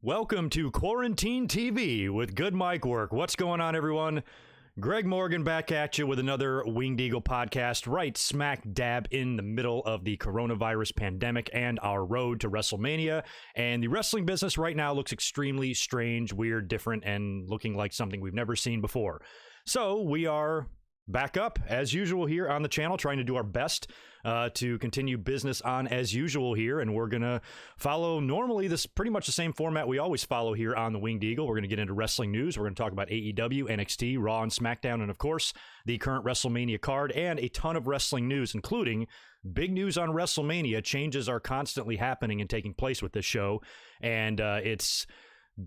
Welcome to Quarantine TV with GoodMicWork. What's going on, everyone? Greg Morgan back at you with another Winged Eagle podcast, right smack dab in the middle of the coronavirus pandemic and our road to WrestleMania. And the wrestling business right now looks extremely strange, weird, different, and looking like something we've never seen before. So we are back up as usual here on the channel, trying to do our best to continue business on as usual here, and we're gonna follow normally this pretty much the same format we always follow here on the Winged Eagle. We're gonna get into wrestling news. We're gonna talk about AEW, NXT, Raw, and SmackDown, and of course the current WrestleMania card, and a ton of wrestling news, including big news on WrestleMania. Changes are constantly happening and taking place with this show, and it's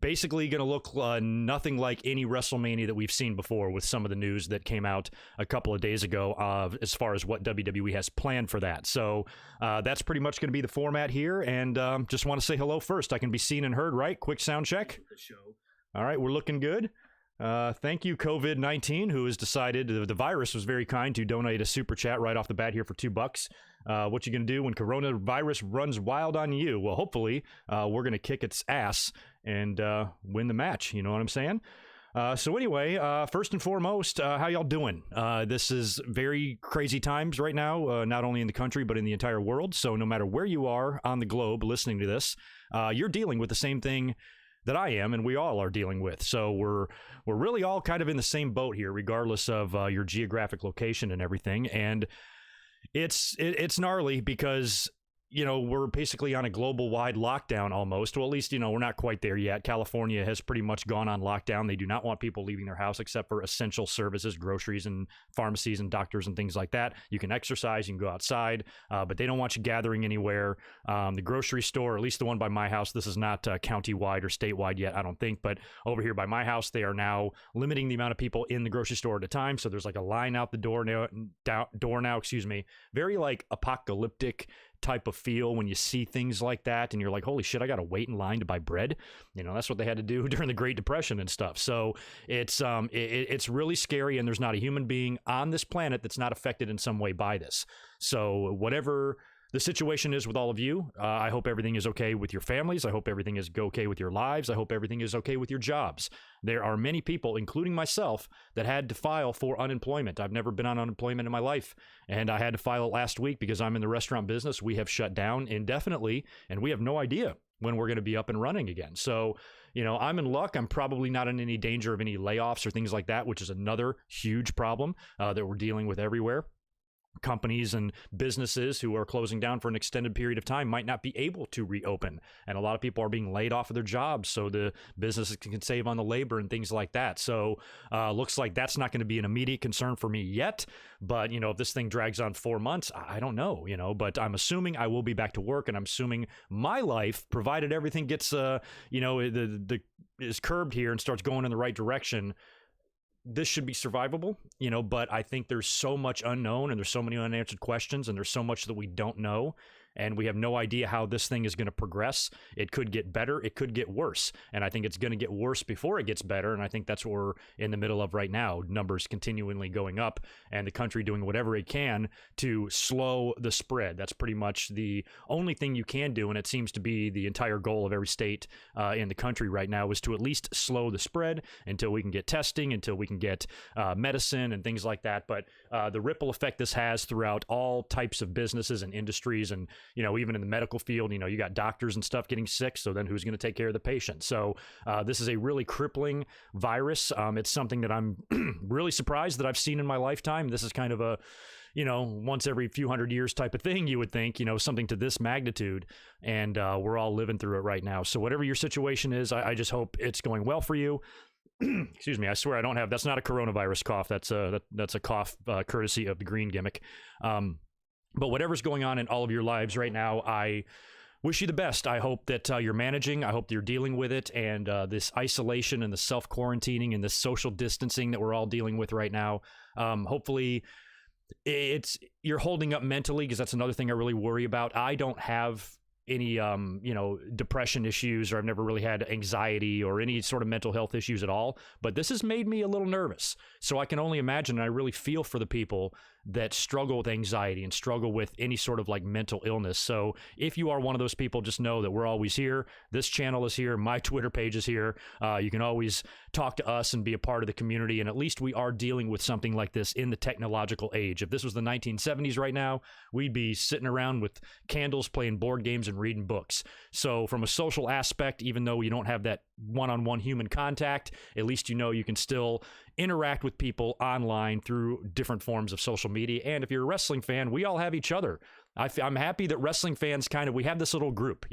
basically going to look nothing like any WrestleMania that we've seen before, with some of the news that came out a couple of days ago as far as what WWE has planned for that. So that's pretty much going to be the format here, and just want to say hello first. I can be seen and heard, right? Quick sound check. All right, we're looking good. Thank you, COVID-19, who has decided, the virus was very kind to donate a super chat right off the bat here for $2. What you gonna do when coronavirus runs wild on you? Well, hopefully we're gonna kick its ass and win the match. You know what I'm saying? So anyway, first and foremost, how y'all doing? This is very crazy times right now, not only in the country, but in the entire world. So no matter where you are on the globe listening to this, you're dealing with the same thing that I am, and we all are dealing with. So we're really all kind of in the same boat here, regardless of your geographic location and everything. And it's gnarly because, you know, we're basically on a global wide lockdown almost. Well, at least, you know, we're not quite there yet. California has pretty much gone on lockdown. They do not want people leaving their house except for essential services, groceries and pharmacies and doctors and things like that. You can exercise, you can go outside, but they don't want you gathering anywhere. The grocery store, at least the one by my house, this is not county-wide or statewide yet, I don't think, but over here by my house, they are now limiting the amount of people in the grocery store at a time. So there's like a line out the door now, excuse me. Very like apocalyptic type of feel when you see things like that, and you're like, holy shit, I gotta wait in line to buy bread. You know, that's what they had to do during the Great Depression and stuff. So it's really scary, and there's not a human being on this planet that's not affected in some way by this. So whatever the situation is with all of you, I hope everything is okay with your families. I hope everything is okay with your lives. I hope everything is okay with your jobs. There are many people, including myself, that had to file for unemployment. I've never been on unemployment in my life, and I had to file it last week because I'm in the restaurant business. We have shut down indefinitely, and we have no idea when we're going to be up and running again. So, you know, I'm in luck. I'm probably not in any danger of any layoffs or things like that, which is another huge problem that we're dealing with everywhere. Companies and businesses who are closing down for an extended period of time might not be able to reopen, and a lot of people are being laid off of their jobs so the businesses can save on the labor and things like that. So looks like that's not going to be an immediate concern for me yet, but you know, if this thing drags on 4 months, I don't know, you know, but I'm assuming I will be back to work, and I'm assuming my life, provided everything gets you know, is curbed here and starts going in the right direction, this should be survivable, you know, but I think there's so much unknown, and there's so many unanswered questions, and there's so much that we don't know, and we have no idea how this thing is going to progress. It could get better, it could get worse, and I think it's going to get worse before it gets better, and I think that's what we're in the middle of right now. Numbers continually going up, and the country doing whatever it can to slow the spread. That's pretty much the only thing you can do, and it seems to be the entire goal of every state in the country right now, is to at least slow the spread until we can get testing, until we can get medicine and things like that. But the ripple effect this has throughout all types of businesses and industries, and you know, even in the medical field, you know, you got doctors and stuff getting sick, so then who's going to take care of the patient? So this is a really crippling virus. It's something that I'm really surprised that I've seen in my lifetime. This is kind of a, you know, once every few hundred years type of thing, you would think, you know, something to this magnitude, and we're all living through it right now. So whatever your situation is, I just hope it's going well for you. Excuse me, I swear I don't have, that's not a coronavirus cough, that's a cough courtesy of the green gimmick. But whatever's going on in all of your lives right now, I wish you the best. I hope that you're managing. I hope that you're dealing with it, and this isolation and the self-quarantining and the social distancing that we're all dealing with right now. Hopefully you're holding up mentally, because that's another thing I really worry about. I don't have any you know, depression issues, or I've never really had anxiety or any sort of mental health issues at all, but this has made me a little nervous. So I can only imagine, and I really feel for the people that struggle with anxiety and struggle with any sort of like mental illness. So if you are one of those people, just know that we're always here. This channel is here. My Twitter page is here. You can always talk to us and be a part of the community. And at least we are dealing with something like this in the technological age. If this was the 1970s right now, we'd be sitting around with candles, playing board games and reading books. So from a social aspect, even though you don't have that one-on-one human contact, at least you know you can still interact with people online through different forms of social media. And if you're a wrestling fan, we all have each other. I'm happy that wrestling fans we have this little group,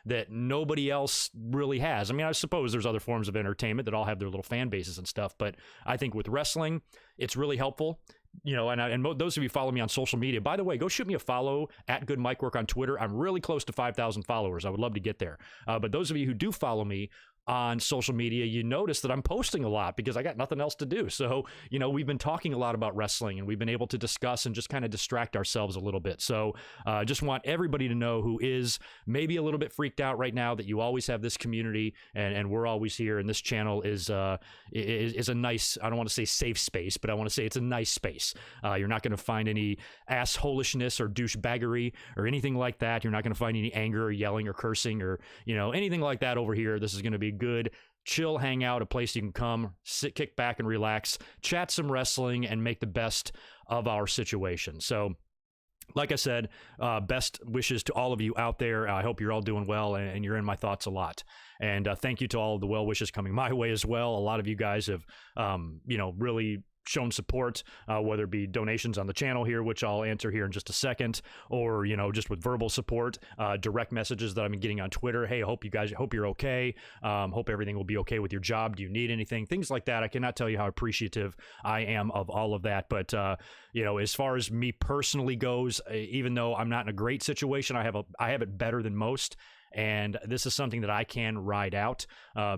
that nobody else really has. I mean, I suppose there's other forms of entertainment that all have their little fan bases and stuff, but I think with wrestling, it's really helpful. And those of you who follow me on social media, by the way, go shoot me a follow at GoodMicWork on Twitter. I'm really close to 5,000 followers. I would love to get there. But those of you who do follow me on social media, you notice that I'm posting a lot because I got nothing else to do. So, we've been talking a lot about wrestling and we've been able to discuss and just kind of distract ourselves a little bit. So just want everybody to know who is maybe a little bit freaked out right now that you always have this community and we're always here. And this channel is a nice, I don't want to say safe space, but I want to say it's a nice space. You're not going to find any assholishness or douchebaggery or anything like that. You're not going to find any anger or yelling or cursing or, anything like that over here. This is going to be good, chill hangout, a place you can come, sit, kick back and relax, chat some wrestling, and make the best of our situation. So, like I said, best wishes to all of you out there. I hope you're all doing well, and you're in my thoughts a lot. And thank you to all of the well wishes coming my way as well. A lot of you guys have, really shown support, whether it be donations on the channel here, which I'll answer here in just a second, or, just with verbal support, direct messages that I've been getting on Twitter. Hey, hope you're okay. Hope everything will be okay with your job. Do you need anything? Things like that. I cannot tell you how appreciative I am of all of that. But, as far as me personally goes, even though I'm not in a great situation, I have it better than most. And this is something that I can ride out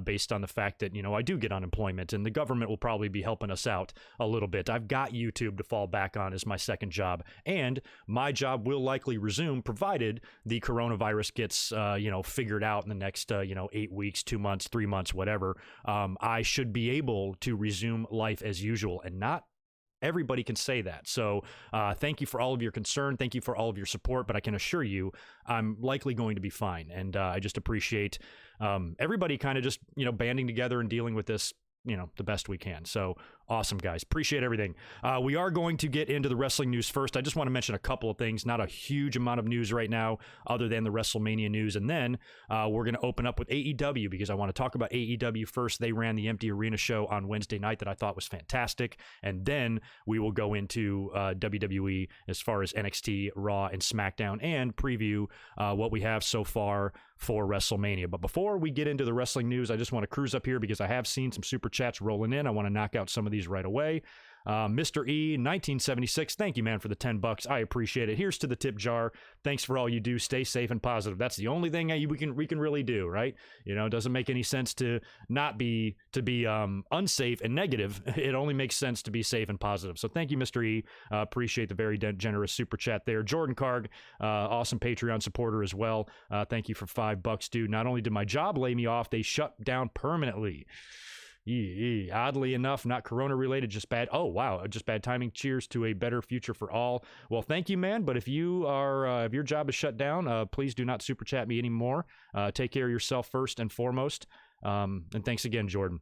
based on the fact that, I do get unemployment and the government will probably be helping us out a little bit. I've got YouTube to fall back on as my second job, and my job will likely resume provided the coronavirus gets, figured out in the next, 8 weeks, 2 months, 3 months, whatever. I should be able to resume life as usual, and not everybody can say that. So thank you for all of your concern. Thank you for all of your support. But I can assure you, I'm likely going to be fine. And I just appreciate everybody kind of just, banding together and dealing with this, the best we can. So awesome, guys. Appreciate everything. We are going to get into the wrestling news first. I just want to mention a couple of things. Not a huge amount of news right now other than the WrestleMania news. And then we're going to open up with AEW because I want to talk about AEW first. They ran the Empty Arena show on Wednesday night that I thought was fantastic. And then we will go into WWE as far as NXT, Raw, and SmackDown and preview what we have so far for WrestleMania. But before we get into the wrestling news, I just want to cruise up here because I have seen some super chats rolling in. I want to knock out some of these right away. Mr. E 1976, thank you, man, for the $10. I appreciate it. Here's to the tip jar. Thanks for all you do. Stay safe and positive. That's the only thing we can really do, right? It doesn't make any sense to be unsafe and negative. It only makes sense to be safe and positive. So thank you, Mr. E. Appreciate the very generous super chat there. Jordan Karg, awesome Patreon supporter as well. Thank you for $5, dude. Not only did my job lay me off, they shut down permanently. Oddly enough, not corona related, just bad. Oh, wow. Just bad timing. Cheers to a better future for all. Well, thank you, man. But if if your job is shut down, please do not super chat me anymore. Take care of yourself first and foremost. And thanks again, Jordan.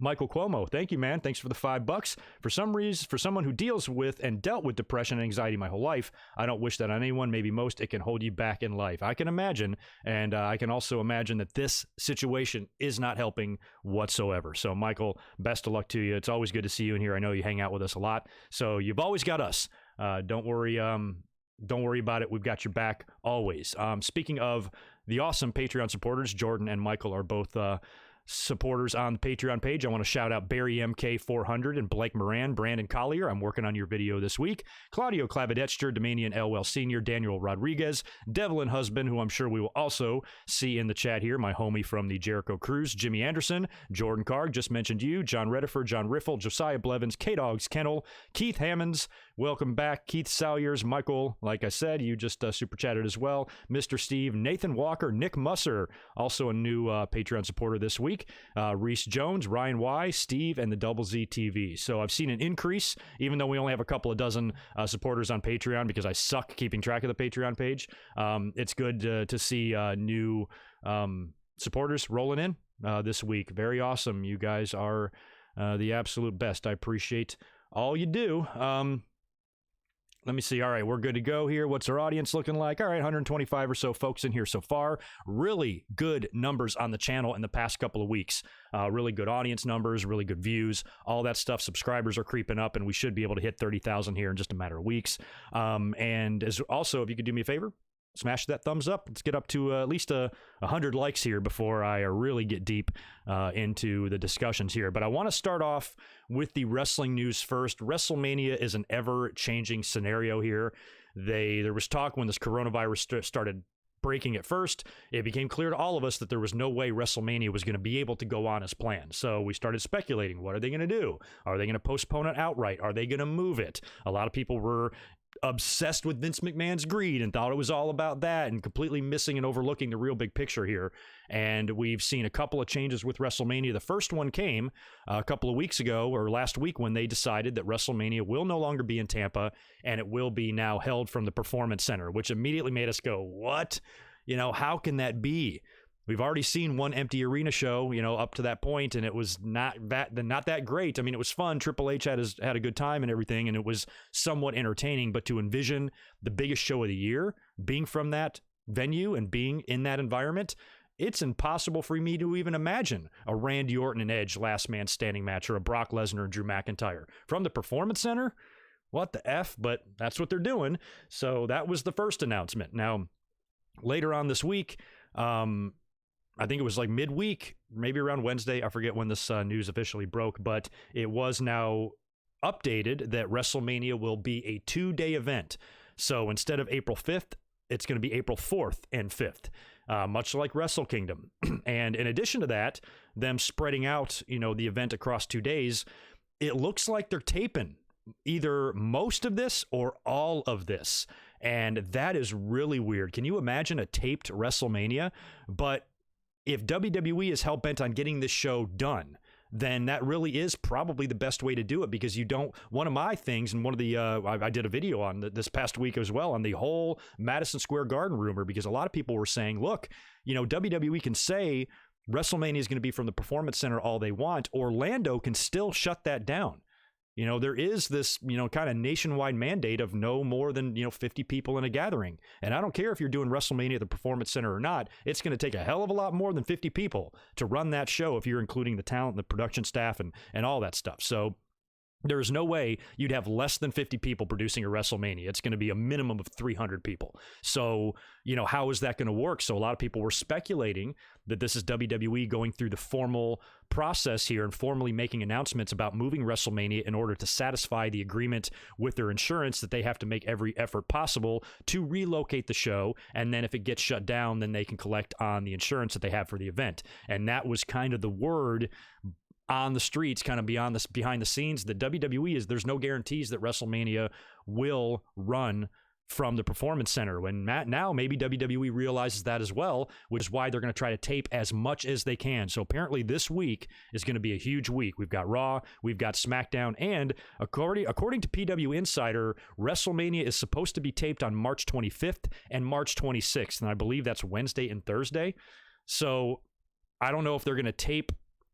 Michael Cuomo, thank you, man. Thanks for the $5. For some reason, for someone who deals with and dealt with depression and anxiety my whole life, I don't wish that on anyone, maybe most. It can hold you back in life. I can imagine, and I can also imagine that this situation is not helping whatsoever. So, Michael, best of luck to you. It's always good to see you in here. I know you hang out with us a lot, so you've always got us. Don't worry about it. We've got your back always. Speaking of the awesome Patreon supporters, Jordan and Michael are both supporters on the Patreon page. I want to shout out Barry MK400 and Blake Moran, Brandon Collier. I'm working on your video this week. Claudio Clavedetcher, Dominion Elwell Sr., Daniel Rodriguez, Devlin Husband, who I'm sure we will also see in the chat here, my homie from the Jericho Cruise, Jimmy Anderson, Jordan Karg, just mentioned you, John Redifer, John Riffle, Josiah Blevins, K-Dogs Kennel, Keith Hammonds, welcome back. Keith Salyers, Michael, like I said, you just super chatted as well. Mr. Steve, Nathan Walker, Nick Musser, also a new Patreon supporter this week. Reese Jones, Ryan Y, Steve, and the Double Z TV. So I've seen an increase, even though we only have a couple of dozen supporters on Patreon because I suck keeping track of the Patreon page. It's good to see new supporters rolling in this week. Very awesome. You guys are the absolute best. I appreciate all you do. Let me see. All right, we're good to go here. What's our audience looking like? All right, 125 or so folks in here so far. Really good numbers on the channel in the past couple of weeks. Really good audience numbers, really good views, all that stuff. Subscribers are creeping up, and we should be able to hit 30,000 here in just a matter of weeks. And as also, if you could do me a favor, smash that thumbs up. Let's get up to at least 100 likes here before I really get deep into the discussions here. But I want to start off with the wrestling news first. WrestleMania is an ever-changing scenario here. There was talk when this coronavirus started breaking at first. It became clear to all of us that there was no way WrestleMania was going to be able to go on as planned. So we started speculating, what are they going to do? Are they going to postpone it outright? Are they going to move it? A lot of people were obsessed with Vince McMahon's greed and thought it was all about that and completely missing and overlooking the real big picture here. And we've seen a couple of changes with WrestleMania. The first one came a couple of weeks ago or last week when they decided that WrestleMania will no longer be in Tampa and it will be now held from the Performance Center, which immediately made us go, what? How can that be? We've already seen one empty arena show, up to that point, and it was not that great. I mean, it was fun. Triple H had a good time and everything, and it was somewhat entertaining. But to envision the biggest show of the year being from that venue and being in that environment, it's impossible for me to even imagine a Randy Orton and Edge last man standing match or a Brock Lesnar and Drew McIntyre from the Performance Center. What the F? But that's what they're doing. So that was the first announcement. Now, later on this week, I think it was like midweek, maybe around Wednesday. I forget when this news officially broke, but it was now updated that WrestleMania will be a 2-day event. So instead of April 5th, it's going to be April 4th and 5th, much like Wrestle Kingdom. And in addition to that, them spreading out, the event across 2 days, it looks like they're taping either most of this or all of this. And that is really weird. Can you imagine a taped WrestleMania? But if WWE is hell-bent on getting this show done, then that really is probably the best way to do it, because one of my things, and one of the, I did a video on this past week as well, on the whole Madison Square Garden rumor, because a lot of people were saying, look, WWE can say WrestleMania is going to be from the Performance Center all they want. Orlando can still shut that down. There is this, kind of nationwide mandate of no more than, 50 people in a gathering. And I don't care if you're doing WrestleMania at the Performance Center or not. It's going to take a hell of a lot more than 50 people to run that show if you're including the talent, the production staff, and all that stuff. So there is no way you'd have less than 50 people producing a WrestleMania. It's going to be a minimum of 300 people. So, how is that going to work? So a lot of people were speculating that this is WWE going through the formal process here and formally making announcements about moving WrestleMania in order to satisfy the agreement with their insurance that they have to make every effort possible to relocate the show. And then if it gets shut down, then they can collect on the insurance that they have for the event. And that was kind of the word on the streets, kind of behind the scenes, that WWE there's no guarantees that WrestleMania will run from the Performance Center. And now maybe WWE realizes that as well, which is why they're going to try to tape as much as they can. So apparently this week is going to be a huge week. We've got Raw, we've got SmackDown, and according to PW Insider, WrestleMania is supposed to be taped on March 25th and March 26th, and I believe that's Wednesday and Thursday. So I don't know if they're going to tape.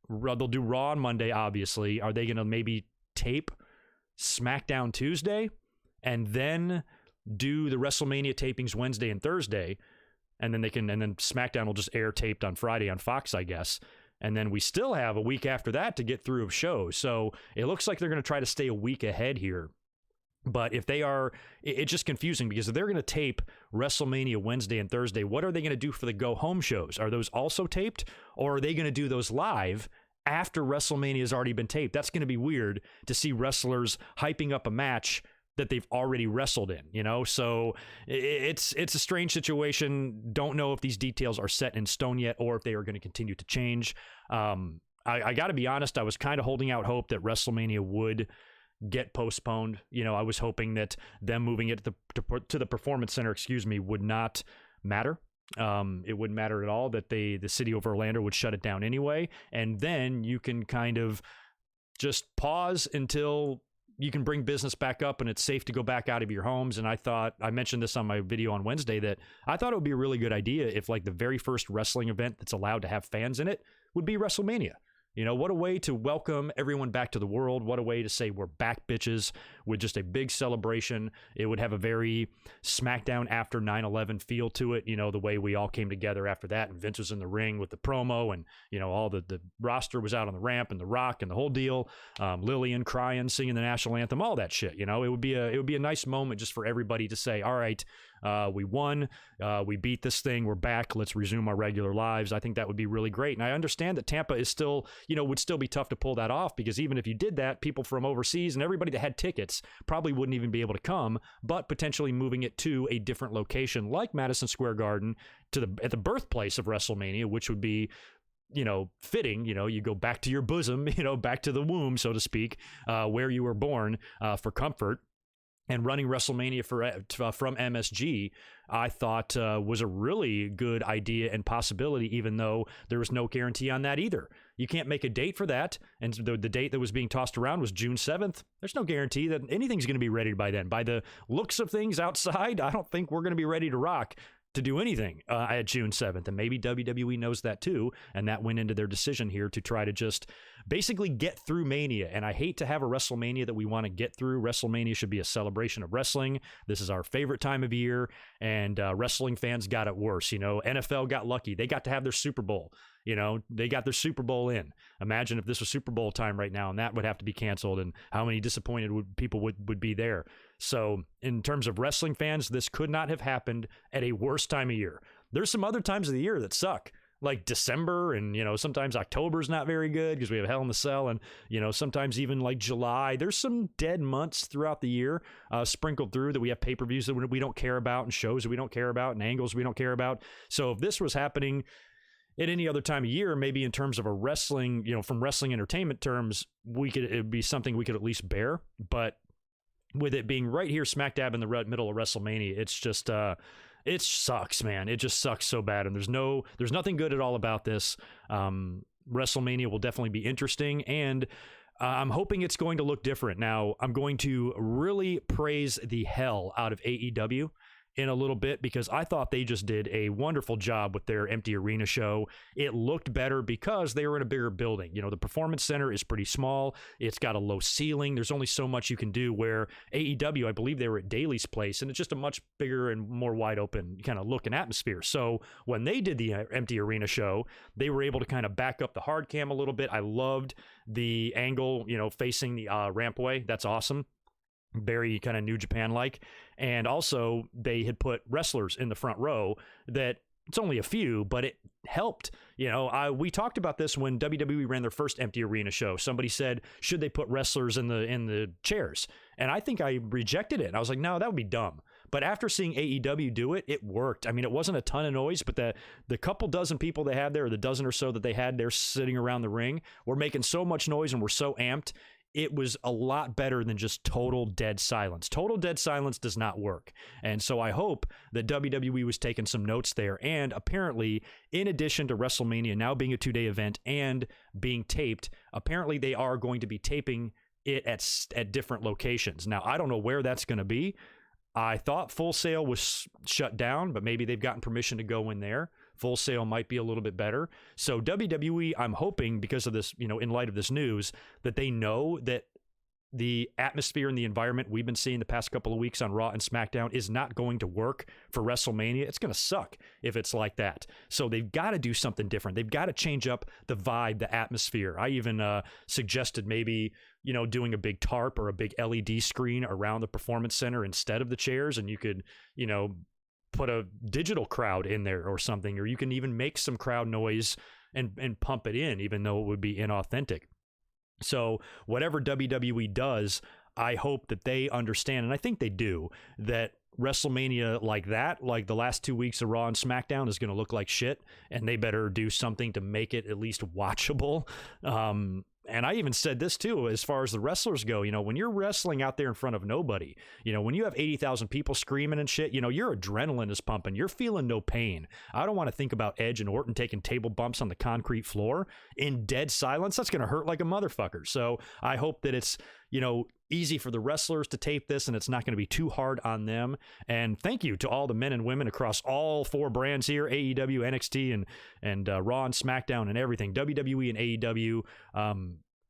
They'll do Raw on Monday, obviously. Are they going to maybe tape SmackDown Tuesday and then do the WrestleMania tapings Wednesday and Thursday, and then SmackDown will just air taped on Friday on Fox, I guess. And then we still have a week after that to get through of shows. So it looks like they're going to try to stay a week ahead here. But if they are, it's just confusing, because if they're going to tape WrestleMania Wednesday and Thursday, what are they going to do for the go-home shows? Are those also taped, or are they going to do those live after WrestleMania has already been taped? That's going to be weird to see wrestlers hyping up a match that they've already wrestled in, So it's a strange situation. Don't know if these details are set in stone yet, or if they are going to continue to change. I got to be honest, I was kind of holding out hope that WrestleMania would get postponed. I was hoping that them moving it to the Performance Center, would not matter. It wouldn't matter at all that the city of Orlando would shut it down anyway. And then you can kind of just pause until you can bring business back up and it's safe to go back out of your homes. And I mentioned this on my video on Wednesday, that I thought it would be a really good idea if like the very first wrestling event that's allowed to have fans in it would be WrestleMania. What a way to welcome everyone back to the world. What a way to say we're back, bitches, with just a big celebration. It would have a very SmackDown after 9/11 feel to it, the way we all came together after that, and Vince was in the ring with the promo, and, all the roster was out on the ramp, and The Rock and the whole deal, Lillian crying, singing the national anthem, all that shit. It would be a nice moment just for everybody to say, all right, we won, we beat this thing, we're back, let's resume our regular lives. I think that would be really great. And I understand that Tampa is still, would still be tough to pull that off, because even if you did that, people from overseas and everybody that had tickets probably wouldn't even be able to come, but potentially moving it to a different location like Madison Square Garden at the birthplace of WrestleMania, which would be fitting. You go back to your bosom, back to the womb, so to speak, where you were born, for comfort. And running WrestleMania from MSG, I thought was a really good idea and possibility, even though there was no guarantee on that either. You can't make a date for that. And the date that was being tossed around was June 7th. There's no guarantee that anything's going to be ready by then. By the looks of things outside, I don't think we're going to be ready to rock to do anything at June 7th. And maybe WWE knows that too. And that went into their decision here to try to just basically get through Mania. And I hate to have a WrestleMania that we want to get through. WrestleMania should be a celebration of wrestling. This is our favorite time of year. And wrestling fans got it worse. NFL got lucky. They got to have their Super Bowl. They got their Super Bowl in. Imagine if this was Super Bowl time right now and that would have to be canceled, and how many disappointed people would be there. So in terms of wrestling fans, this could not have happened at a worse time of year. There's some other times of the year that suck, like December, and sometimes October's not very good because we have Hell in the Cell, and sometimes even like July. There's some dead months throughout the year sprinkled through that we have pay-per-views that we don't care about, and shows that we don't care about, and angles we don't care about. So if this was happening at any other time of year, maybe in terms of a wrestling, from wrestling entertainment terms, it'd be something we could at least bear. But with it being right here smack dab in the middle of WrestleMania, it's just it sucks, man. It just sucks so bad, and there's nothing good at all about this. WrestleMania will definitely be interesting, and I'm hoping it's going to look different. Now, I'm going to really praise the hell out of AEW in a little bit, because I thought they just did a wonderful job with their empty arena show. It looked better because they were in a bigger building. The Performance Center is pretty small. It's got a low ceiling. There's only so much you can do, where AEW, I believe they were at Daly's place, and it's just a much bigger and more wide open kind of look and atmosphere. So when they did the empty arena show, they were able to kind of back up the hard cam a little bit. I loved the angle, facing the rampway. That's awesome. Very kind of New Japan like. And also they had put wrestlers in the front row that it's only a few, but it helped. We talked about this when WWE ran their first empty arena show. Somebody said, should they put wrestlers in the chairs? And I think I rejected it. I was like, no, that would be dumb. But after seeing AEW do it, it worked. I mean, it wasn't a ton of noise, but the couple dozen people they had there, or the dozen or so that they had there sitting around the ring, were making so much noise and were so amped. It was a lot better than just total dead silence. Total dead silence does not work. And so I hope that WWE was taking some notes there. And apparently, in addition to WrestleMania now being a 2-day event and being taped, apparently they are going to be taping it at different locations. Now, I don't know where that's going to be. I thought Full Sail was shut down, but maybe they've gotten permission to go in there. Full Sail might be a little bit better. So WWE, I'm hoping, because of this, in light of this news, that they know that the atmosphere and the environment we've been seeing the past couple of weeks on Raw and SmackDown is not going to work for WrestleMania. It's going to suck if it's like that. So they've got to do something different. They've got to change up the vibe, the atmosphere. I even suggested maybe, doing a big tarp or a big LED screen around the Performance Center instead of the chairs, and you could, put a digital crowd in there or something, or you can even make some crowd noise and pump it in, even though it would be inauthentic. So whatever WWE does, I hope that they understand, and I think they do, that WrestleMania like that, like the last 2 weeks of Raw and SmackDown, is going to look like shit, and they better do something to make it at least watchable. And I even said this too, as far as the wrestlers go, when you're wrestling out there in front of nobody, when you have 80,000 people screaming and shit, your adrenaline is pumping. You're feeling no pain. I don't want to think about Edge and Orton taking table bumps on the concrete floor in dead silence. That's going to hurt like a motherfucker. So I hope that it's, easy for the wrestlers to tape this and it's not going to be too hard on them. And thank you to all the men and women across all 4 brands here, AEW, NXT, and Raw and SmackDown and everything, WWE and AEW.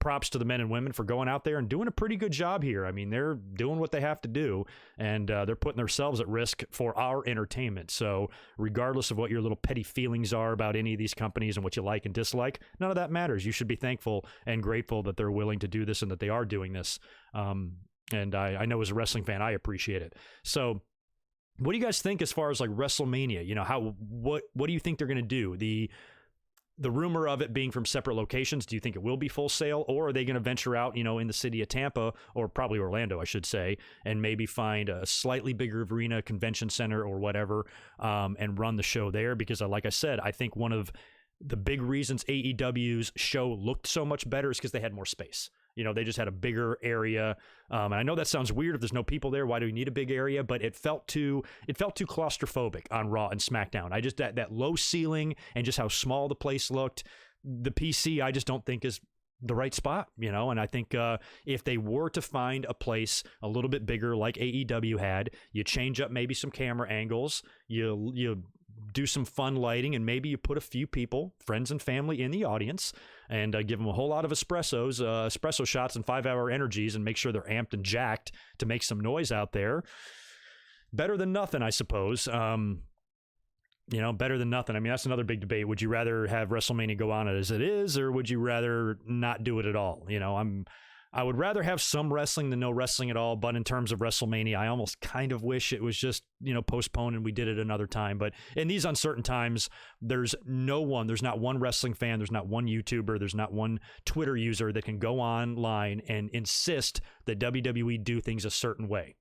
Props to the men and women for going out there and doing a pretty good job here. I mean, they're doing what they have to do, and they're putting themselves at risk for our entertainment. So regardless of what your little petty feelings are about any of these companies and what you like and dislike, none of that matters. You should be thankful and grateful that they're willing to do this and that they are doing this. And I know as a wrestling fan, I appreciate it. So what do you guys think as far as like WrestleMania? What do you think they're going to do? The rumor of it being from separate locations, do you think it will be Full Sail, or are they going to venture out, in the city of Tampa, or probably Orlando, I should say, and maybe find a slightly bigger arena, convention center, or whatever, and run the show there? Because like I said, I think one of the big reasons AEW's show looked so much better is because they had more space. They just had a bigger area. And I know that sounds weird if there's no people there. Why do we need a big area? But it felt too claustrophobic on Raw and SmackDown. I just, that low ceiling and just how small the place looked, the PC, I just don't think is the right spot, and I think if they were to find a place a little bit bigger like AEW had, you change up maybe some camera angles, you do some fun lighting, and maybe you put a few people, friends and family, in the audience and give them a whole lot of espresso shots and 5-hour energies and make sure they're amped and jacked to make some noise out there. Better than nothing, I suppose. Better than nothing. I mean, that's another big debate. Would you rather have WrestleMania go on as it is, or would you rather not do it at all? I would rather have some wrestling than no wrestling at all. But in terms of WrestleMania, I almost kind of wish it was just, postponed and we did it another time. But in these uncertain times, there's not one wrestling fan, there's not one YouTuber, there's not one Twitter user that can go online and insist that WWE do things a certain way.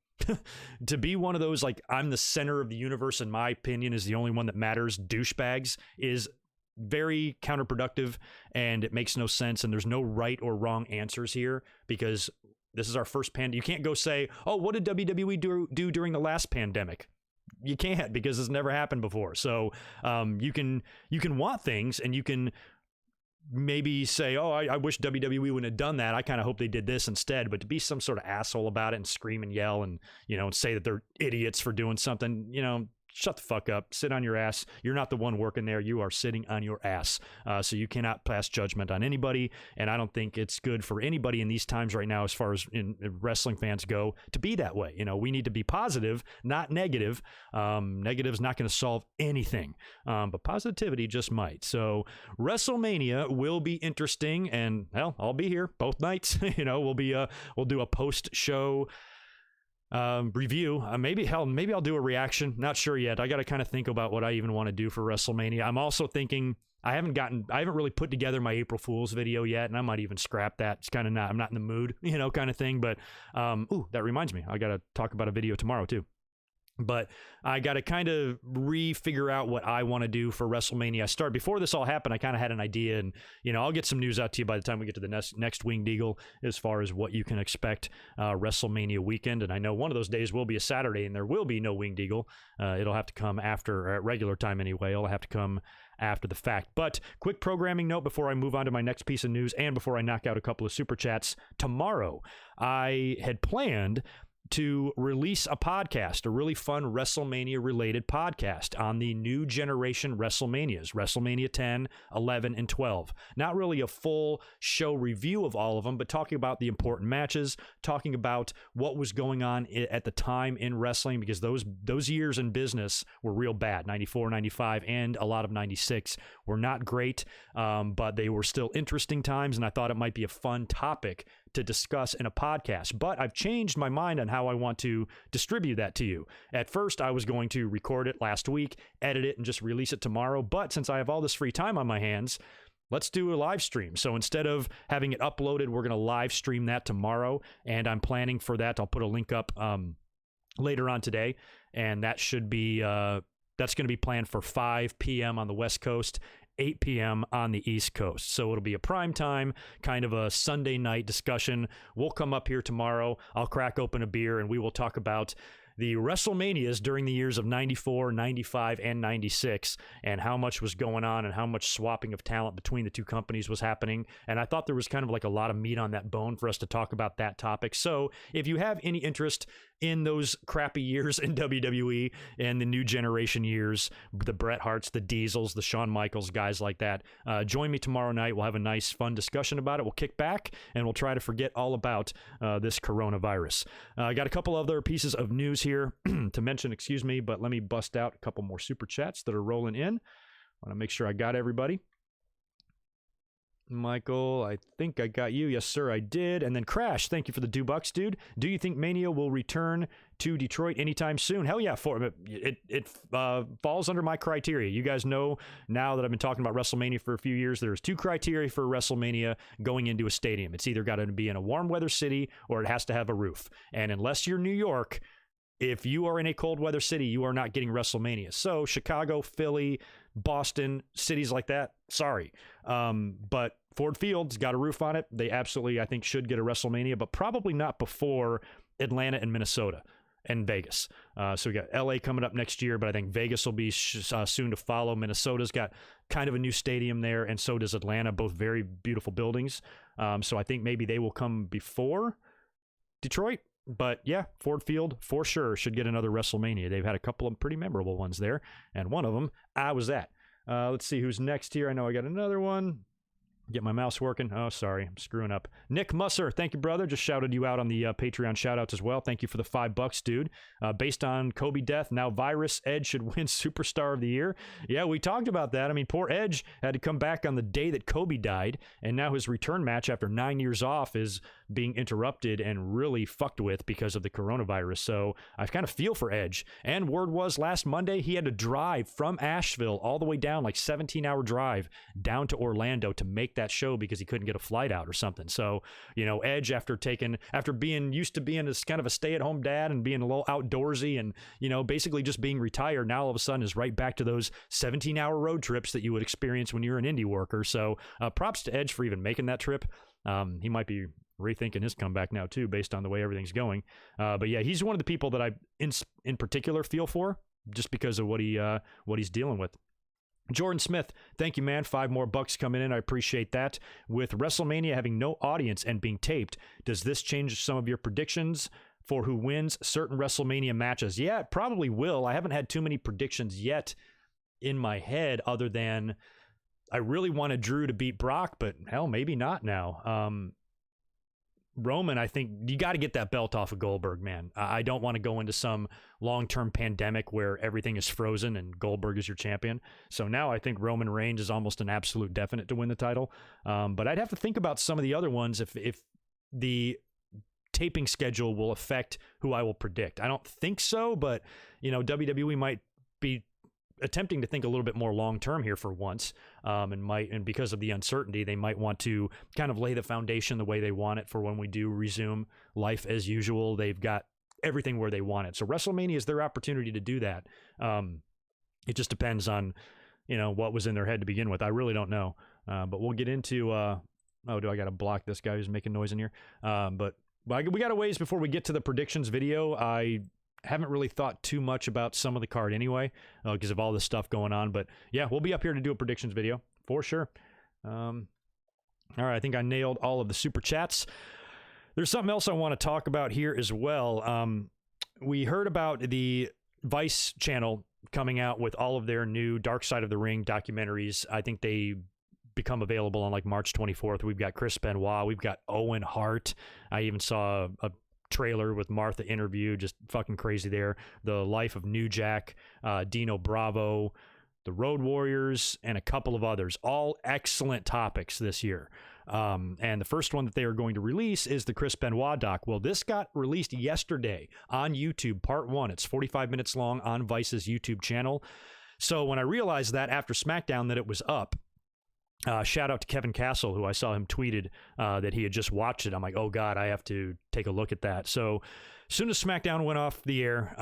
To be one of those, like, I'm the center of the universe, in my opinion, is the only one that matters, douchebags, is very counterproductive, and it makes no sense, and there's no right or wrong answers here, because this is our first pandemic. You can't go say, oh, what did WWE do during the last pandemic? You can't, because it's never happened before. So you can want things, and you can maybe say, oh, I wish WWE wouldn't have done that. I kind of hope they did this instead. But to be some sort of asshole about it and scream and yell and, and say that they're idiots for doing something, shut the fuck up, sit on your ass. You're not the one working there. You are sitting on your ass. So you cannot pass judgment on anybody. And I don't think it's good for anybody in these times right now, as far as wrestling fans go, to be that way. We need to be positive, not negative. Negative's not going to solve anything, but positivity just might. So WrestleMania will be interesting, and hell, I'll be here both nights. We'll do a post-show review. Maybe I'll do a reaction. Not sure yet. I got to kind of think about what I even want to do for WrestleMania. I'm also thinking I haven't really put together my April Fool's video yet, and I might even scrap that. It's kind of I'm not in the mood, kind of thing. But that reminds me, I got to talk about a video tomorrow too. But I got to kind of refigure out what I want to do for WrestleMania. Before this all happened, I kind of had an idea, and I'll get some news out to you by the time we get to the next Winged Eagle as far as what you can expect WrestleMania weekend. And I know one of those days will be a Saturday, and there will be no Winged Eagle. It'll have to come after, at regular time anyway. It'll have to come after the fact. But quick programming note before I move on to my next piece of news, and before I knock out a couple of super chats. Tomorrow, I had planned to release a podcast, a really fun WrestleMania-related podcast on the new generation WrestleManias, WrestleMania 10, 11, and 12. Not really a full show review of all of them, but talking about the important matches, talking about what was going on at the time in wrestling, because those years in business were real bad. 94, 95, and a lot of 96 were not great, but they were still interesting times, and I thought it might be a fun topic to discuss in a podcast. But I've changed my mind on how I want to distribute that to you. At first, I was going to record it last week, edit it, and just release it tomorrow. But since I have all this free time on my hands, let's do a live stream. So instead of having it uploaded, we're going to live stream that tomorrow. And I'm planning for that. I'll put a link up later on today. And that should be... that's going to be planned for 5 p.m. on the West Coast, 8 p.m. on the East Coast. So it'll be a prime time, kind of a Sunday night discussion. We'll come up here tomorrow. I'll crack open a beer and we will talk about the WrestleManias during the years of 94, 95, and 96, and how much was going on and how much swapping of talent between the two companies was happening. And I thought there was kind of like a lot of meat on that bone for us to talk about that topic. So if you have any interest in those crappy years in WWE and the new generation years, the Bret Harts, the Diesels, the Shawn Michaels, guys like that, join me tomorrow night. We'll have a nice, fun discussion about it. We'll kick back and we'll try to forget all about this coronavirus. I got a couple other pieces of news here to mention, but let me bust out a couple more super chats that are rolling in. I want to make sure I got everybody. Michael, I think I got you. Yes, sir, I did. And then Crash, thank you for the $2, dude. Do you think Mania will return to Detroit anytime soon? Hell yeah, it falls under my criteria. You guys know now that I've been talking about WrestleMania for a few years, there's 2 criteria for WrestleMania going into a stadium. It's either got to be in a warm weather city or it has to have a roof. And unless you're New York, if you are in a cold weather city, you are not getting WrestleMania. So Chicago, Philly, Boston, cities like that, sorry. But Ford Field's got a roof on it. They absolutely, I think, should get a WrestleMania, but probably not before Atlanta and Minnesota and Vegas. So we got LA coming up next year, but I think Vegas will be soon to follow. Minnesota's got kind of a new stadium there, and so does Atlanta, both very beautiful buildings. So I think maybe they will come before Detroit. But yeah, Ford Field for sure should get another WrestleMania. They've had a couple of pretty memorable ones there, and one of them I was at. Let's see who's next here. I know I got another one. Get my mouse working. Oh, sorry, I'm screwing up. Nick Musser, thank you, brother. Just shouted you out on the Patreon shout-outs as well. Thank you for the $5, dude. Based on Kobe death, now Virus, Edge should win Superstar of the Year. Yeah, we talked about that. I mean, poor Edge had to come back on the day that Kobe died, and now his return match after 9 years off is being interrupted and really fucked with because of the coronavirus. So I kind of feel for Edge. And word was last Monday he had to drive from Asheville all the way down, like 17-hour drive down to Orlando to make that show because he couldn't get a flight out or something. So, you know, Edge after being used to being this kind of a stay-at-home dad and being a little outdoorsy and, you know, basically just being retired, now all of a sudden is right back to those 17-hour road trips that you would experience when you're an indie worker. So props to Edge for even making that trip. He might be rethinking his comeback now too, based on the way everything's going. But yeah, he's one of the people that I in particular feel for, just because of what he's dealing with. Jordan Smith, thank you, man. $5 more coming in. I appreciate that. With WrestleMania having no audience and being taped, does this change some of your predictions for who wins certain WrestleMania matches? Yeah, it probably will. I haven't had too many predictions yet in my head, other than I really wanted Drew to beat Brock, but hell, maybe not now. Roman, I think you got to get that belt off of Goldberg, man. I don't want to go into some long-term pandemic where everything is frozen and Goldberg is your champion. So now I think Roman Reigns is almost an absolute definite to win the title. But I'd have to think about some of the other ones if the taping schedule will affect who I will predict. I don't think so, but you know, WWE might be attempting to think a little bit more long-term here for once, and because of the uncertainty, they might want to kind of lay the foundation the way they want it for when we do resume life as usual. They've got everything where they want it. So WrestleMania is their opportunity to do that. It just depends on, you know, what was in their head to begin with. I really don't know. But we'll get into, do I got to block this guy who's making noise in here? But we got a ways before we get to the predictions video. I haven't really thought too much about some of the card anyway, because of all this stuff going on. But yeah, we'll be up here to do a predictions video for sure. All right, I think I nailed all of the super chats. There's something else I want to talk about here as well. We heard about the Vice channel coming out with all of their new Dark Side of the Ring documentaries. I think they become available on like March 24th. We've got Chris Benoit. We've got Owen Hart. I even saw a trailer with Martha interview, just fucking crazy there. The Life of New Jack, Dino Bravo, the Road Warriors, and a couple of others. All excellent topics this year. And the first one that they are going to release is the Chris Benoit doc. Well, this got released yesterday on YouTube, part 1. It's 45 minutes long on Vice's YouTube channel. So when I realized that after SmackDown that it was up, shout out to Kevin Castle, who I saw him tweeted that he had just watched it. I'm like, oh God, I have to take a look at that. So as soon as SmackDown went off the air,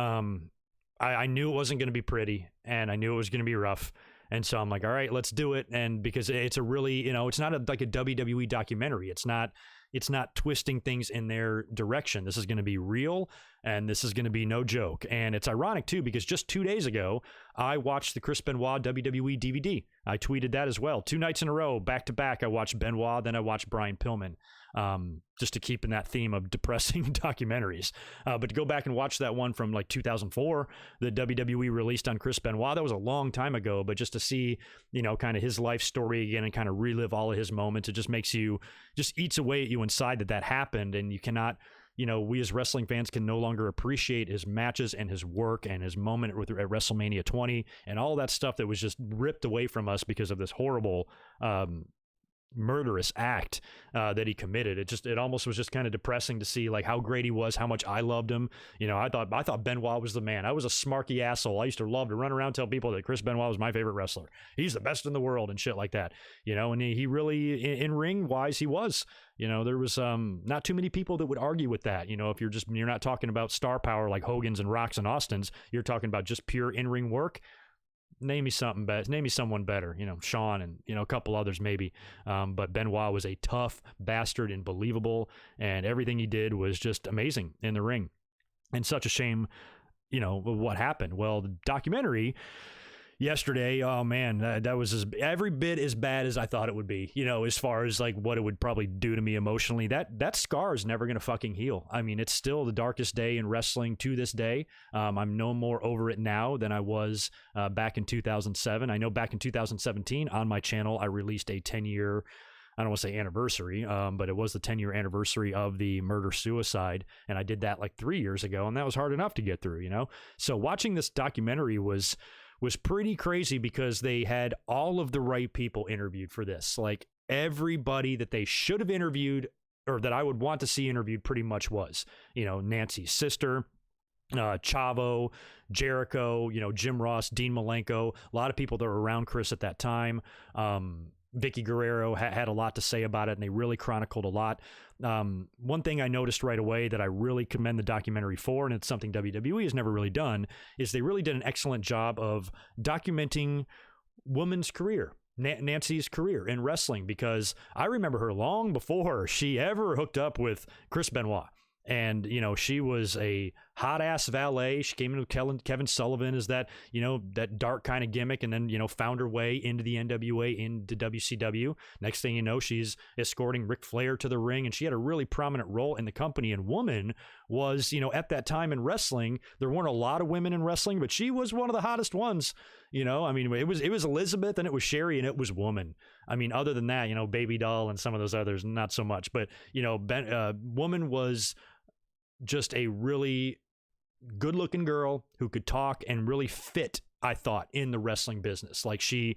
I knew it wasn't going to be pretty, and I knew it was going to be rough. And so I'm like, all right, let's do it. And because it's a really, it's not like a WWE documentary. It's not twisting things in their direction. This is going to be real, and this is going to be no joke. And it's ironic too, because just 2 days ago, I watched the Chris Benoit WWE DVD. I tweeted that as well. 2 nights in a row, back to back, I watched Benoit, then I watched Brian Pillman. Just to keep in that theme of depressing documentaries. But to go back and watch that one from like 2004, the WWE released on Chris Benoit, that was a long time ago, but just to see, kind of his life story again and kind of relive all of his moments, it just makes you, just eats away at you inside that happened. And you cannot, we as wrestling fans can no longer appreciate his matches and his work and his moment at WrestleMania 20 and all that stuff that was just ripped away from us because of this horrible, murderous act that he committed. It almost was just kind of depressing to see like how great he was, how much I loved him. I thought Benoit was the man. I was a smarky asshole. I used to love to run around and tell people that Chris Benoit was my favorite wrestler. He's the best in the world and shit like that. And he really, in ring wise, he was. There was not too many people that would argue with that. If you're not talking about star power like Hogan's and Rock's and Austin's, you're talking about just pure in-ring work. Name me something better. Name me someone better. Sean and a couple others maybe. But Benoit was a tough bastard and believable, and everything he did was just amazing in the ring. And such a shame, what happened. Well, the documentary yesterday, oh man, that was every bit as bad as I thought it would be, as far as like what it would probably do to me emotionally. That scar is never going to fucking heal. I mean, it's still the darkest day in wrestling to this day. I'm no more over it now than I was back in 2007. I know back in 2017 on my channel, I released a 10-year, I don't want to say anniversary, but it was the 10-year anniversary of the murder-suicide, and I did that like 3 years ago, and that was hard enough to get through, So watching this documentary was pretty crazy because they had all of the right people interviewed for this. Like everybody that they should have interviewed or that I would want to see interviewed pretty much was, Nancy's sister, Chavo, Jericho, Jim Ross, Dean Malenko, a lot of people that were around Chris at that time. Vicky Guerrero had a lot to say about it, and they really chronicled a lot. One thing I noticed right away that I really commend the documentary for, and it's something WWE has never really done, is they really did an excellent job of documenting women's career, Nancy's career in wrestling, because I remember her long before she ever hooked up with Chris Benoit. And, she was a hot ass valet. She came into Kevin Sullivan as that, that dark kind of gimmick, and then, found her way into the NWA, into WCW. Next thing you know, she's escorting Ric Flair to the ring, and she had a really prominent role in the company. And woman was, at that time in wrestling, there weren't a lot of women in wrestling, but she was one of the hottest ones. I mean, it was Elizabeth, and it was Sherry, and it was woman. I mean, other than that, Baby Doll and some of those others, not so much. But, woman was just a really good-looking girl who could talk and really fit, I thought, in the wrestling business. Like she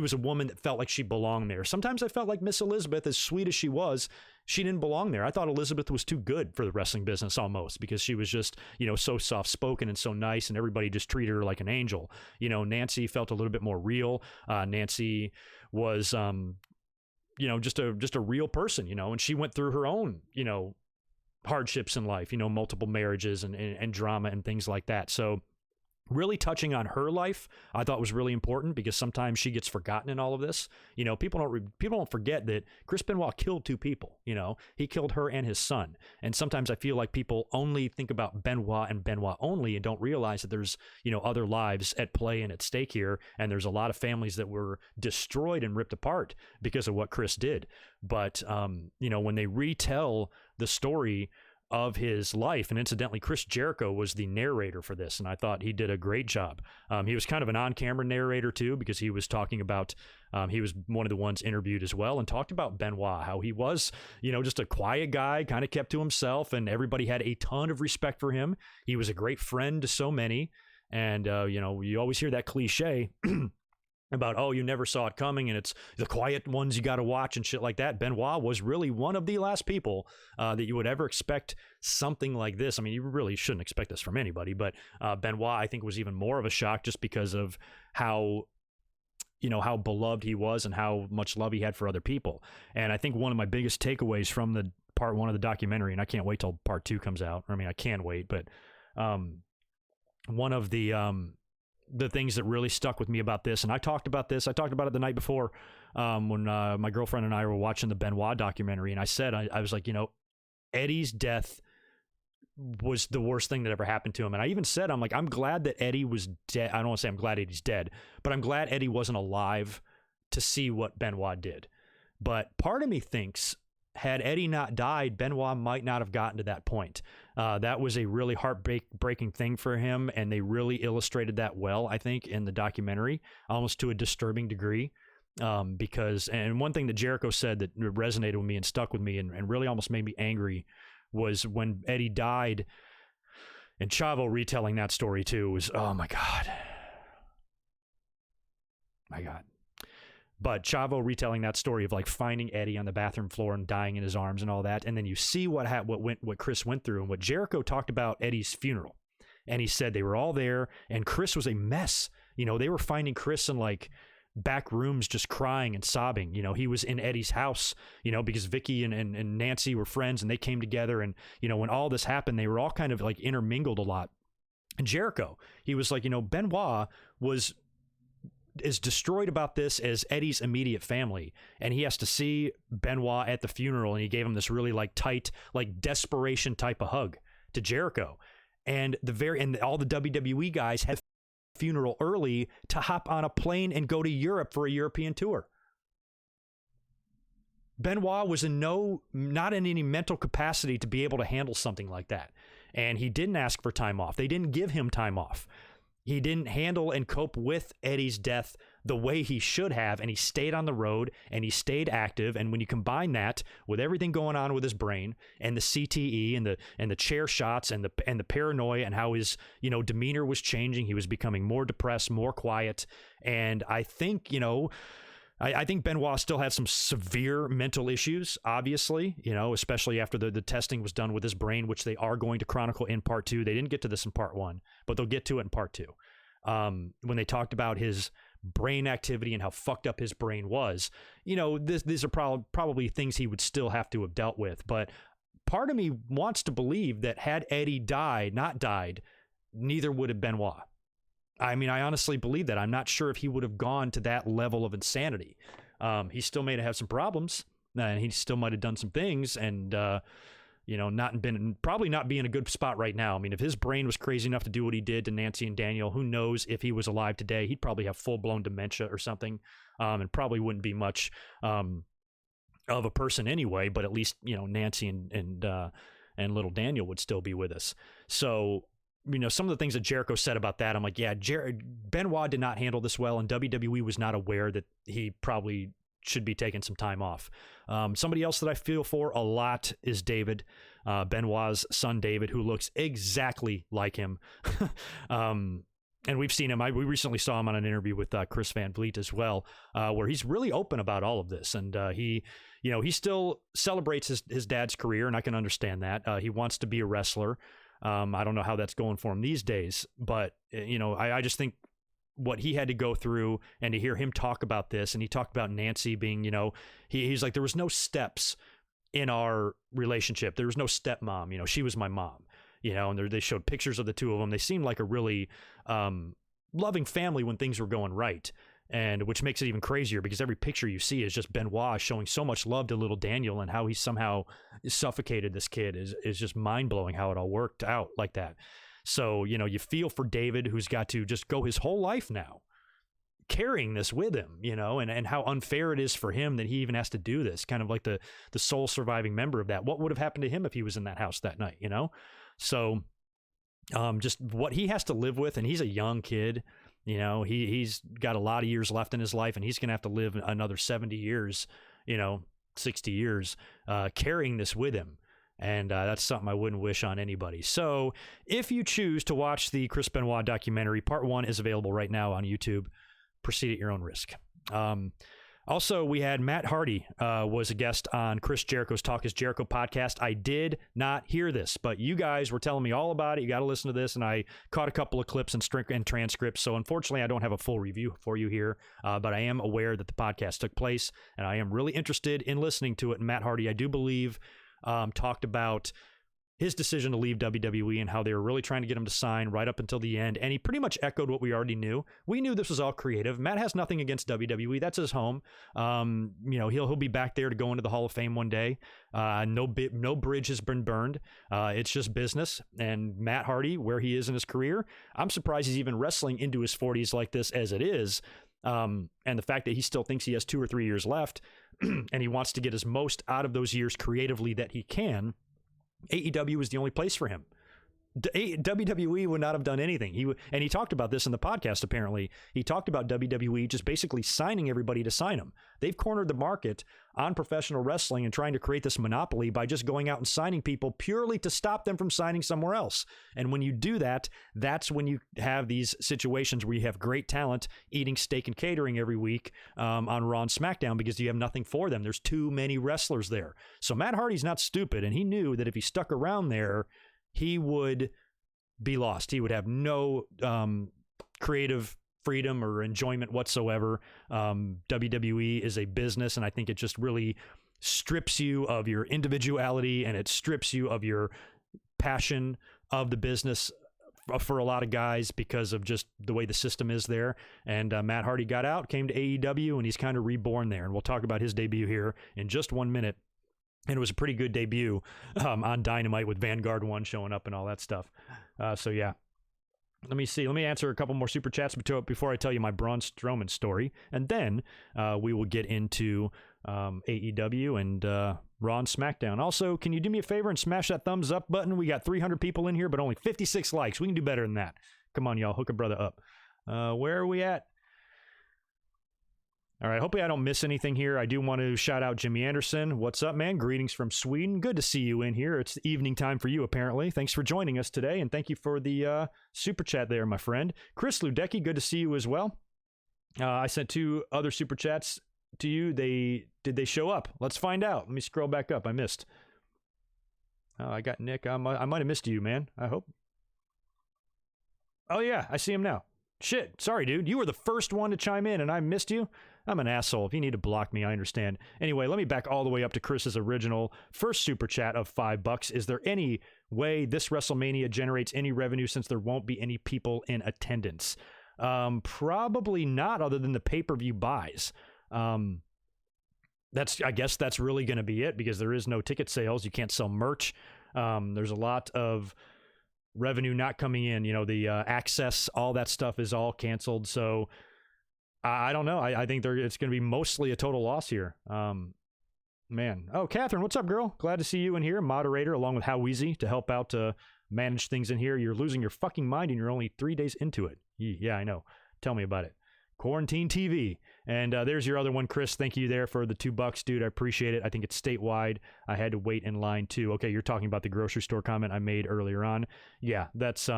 was a woman that felt like she belonged there. Sometimes I felt like Miss Elizabeth, as sweet as she was, she didn't belong there. I thought Elizabeth was too good for the wrestling business almost, because she was just, so soft-spoken and so nice, and everybody just treated her like an angel. Nancy felt a little bit more real. Nancy was, just a real person, and she went through her own, hardships in life, multiple marriages and drama and things like that. So really touching on her life, I thought was really important, because sometimes she gets forgotten in all of this. People don't forget that Chris Benoit killed 2 people. He killed her and his son. And sometimes I feel like people only think about Benoit and Benoit only, and don't realize that there's, other lives at play and at stake here. And there's a lot of families that were destroyed and ripped apart because of what Chris did. But, when they retell the story of his life, and incidentally, Chris Jericho was the narrator for this, and I thought he did a great job. He was kind of an on-camera narrator too, because he was talking about, he was one of the ones interviewed as well, and talked about Benoit, how he was, just a quiet guy, kind of kept to himself, and everybody had a ton of respect for him. He was a great friend to so many, and you always hear that cliche about, oh, you never saw it coming, and it's the quiet ones you got to watch and shit like that. Benoit was really one of the last people that you would ever expect something like this. I mean, you really shouldn't expect this from anybody, but Benoit, I think, was even more of a shock just because of how beloved he was and how much love he had for other people. And I think one of my biggest takeaways from the part 1 of the documentary, and I can't wait till part 2 comes out. I mean, I can wait, but one of the the things that really stuck with me about this, and I talked about it the night before when my girlfriend and I were watching the Benoit documentary, and I said, I was like, Eddie's death was the worst thing that ever happened to him. And I even said, I'm like, I'm glad that Eddie was dead. I don't want to say I'm glad Eddie's dead, but I'm glad Eddie wasn't alive to see what Benoit did. But part of me thinks, had Eddie not died, Benoit might not have gotten to that point. That was a really heartbreaking thing for him, and they really illustrated that well, I think, in the documentary, almost to a disturbing degree. Because, and one thing that Jericho said that resonated with me and stuck with me and really almost made me angry was when Eddie died, and Chavo retelling that story too was, oh my God. But Chavo retelling that story of like finding Eddie on the bathroom floor and dying in his arms and all that. And then you see what Chris went through and what Jericho talked about Eddie's funeral. And he said they were all there and Chris was a mess. They were finding Chris in like back rooms just crying and sobbing. He was in Eddie's house, because Vicky and Nancy were friends and they came together. And, when all this happened, they were all kind of like intermingled a lot. And Jericho, he was like, Benoit was as destroyed about this as Eddie's immediate family. And he has to see Benoit at the funeral. And he gave him this really like tight, like desperation type of hug to Jericho. And all the WWE guys had funeral early to hop on a plane and go to Europe for a European tour. Benoit was not in any mental capacity to be able to handle something like that. And he didn't ask for time off. They didn't give him time off. He didn't handle and cope with Eddie's death the way he should have, and he stayed on the road and he stayed active. And when you combine that with everything going on with his brain and the CTE and the chair shots and the paranoia and how his demeanor was changing, he was becoming more depressed, more quiet. And I think I think Benoit still had some severe mental issues, obviously, especially after the testing was done with his brain, which they are going to chronicle in part 2. They didn't get to this in part 1, but they'll get to it in part 2. When they talked about his brain activity and how fucked up his brain was, these are probably things he would still have to have dealt with. But part of me wants to believe that had Eddie not died, neither would have Benoit. I mean, I honestly believe that. I'm not sure if he would have gone to that level of insanity. He still may have some problems, and he still might have done some things, and probably not be in a good spot right now. I mean, if his brain was crazy enough to do what he did to Nancy and Daniel, who knows if he was alive today? He'd probably have full-blown dementia or something, and probably wouldn't be much of a person anyway. But at least Nancy and little Daniel would still be with us. So. Some of the things that Jericho said about that, I'm like, yeah, Benoit did not handle this well, and WWE was not aware that he probably should be taking some time off. Somebody else that I feel for a lot is David, Benoit's son David, who looks exactly like him. And we've seen him. We recently saw him on an interview with Chris Van Vliet as well, where he's really open about all of this. And he still celebrates his dad's career, and I can understand that. He wants to be a wrestler. I don't know how that's going for him these days, but, I just think what he had to go through and to hear him talk about this, and he talked about Nancy being, he's like, there was no steps in our relationship. There was no stepmom, she was my mom, and they showed pictures of the two of them. They seemed like a really loving family when things were going right. And which makes it even crazier because every picture you see is just Benoit showing so much love to little Daniel, and how he somehow suffocated this kid is just mind-blowing how it all worked out like that. So, you feel for David, who's got to just go his whole life now carrying this with him, and how unfair it is for him that he even has to do this, kind of like the sole surviving member of that. What would have happened to him if he was in that house that night, So just what he has to live with, and he's a young kid. He's got a lot of years left in his life, and he's going to have to live another 70 years, 60 years, carrying this with him. And that's something I wouldn't wish on anybody. So if you choose to watch the Chris Benoit documentary, part 1 is available right now on YouTube. Proceed at your own risk. Also, we had Matt Hardy was a guest on Chris Jericho's Talk is Jericho podcast. I did not hear this, but you guys were telling me all about it. You got to listen to this, and I caught a couple of clips and transcripts. So unfortunately, I don't have a full review for you here, but I am aware that the podcast took place, and I am really interested in listening to it. And Matt Hardy, I do believe, talked about his decision to leave WWE and how they were really trying to get him to sign right up until the end. And he pretty much echoed what we already knew. We knew this was all creative. Matt has nothing against WWE. That's his home. He'll be back there to go into the Hall of Fame one day. No bridge has been burned. It's just business. And Matt Hardy, where he is in his career, I'm surprised he's even wrestling into his 40s like this as it is. And the fact that he still thinks he has 2 or 3 years left and he wants to get as most out of those years creatively that he can, AEW is the only place for him. WWE would not have done anything. He talked about this in the podcast, apparently. He talked about WWE just basically signing everybody to sign him. They've cornered the market on professional wrestling and trying to create this monopoly by just going out and signing people purely to stop them from signing somewhere else. And when you do that, that's when you have these situations where you have great talent eating steak and catering every week on Raw and SmackDown because you have nothing for them. There's too many wrestlers there. So Matt Hardy's not stupid, and he knew that if he stuck around there, he would be lost. He would have no creative freedom or enjoyment whatsoever. WWE is a business, and I think it just really strips you of your individuality, and it strips you of your passion of the business for a lot of guys because of just the way the system is there. And Matt Hardy got out, came to AEW, and he's kind of reborn there. And we'll talk about his debut here in just 1 minute. And it was a pretty good debut on Dynamite with Vanguard 1 showing up and all that stuff. So, yeah. Let me see. Let me answer a couple more Super Chats before I tell you my Braun Strowman story. And then we will get into AEW and Raw and SmackDown. Also, can you do me a favor and smash that thumbs up button? We got 300 people in here, but only 56 likes. We can do better than that. Come on, y'all. Hook a brother up. Where are we at? All right, hopefully I don't miss anything here. I do want to shout out Jimmy Anderson. What's up, man? Greetings from Sweden. Good to see you in here. It's evening time for you, apparently. Thanks for joining us today, and thank you for the super chat there, my friend. Chris Ludecki, good to see you as well. I sent 2 other super chats to you. Did they show up? Let's find out. Let me scroll back up. I missed. I got Nick. I might have missed you, man. I hope. Oh, yeah, I see him now. Shit, sorry, dude. You were the first one to chime in, and I missed you. I'm an asshole. If you need to block me, I understand. Anyway, let me back all the way up to Chris's original first super chat of $5. Is there any way this WrestleMania generates any revenue since there won't be any people in attendance? Probably not, other than the pay-per-view buys. I guess that's really going to be it because there is no ticket sales. You can't sell merch. There's a lot of revenue not coming in. The access, all that stuff is all canceled. So I don't know. I think it's going to be mostly a total loss here. Man. Oh, Catherine, what's up, girl? Glad to see you in here. Moderator, along with How Easy, to help out to manage things in here. You're losing your fucking mind and you're only 3 days into it. Yeah, I know. Tell me about it. Quarantine TV. And there's your other one, Chris. Thank you there for the $2, dude. I appreciate it. I think it's statewide. I had to wait in line too. Okay, you're talking about the grocery store comment I made earlier on. Yeah, that's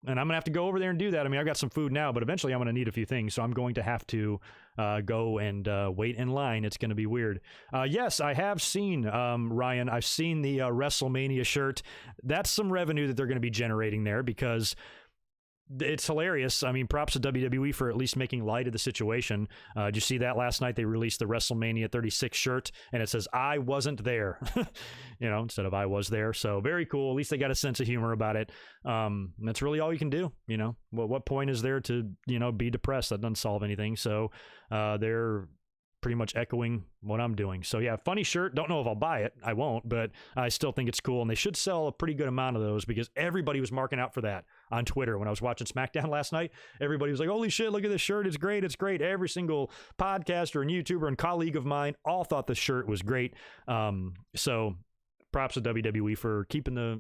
and I'm going to have to go over there and do that. I mean, I've got some food now, but eventually I'm going to need a few things. So I'm going to have to go and wait in line. It's going to be weird. Yes, I have seen, Ryan, I've seen the WrestleMania shirt. That's some revenue that they're going to be generating there because it's hilarious. I mean, props to WWE for at least making light of the situation. Did you see that last night? They released the WrestleMania 36 shirt, and it says, I wasn't there, instead of I was there. So very cool. At least they got a sense of humor about it. That's really all you can do. What point is there to, be depressed? That doesn't solve anything. So they're pretty much echoing what I'm doing. So yeah, funny shirt. Don't know if I'll buy it. I won't, but I still think it's cool. And they should sell a pretty good amount of those because everybody was marking out for that on Twitter. When I was watching SmackDown last night, everybody was like, holy shit, look at this shirt. It's great. It's great. Every single podcaster and YouTuber and colleague of mine all thought the shirt was great. So props to WWE for keeping the,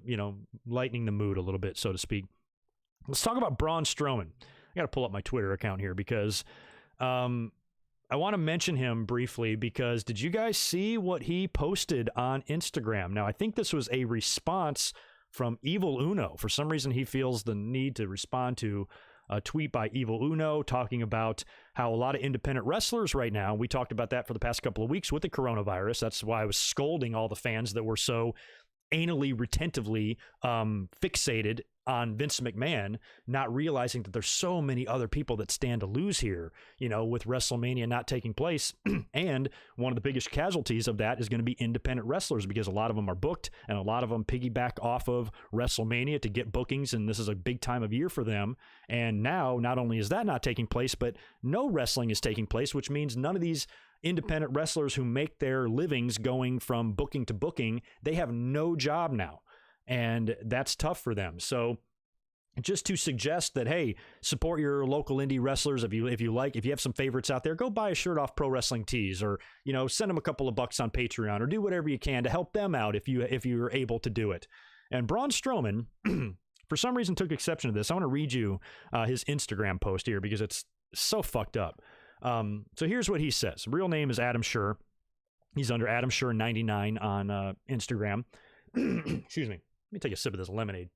lightening the mood a little bit, so to speak. Let's talk about Braun Strowman. I got to pull up my Twitter account here because, I want to mention him briefly because did you guys see what he posted on Instagram? Now, I think this was a response from Evil Uno. For some reason, he feels the need to respond to a tweet by Evil Uno talking about how a lot of independent wrestlers right now, we talked about that for the past couple of weeks with the coronavirus. That's why I was scolding all the fans that were so anally retentively fixated on Vince McMahon, not realizing that there's so many other people that stand to lose here, with WrestleMania not taking place. And one of the biggest casualties of that is going to be independent wrestlers, because a lot of them are booked and a lot of them piggyback off of WrestleMania to get bookings. And this is a big time of year for them. And now not only is that not taking place, but no wrestling is taking place, which means none of these independent wrestlers who make their livings going from booking to booking, they have no job now. And that's tough for them. So just to suggest that, hey, support your local indie wrestlers. If you have some favorites out there, go buy a shirt off Pro Wrestling Tees, or, send them a couple of bucks on Patreon, or do whatever you can to help them out if you're able to do it. And Braun Strowman, for some reason, took exception to this. I want to read you his Instagram post here because it's so fucked up. So here's what he says. Real name is Adam Scher. He's under Adam Scher 99 on Instagram. Excuse me. Let me take a sip of this lemonade.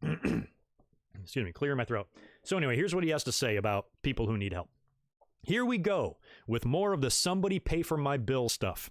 Excuse me, clear my throat. So anyway, here's what he has to say about people who need help. Here we go with more of the somebody pay for my bill stuff.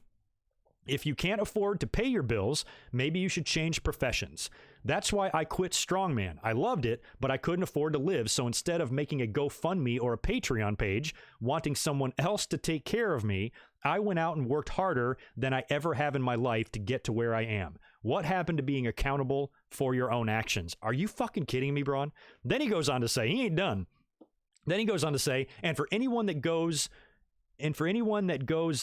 If you can't afford to pay your bills, maybe you should change professions. That's why I quit strongman. I loved it, but I couldn't afford to live. So instead of making a GoFundMe or a Patreon page, wanting someone else to take care of me, I went out and worked harder than I ever have in my life to get to where I am. What happened to being accountable for your own actions? Are you fucking kidding me, Braun? Then he goes on to say, he ain't done. Then he goes on to say, and for anyone that goes,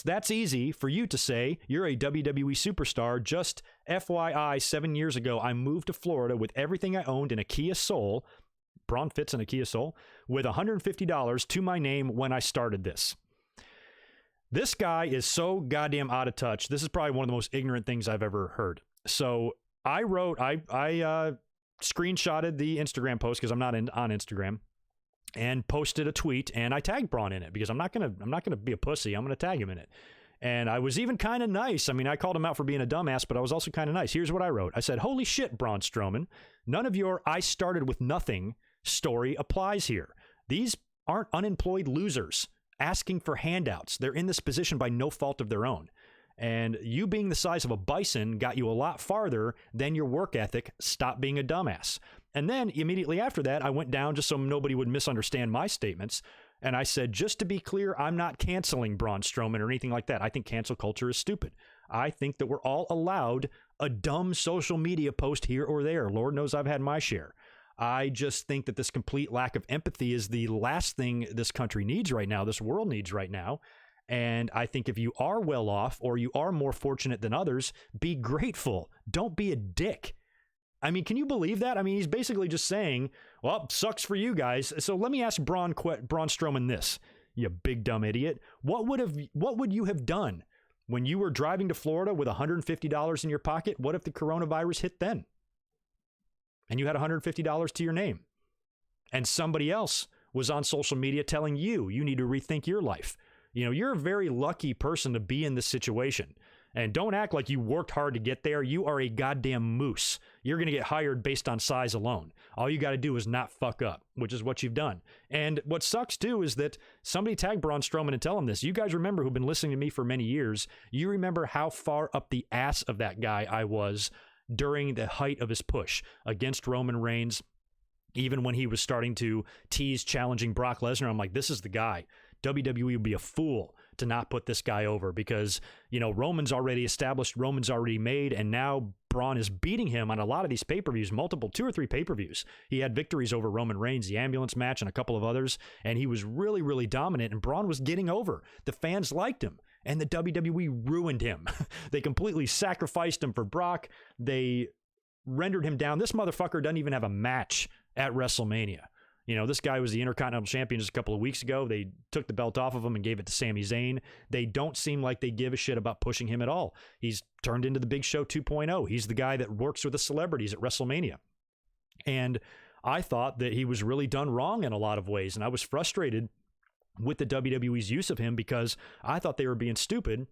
that's easy for you to say. You're a WWE superstar. Just FYI, 7 years ago, I moved to Florida with everything I owned in a Kia Soul. Braun fits in a Kia Soul with $150 to my name when I started this. This guy is so goddamn out of touch. This is probably one of the most ignorant things I've ever heard. So I screenshotted the Instagram post because I'm not on Instagram, and posted a tweet, and I tagged Braun in it because I'm not gonna be a pussy. I'm gonna tag him in it. And I was even kind of nice. I mean, I called him out for being a dumbass, but I was also kind of nice. Here's what I wrote. I said, holy shit, Braun Strowman. None of your I started with nothing story applies here. These aren't unemployed losers asking for handouts. They're in this position by no fault of their own. And you being the size of a bison got you a lot farther than your work ethic. Stop being a dumbass. And then immediately after that, I went down just so nobody would misunderstand my statements. And I said, just to be clear, I'm not canceling Braun Strowman or anything like that. I think cancel culture is stupid. I think that we're all allowed a dumb social media post here or there. Lord knows I've had my share. I just think that this complete lack of empathy is the last thing this country needs right now, this world needs right now. And I think if you are well off or you are more fortunate than others, be grateful. Don't be a dick. I mean, can you believe that? I mean, he's basically just saying, well, sucks for you guys. So let me ask Braun Strowman this, you big dumb idiot. What would you have done when you were driving to Florida with $150 in your pocket? What if the coronavirus hit then? And you had $150 to your name. And somebody else was on social media telling you need to rethink your life. You're a very lucky person to be in this situation. And don't act like you worked hard to get there. You are a goddamn moose. You're going to get hired based on size alone. All you got to do is not fuck up, which is what you've done. And what sucks too is that somebody tagged Braun Strowman and tell him this. You guys remember, who've been listening to me for many years, you remember how far up the ass of that guy I was during the height of his push against Roman Reigns. Even when he was starting to tease challenging Brock Lesnar, I'm like, this is the guy. WWE would be a fool to not put this guy over because, Roman's already established, Roman's already made, and now Braun is beating him on a lot of these pay-per-views, 2 or 3 pay-per-views. He had victories over Roman Reigns, the ambulance match, and a couple of others, and he was really, really dominant, and Braun was getting over. The fans liked him, and the WWE ruined him. They completely sacrificed him for Brock. They rendered him down. This motherfucker doesn't even have a match at WrestleMania. This guy was the Intercontinental Champion just a couple of weeks ago. They took the belt off of him and gave it to Sami Zayn. They don't seem like they give a shit about pushing him at all. He's turned into the Big Show 2.0. He's the guy that works with the celebrities at WrestleMania. And I thought that he was really done wrong in a lot of ways. And I was frustrated with the WWE's use of him because I thought they were being stupid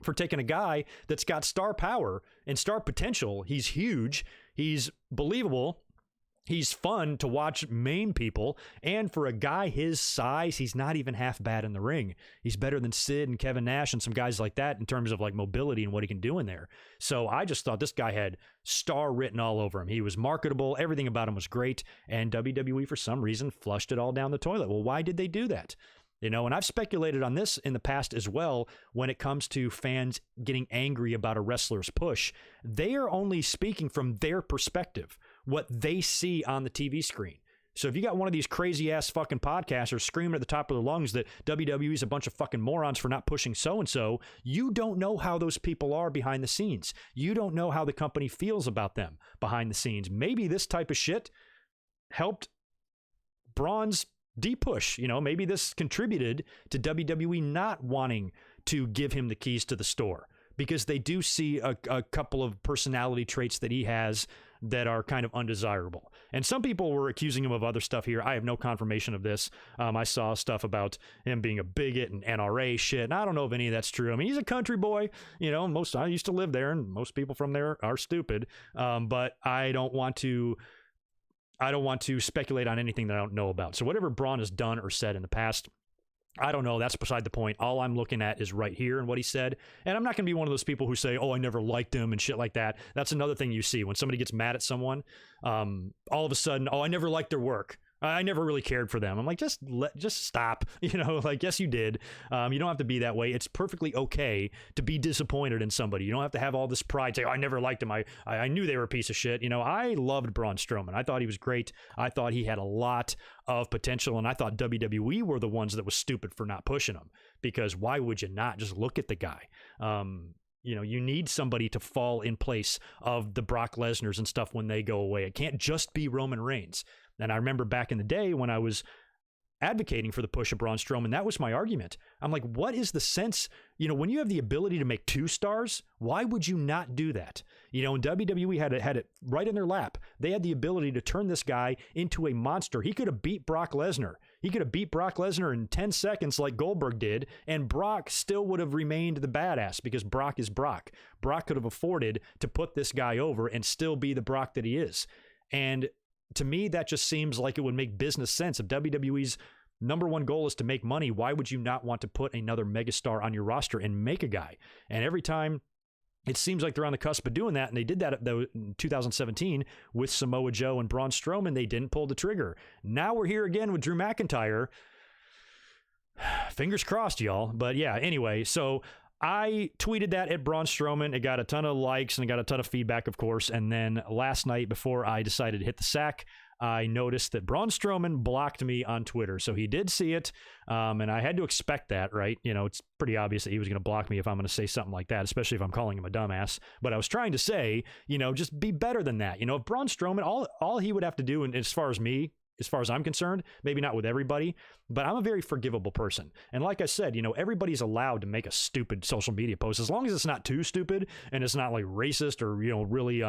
for taking a guy that's got star power and star potential. He's huge. He's believable. He's fun to watch maim people, and for a guy his size, he's not even half bad in the ring. He's better than Sid and Kevin Nash and some guys like that in terms of like mobility and what he can do in there. So I just thought this guy had star written all over him. He was marketable. Everything about him was great, and WWE, for some reason, flushed it all down the toilet. Well, why did they do that? You know, and I've speculated on this in the past as well when it comes to fans getting angry about a wrestler's push. They are only speaking from their perspective, what they see on the TV screen. So if you got one of these crazy ass fucking podcasters screaming at the top of their lungs that WWE is a bunch of fucking morons for not pushing so-and-so, you don't know how those people are behind the scenes. You don't know how the company feels about them behind the scenes. Maybe this type of shit helped Braun's D-push. You know, maybe this contributed to WWE not wanting to give him the keys to the store, because they do see a couple of personality traits that he has that are kind of undesirable. And some people were accusing him of other stuff here. I have no confirmation of this. I saw stuff about him being a bigot and NRA shit, and I don't know if any of that's true. I mean, he's a country boy. You know, I used to live there, and most people from there are stupid. But I don't want to speculate on anything that I don't know about. So whatever Braun has done or said in the past, I don't know. That's beside the point. All I'm looking at is right here and what he said. And I'm not going to be one of those people who say, oh, I never liked him and shit like that. That's another thing you see when somebody gets mad at someone. All of a sudden, oh, I never liked their work. I never really cared for them. I'm like, just stop. You know, like, yes, you did. You don't have to be that way. It's perfectly okay to be disappointed in somebody. You don't have to have all this pride. Say, oh, I never liked him. I knew they were a piece of shit. You know, I loved Braun Strowman. I thought he was great. I thought he had a lot of potential, and I thought WWE were the ones that was stupid for not pushing him, because why would you not just look at the guy? You know, you need somebody to fall in place of the Brock Lesnar's and stuff when they go away. It can't just be Roman Reigns. And I remember back in the day when I was advocating for the push of Braun Strowman, that was my argument. I'm like, what is the sense? You know, when you have the ability to make 2 stars, why would you not do that? You know, and WWE had it right in their lap. They had the ability to turn this guy into a monster. He could have beat Brock Lesnar. He could have beat Brock Lesnar in 10 seconds like Goldberg did, and Brock still would have remained the badass, because Brock is Brock. Brock could have afforded to put this guy over and still be the Brock that he is. And to me, that just seems like it would make business sense. If WWE's number one goal is to make money, why would you not want to put another megastar on your roster and make a guy? And every time it seems like they're on the cusp of doing that, and they did that in 2017 with Samoa Joe and Braun Strowman. They didn't pull the trigger. Now we're here again with Drew McIntyre. Fingers crossed, y'all. But yeah, anyway, so I tweeted that at Braun Strowman. It got a ton of likes and it got a ton of feedback, of course. And then last night, before I decided to hit the sack, I noticed that Braun Strowman blocked me on Twitter. So he did see it, and I had to expect that, right? You know, it's pretty obvious that he was going to block me if I'm going to say something like that, especially if I'm calling him a dumbass. But I was trying to say, you know, just be better than that. You know, if Braun Strowman, all he would have to do, and as far as I'm concerned, maybe not with everybody, but I'm a very forgivable person. And like I said, you know, everybody's allowed to make a stupid social media post, as long as it's not too stupid and it's not like racist or, you know, really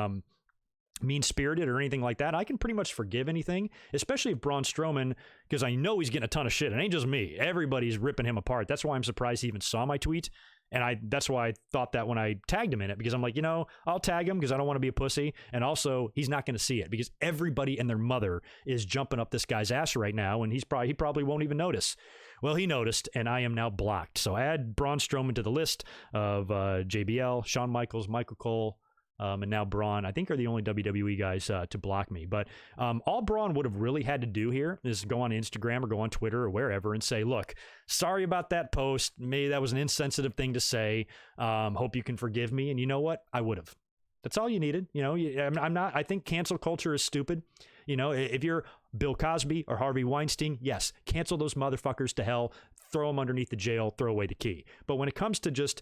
mean-spirited or anything like that. I can pretty much forgive anything, especially if Braun Strowman, because I know he's getting a ton of shit. It ain't just me. Everybody's ripping him apart. That's why I'm surprised he even saw my tweet. And that's why I thought that when I tagged him in it, because I'm like, you know, I'll tag him because I don't want to be a pussy. And also, he's not going to see it because everybody and their mother is jumping up this guy's ass right now, and he probably won't even notice. Well, he noticed, and I am now blocked. So I add Braun Strowman to the list of JBL, Shawn Michaels, Michael Cole, and now Braun, I think, are the only WWE guys to block me. But all Braun would have really had to do here is go on Instagram or go on Twitter or wherever and say, look, sorry about that post. Maybe that was an insensitive thing to say. Hope you can forgive me. And you know what? I would have. That's all you needed. You know, I think cancel culture is stupid. You know, if you're Bill Cosby or Harvey Weinstein, yes, cancel those motherfuckers to hell, throw them underneath the jail, throw away the key. But when it comes to just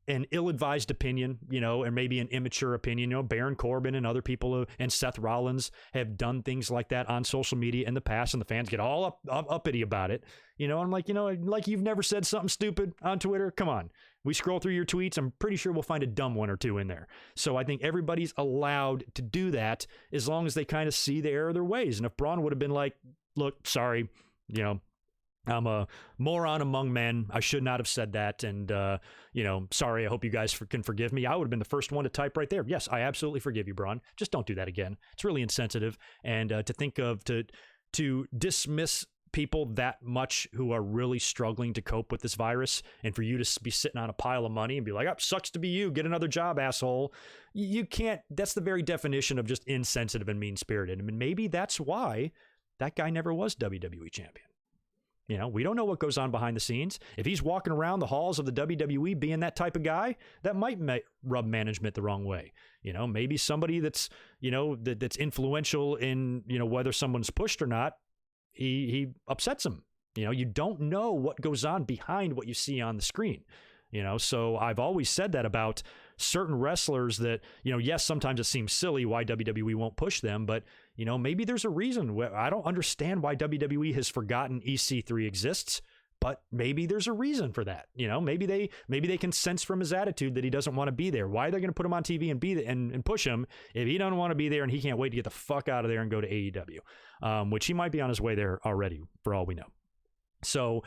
an ill-advised opinion, you know, and maybe an immature opinion, you know, Baron Corbin and other people and Seth Rollins have done things like that on social media in the past, and the fans get all uppity about it. You know, I'm like, you know, like you've never said something stupid on Twitter. Come on. We scroll through your tweets. I'm pretty sure we'll find a dumb one or two in there. So I think everybody's allowed to do that as long as they kind of see the error of their ways. And if Braun would have been like, look, sorry, you know, I'm a moron among men. I should not have said that. And, sorry, I hope you guys can forgive me. I would have been the first one to type right there. Yes, I absolutely forgive you, Braun. Just don't do that again. It's really insensitive. And to think of, to dismiss people that much who are really struggling to cope with this virus, and for you to be sitting on a pile of money and be like, oh, sucks to be you. Get another job, asshole. You can't. That's the very definition of just insensitive and mean-spirited. I mean, maybe that's why that guy never was WWE champion. We don't know what goes on behind the scenes. If he's walking around the halls of the WWE being that type of guy, that might rub management the wrong way. Maybe somebody that's, that's influential in, whether someone's pushed or not, he upsets them. You don't know what goes on behind what you see on the screen. So I've always said that about certain wrestlers that, yes, sometimes it seems silly why WWE won't push them, but, maybe there's a reason. I don't understand why WWE has forgotten EC3 exists, but maybe there's a reason for that. Maybe they can sense from his attitude that he doesn't want to be there. Why are they going to put him on TV and push him if he doesn't want to be there and he can't wait to get the fuck out of there and go to AEW, which he might be on his way there already for all we know. So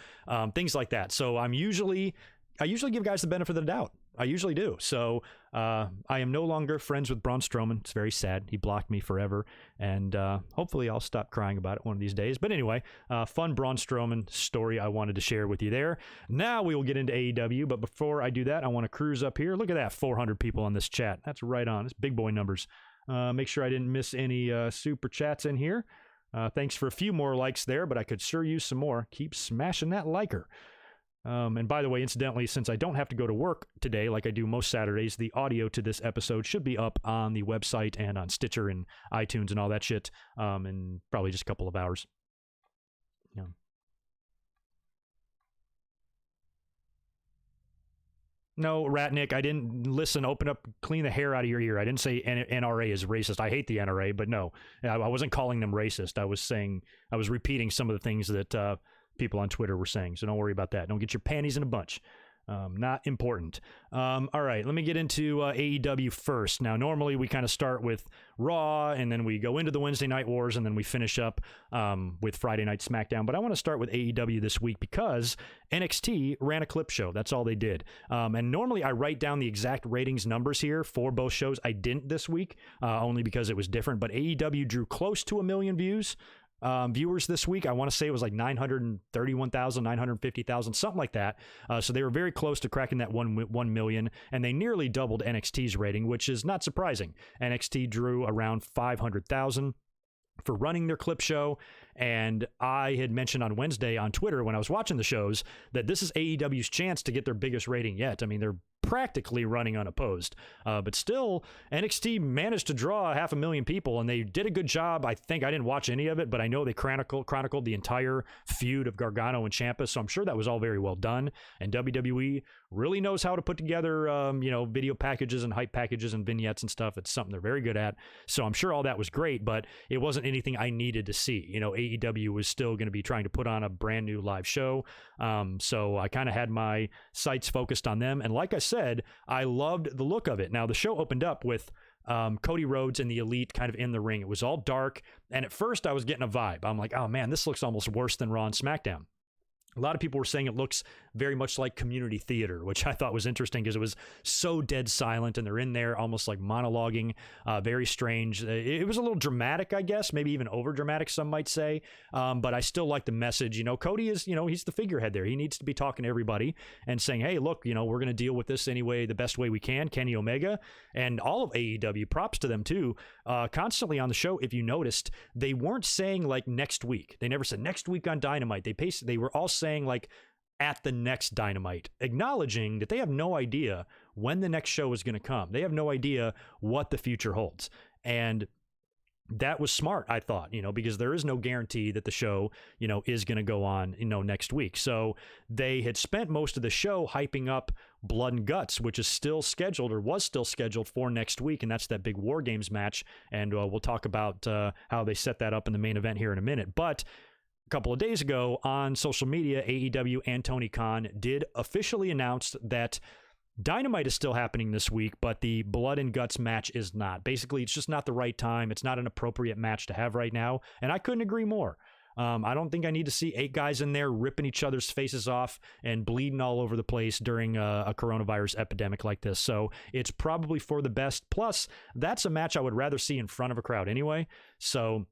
things like that. So I usually give guys the benefit of the doubt. I usually do. So I am no longer friends with Braun Strowman. It's very sad. He blocked me forever. And hopefully I'll stop crying about it one of these days. But anyway, fun Braun Strowman story I wanted to share with you there. Now we will get into AEW. But before I do that, I want to cruise up here. Look at that, 400 people on this chat. That's right on. It's big boy numbers. Make sure I didn't miss any super chats in here. Thanks for a few more likes there, but I could sure use some more. Keep smashing that liker. And by the way, incidentally, since I don't have to go to work today like I do most Saturdays, the audio to this episode should be up on the website and on Stitcher and iTunes and all that shit in probably just a couple of hours. Yeah. No, Ratnick, I didn't listen. Open up, clean the hair out of your ear. I didn't say NRA is racist. I hate the NRA, but no, I wasn't calling them racist. I was repeating some of the things that people on Twitter were saying. So don't worry about that. Don't get your panties in a bunch. Not important. All right, let me get into AEW first. Now, normally we kind of start with Raw, and then we go into the Wednesday Night Wars, and then we finish up with Friday Night SmackDown. But I want to start with AEW this week because NXT ran a clip show. That's all they did. And normally I write down the exact ratings numbers here for both shows. I didn't this week, only because it was different. But AEW drew close to 1 million viewers this week. I want to say it was like 931,000, 950,000, something like that. So they were very close to cracking that 1 million, and they nearly doubled NXT's rating, which is not surprising. NXT drew around 500,000 for running their clip show. And I had mentioned on Wednesday on Twitter when I was watching the shows that this is AEW's chance to get their biggest rating yet. I mean, they're practically running unopposed, but still NXT managed to draw 500,000 people, and they did a good job. I think I didn't watch any of it, but I know they chronicled the entire feud of Gargano and Ciampa, so I'm sure that was all very well done. And WWE really knows how to put together video packages and hype packages and vignettes and stuff. It's something they're very good at, so I'm sure all that was great, but it wasn't anything I needed to see. AEW was still going to be trying to put on a brand new live show, so I kind of had my sights focused on them. And like I said, I loved the look of it. Now, the show opened up with Cody Rhodes and the Elite kind of in the ring. It was all dark, and at first I was getting a vibe. I'm like, oh man, this looks almost worse than Raw and SmackDown. A lot of people were saying it looks very much like community theater, which I thought was interesting because it was so dead silent, and they're in there almost like monologuing, very strange. It was a little dramatic, I guess, maybe even over dramatic, some might say, but I still like the message. Cody is, he's the figurehead there. He needs to be talking to everybody and saying, hey, look, we're going to deal with this anyway, the best way we can. Wkenny Omega and all of AEW, props to them too, constantly on the show. If you noticed, they weren't saying like next week. They never said next week on Dynamite. They were all saying like at the next Dynamite, acknowledging that they have no idea when the next show is going to come. They have no idea what the future holds. And that was smart, I thought, because there is no guarantee that the show, is going to go on, next week. So they had spent most of the show hyping up Blood and Guts, which is still scheduled or was still scheduled for next week. And that's that big War Games match. And we'll talk about how they set that up in the main event here in a minute. But a couple of days ago on social media, AEW and Tony Khan did officially announce that Dynamite is still happening this week, but the Blood and Guts match is not. Basically, it's just not the right time. It's not an appropriate match to have right now, and I couldn't agree more. I don't think I need to see 8 guys in there ripping each other's faces off and bleeding all over the place during a coronavirus epidemic like this. So it's probably for the best. Plus, that's a match I would rather see in front of a crowd anyway. So,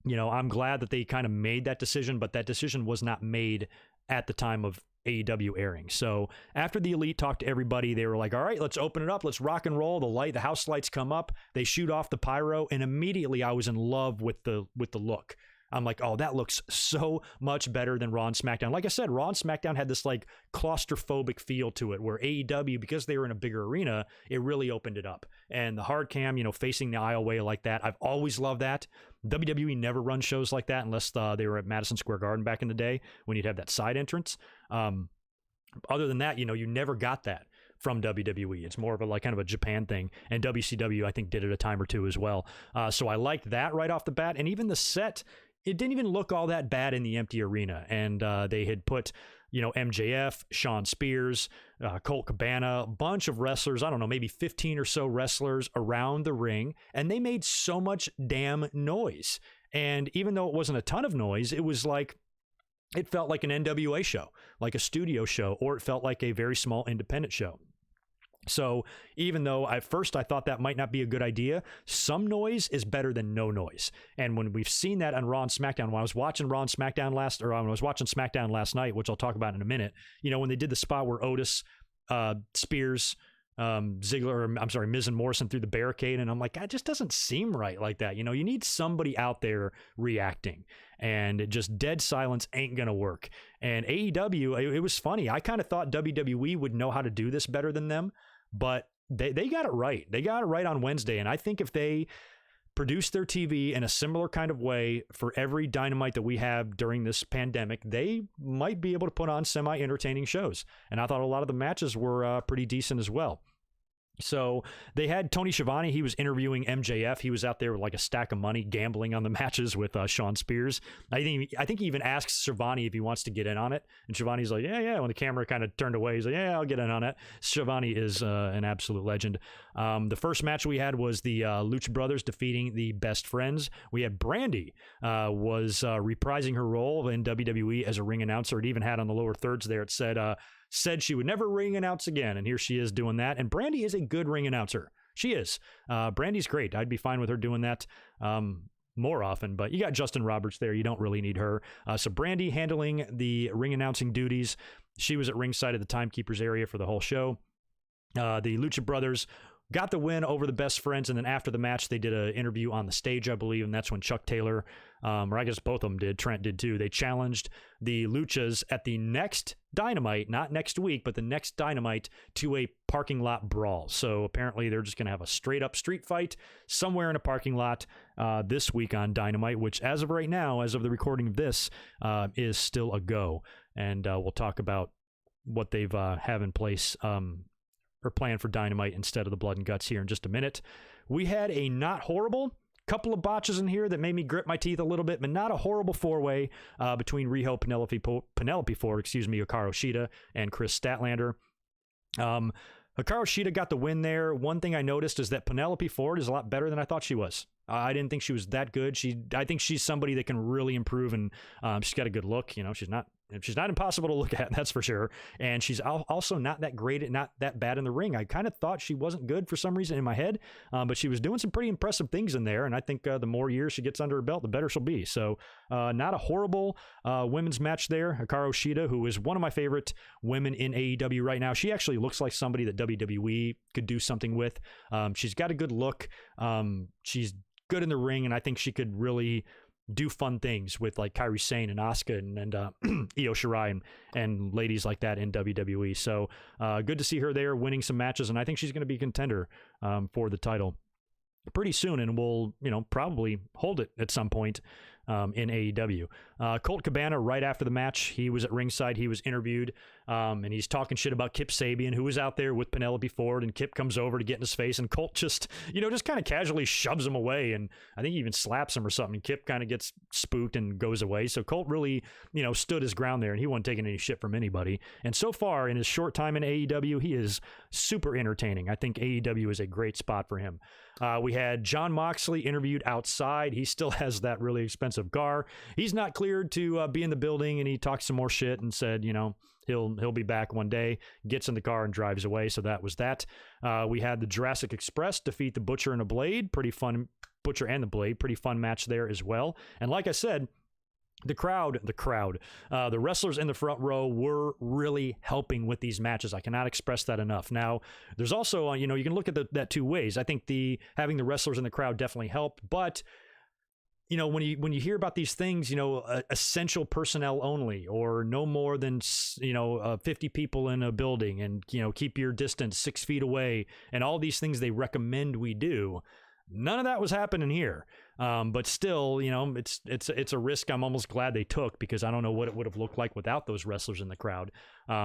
I'm glad that they kind of made that decision, but that decision was not made at the time of AEW airing. So after the Elite talked to everybody, they were like, all right, let's open it up. Let's rock and roll. The house lights come up. They shoot off the pyro. And immediately I was in love with the look. I'm like, oh, that looks so much better than Raw and SmackDown. Like I said, Raw and SmackDown had this like claustrophobic feel to it, where AEW, because they were in a bigger arena, it really opened it up. And the hard cam, facing the aisleway like that, I've always loved that. WWE never run shows like that unless they were at Madison Square Garden back in the day when you'd have that side entrance. Other than that, you never got that from WWE. It's more of a kind of a Japan thing, and WCW I think did it a time or two as well. So I liked that right off the bat, and even the set, it didn't even look all that bad in the empty arena. And they had put, MJF, Shawn Spears, Colt Cabana, a bunch of wrestlers, I don't know, maybe 15 or so wrestlers around the ring, and they made so much damn noise. And even though it wasn't a ton of noise, it was like, it felt like an NWA show, like a studio show, or it felt like a very small independent show. So even though at first I thought that might not be a good idea, some noise is better than no noise. And when we've seen that on Raw and SmackDown, when I was watching Raw and SmackDown SmackDown last night, which I'll talk about in a minute, when they did the spot where Otis, Spears, Miz and Morrison through the barricade, and I'm like, that just doesn't seem right like that. You need somebody out there reacting, and just dead silence ain't gonna work. And AEW, it was funny. I kind of thought WWE would know how to do this better than them, but they got it right. They got it right on Wednesday, and I think if they produce their TV in a similar kind of way for every Dynamite that we have during this pandemic, they might be able to put on semi-entertaining shows. And I thought a lot of the matches were pretty decent as well. So they had Tony Schiavone. He was interviewing MJF. He was out there with like a stack of money gambling on the matches with Shawn Spears. I think he even asks Schiavone if he wants to get in on it. And Schiavone's like, yeah. When the camera kind of turned away, he's like, yeah, I'll get in on it. Schiavone is an absolute legend. The first match we had was the Lucha Brothers defeating the Best Friends. We had Brandy was reprising her role in WWE as a ring announcer. It even had on the lower thirds there, it said she would never ring announce again, and here she is doing that. And Brandy is a good ring announcer. She is. Brandy's great. I'd be fine with her doing that more often, but you got Justin Roberts there. You don't really need her. So Brandy handling the ring announcing duties. She was at ringside at the timekeeper's area for the whole show. The Lucha Brothers got the win over the Best Friends, and then after the match, they did an interview on the stage, I believe, and that's when Chuck Taylor, or I guess both of them did, Trent did too, they challenged the Luchas at the next Dynamite, not next week, but the next Dynamite, to a parking lot brawl. So apparently they're just going to have a straight-up street fight somewhere in a parking lot this week on Dynamite, which as of right now, as of the recording of this, is still a go. And we'll talk about what they've have in place or plan for Dynamite instead of the Blood and Guts here in just a minute. We had a not horrible couple of botches in here that made me grit my teeth a little bit, but not a horrible four-way between Riho, Penelope Ford, Hikaru Shida, and Chris Statlander. Hikaru Shida got the win there. One thing I noticed is that Penelope Ford is a lot better than I thought she was. I didn't think she was that good. I think she's somebody that can really improve, and she's got a good look. She's not impossible to look at, that's for sure. And she's also not that great, not that bad in the ring. I kind of thought she wasn't good for some reason in my head, but she was doing some pretty impressive things in there. And I think the more years she gets under her belt, the better she'll be. So not a horrible women's match there. Hikaru Shida, who is one of my favorite women in AEW right now. She actually looks like somebody that WWE could do something with. She's got a good look. She's good in the ring, and I think she could really do fun things with like Kairi Sane and Asuka and Io Shirai and ladies like that in WWE. So good to see her there winning some matches, and I think she's going to be a contender for the title pretty soon, and will probably hold it at some point in AEW. Colt Cabana, right after the match, he was at ringside. He was interviewed, and he's talking shit about Kip Sabian, who was out there with Penelope Ford, and Kip comes over to get in his face, and Colt just kind of casually shoves him away, and I think he even slaps him or something, and Kip kind of gets spooked and goes away. So Colt really, stood his ground there, and he wasn't taking any shit from anybody. And so far, in his short time in AEW, he is super entertaining. I think AEW is a great spot for him. We had Jon Moxley interviewed outside. He still has that really expensive of car. He's not cleared to be in the building, and he talked some more shit and said, he'll be back one day, gets in the car and drives away. So that was that. We had the Jurassic Express defeat the Butcher and the Blade. Pretty fun. Butcher and the Blade. Pretty fun match there as well. And like I said, the wrestlers in the front row were really helping with these matches. I cannot express that enough. Now, there's also, you can look at that two ways. I think having the wrestlers in the crowd definitely helped, but when you hear about these things, essential personnel only, or no more than 50 people in a building, and keep your distance 6 feet away, and all these things they recommend we do. None of that was happening here. But still, it's a risk I'm almost glad they took, because I don't know what it would have looked like without those wrestlers in the crowd.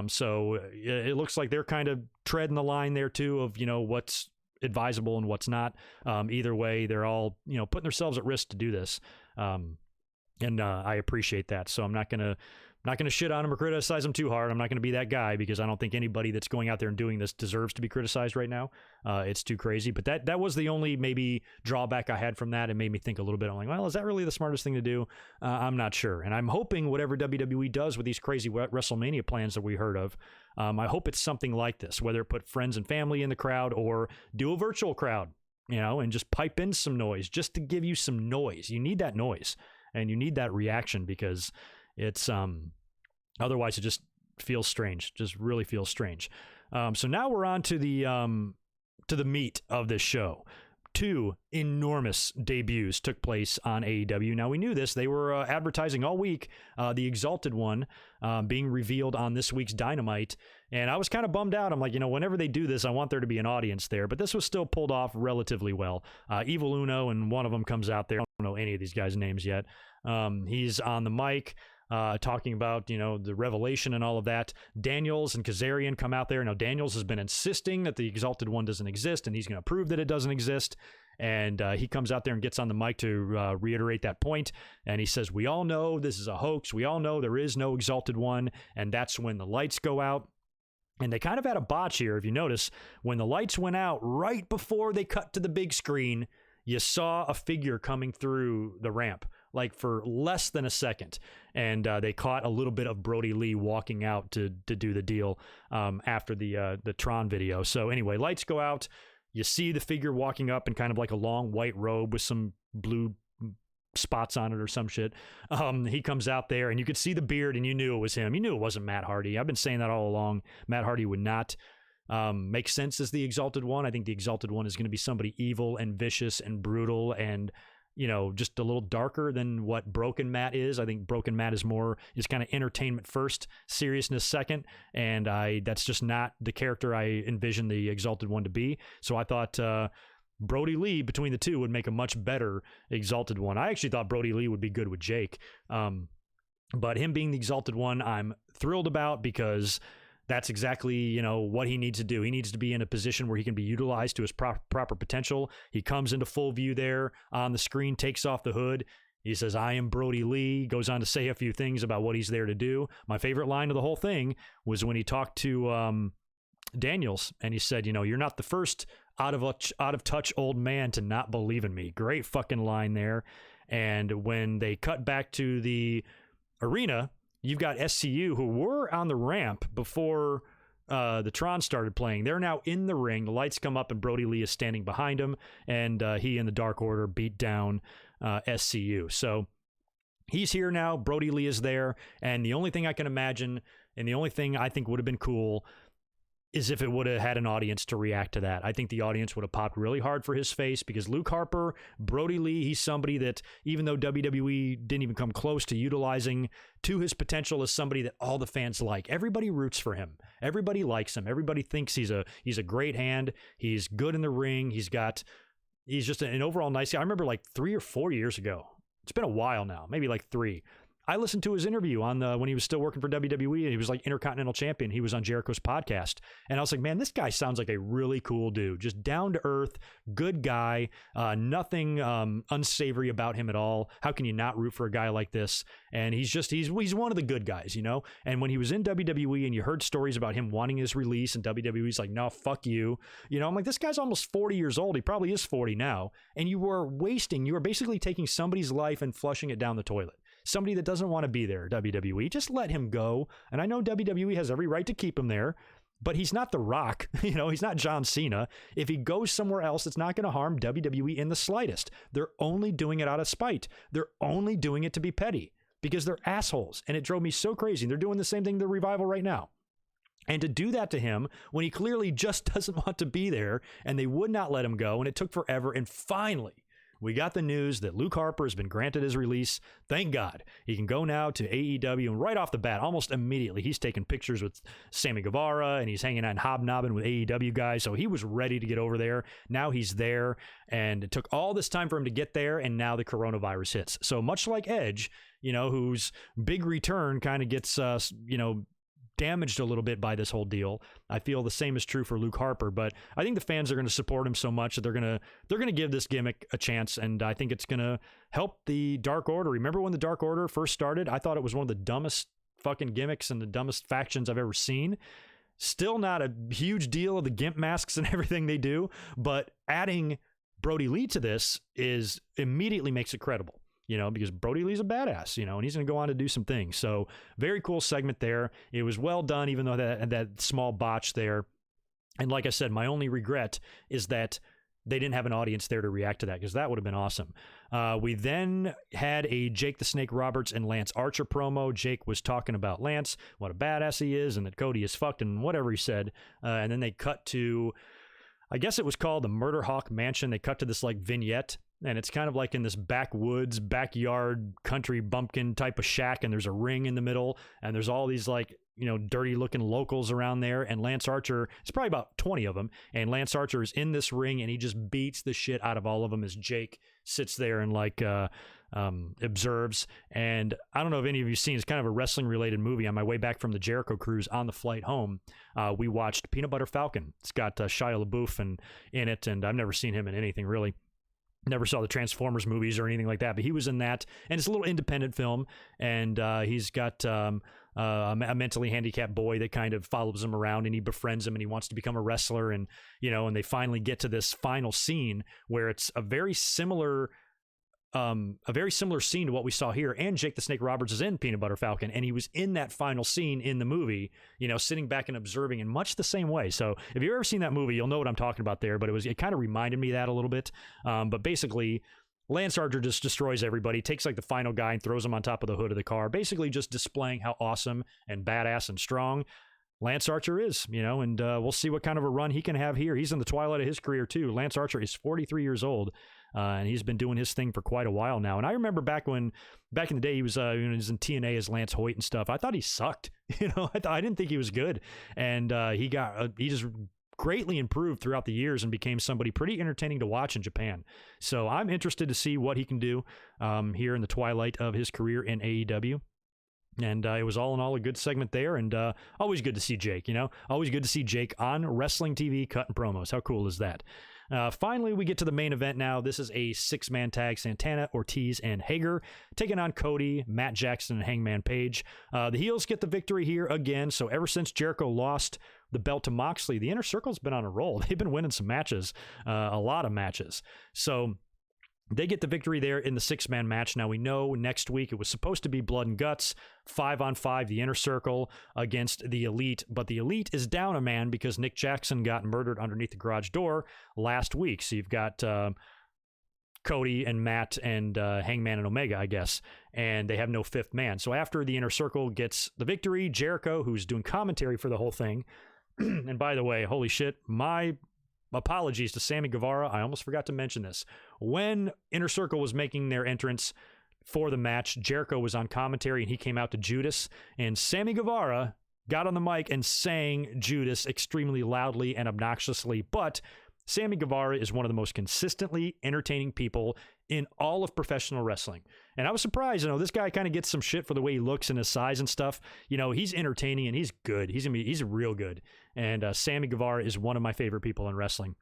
So it looks like they're kind of treading the line there too of, what's advisable and what's not. Either way, they're all, putting themselves at risk to do this. And I appreciate that. So I'm not going to shit on him or criticize him too hard. I'm not going to be that guy, because I don't think anybody that's going out there and doing this deserves to be criticized right now. It's too crazy. But that was the only maybe drawback I had from that. It made me think a little bit. I'm like, well, is that really the smartest thing to do? I'm not sure. And I'm hoping whatever WWE does with these crazy WrestleMania plans that we heard of, I hope it's something like this, whether it put friends and family in the crowd or do a virtual crowd, and just pipe in some noise just to give you some noise. You need that noise and you need that reaction, because it's otherwise it just feels strange, just really feels strange. So now we're on to the meat of this show. 2 enormous debuts took place on AEW. Now, we knew this. They were advertising all week, the Exalted One being revealed on this week's Dynamite. And I was kind of bummed out. I'm like, whenever they do this, I want there to be an audience there. But this was still pulled off relatively well. Evil Uno, and one of them comes out there. I don't know any of these guys' names yet. He's on the mic. Talking about, the revelation and all of that. Daniels and Kazarian come out there. Now, Daniels has been insisting that the Exalted One doesn't exist, and he's going to prove that it doesn't exist. And he comes out there and gets on the mic to reiterate that point. And he says, we all know this is a hoax. We all know there is no Exalted One. And that's when the lights go out. And they kind of had a botch here. If you notice, when the lights went out, right before they cut to the big screen, you saw a figure coming through the ramp, like for less than a second. And they caught a little bit of Brodie Lee walking out to do the deal after the Tron video. So anyway, lights go out. You see the figure walking up in kind of like a long white robe with some blue spots on it or some shit. He comes out there, and you could see the beard, and you knew it was him. You knew it wasn't Matt Hardy. I've been saying that all along. Matt Hardy would not make sense as the Exalted One. I think the Exalted One is going to be somebody evil and vicious and brutal and, just a little darker than what Broken Matt is. I think Broken Matt is kind of entertainment first, seriousness second. And that's just not the character I envision the Exalted One to be. So I thought Brodie Lee between the two would make a much better Exalted One. I actually thought Brodie Lee would be good with Jake. But him being the Exalted One, I'm thrilled about, because that's exactly, what he needs to do. He needs to be in a position where he can be utilized to his proper potential. He comes into full view there on the screen, takes off the hood. He says, I am Brodie Lee, goes on to say a few things about what he's there to do. My favorite line of the whole thing was when he talked to Daniels, and he said, you're not the first out of touch old man to not believe in me. Great fucking line there. And when they cut back to the arena, you've got SCU, who were on the ramp before the Tron started playing. They're now in the ring. The lights come up, and Brodie Lee is standing behind him, and he and the Dark Order beat down SCU. So he's here now. Brodie Lee is there, and the only thing I can imagine, and the only thing I think would have been cool, is if it would have had an audience to react to that. I think the audience would have popped really hard for his face, because Luke Harper, Brodie Lee, he's somebody that, even though WWE didn't even come close to utilizing to his potential, as somebody that all the fans like. Everybody roots for him. Everybody likes him. Everybody thinks he's a great hand. He's good in the ring. He's just an overall nice guy. I remember like 3 or 4 years ago. It's been a while now, maybe like 3. I listened to his interview on when he was still working for WWE and he was like Intercontinental Champion. He was on Jericho's podcast. And I was like, man, this guy sounds like a really cool dude. Just down to earth, good guy, nothing unsavory about him at all. How can you not root for a guy like this? And he's one of the good guys, you know? And when he was in WWE and you heard stories about him wanting his release and WWE's like, no, fuck you. You know, I'm like, this guy's almost 40 years old. He probably is 40 now. And you were basically taking somebody's life and flushing it down the toilet. Somebody that doesn't want to be there, WWE, just let him go. And I know WWE has every right to keep him there, but he's not The Rock. You know, he's not John Cena. If he goes somewhere else, it's not going to harm WWE in the slightest. They're only doing it out of spite. They're only doing it to be petty because they're assholes. And it drove me so crazy. They're doing the same thing to Revival right now. And to do that to him when he clearly just doesn't want to be there and they would not let him go and it took forever. And finally, we got the news that Luke Harper has been granted his release. Thank God. He can go now to AEW, and right off the bat, almost immediately, he's taking pictures with Sammy Guevara, and he's hanging out and hobnobbing with AEW guys, so he was ready to get over there. Now he's there, and it took all this time for him to get there, and now the coronavirus hits. So much like Edge, you know, whose big return kind of gets, damaged a little bit by this whole deal. I feel the same is true for Luke Harper, but I think the fans are going to support him so much that they're going to give this gimmick a chance, and I think it's going to help the Dark Order. Remember when the Dark Order first started? I thought it was one of the dumbest fucking gimmicks and the dumbest factions I've ever seen. Still not a huge deal of the gimp masks and everything they do, but adding Brodie Lee to this immediately makes it credible. You know, because Brodie Lee's a badass, you know, and he's going to go on to do some things. So very cool segment there. It was well done, even though that small botch there. And like I said, my only regret is that they didn't have an audience there to react to that, because that would have been awesome. We then had a Jake the Snake Roberts and Lance Archer promo. Jake was talking about Lance, what a badass he is, and that Cody is fucked and whatever he said. And then they cut to, I guess it was called the Murder Hawk Mansion. They cut to this like vignette. And it's kind of like in this backwoods, backyard, country bumpkin type of shack. And there's a ring in the middle. And there's all these like, you know, dirty looking locals around there. And Lance Archer, it's probably about 20 of them. And Lance Archer is in this ring and he just beats the shit out of all of them as Jake sits there and like observes. And I don't know if any of you seen, it's kind of a wrestling related movie. On my way back from the Jericho cruise on the flight home, we watched Peanut Butter Falcon. It's got Shia LaBeouf in it. And I've never seen him in anything really. Never saw the Transformers movies or anything like that, but he was in that, and it's a little independent film, and he's got a mentally handicapped boy that kind of follows him around, and he befriends him, and he wants to become a wrestler, and you know, and they finally get to this final scene where it's a very similar scene to what we saw here. And Jake the Snake Roberts is in Peanut Butter Falcon, and he was in that final scene in the movie, you know, sitting back and observing in much the same way. So if you've ever seen that movie, you'll know what I'm talking about there, but it kind of reminded me of that a little bit. But basically, Lance Archer just destroys everybody, takes like the final guy and throws him on top of the hood of the car, basically just displaying how awesome and badass and strong Lance Archer is, you know, and we'll see what kind of a run he can have here. He's in the twilight of his career too. Lance Archer is 43 years old. And he's been doing his thing for quite a while now. And I remember back in the day, he was in TNA as Lance Hoyt and stuff. I thought he sucked. You know, I didn't think he was good. And he just greatly improved throughout the years and became somebody pretty entertaining to watch in Japan. So I'm interested to see what he can do here in the twilight of his career in AEW. And it was all in all a good segment there, and always good to see Jake, you know? Always good to see Jake on wrestling TV cutting promos. How cool is that? Finally, we get to the main event now. This is a six-man tag. Santana, Ortiz, and Hager taking on Cody, Matt Jackson, and Hangman Page. The heels get the victory here again. So ever since Jericho lost the belt to Moxley, the Inner Circle's been on a roll. They've been winning some matches, a lot of matches. So they get the victory there in the six-man match. Now, we know next week it was supposed to be blood and guts, 5-on-5, the Inner Circle against the Elite. But the Elite is down a man because Nick Jackson got murdered underneath the garage door last week. So you've got Cody and Matt and Hangman and Omega, I guess. And they have no fifth man. So after the Inner Circle gets the victory, Jericho, who's doing commentary for the whole thing, and by the way, holy shit, my apologies to Sammy Guevara. I almost forgot to mention this. When Inner Circle was making their entrance for the match, Jericho was on commentary and he came out to Judas, and Sammy Guevara got on the mic and sang Judas extremely loudly and obnoxiously, but Sammy Guevara is one of the most consistently entertaining people in all of professional wrestling. And I was surprised, this guy kind of gets some shit for the way he looks and his size and stuff. He's entertaining and he's good. He's real good. And Sammy Guevara is one of my favorite people in wrestling.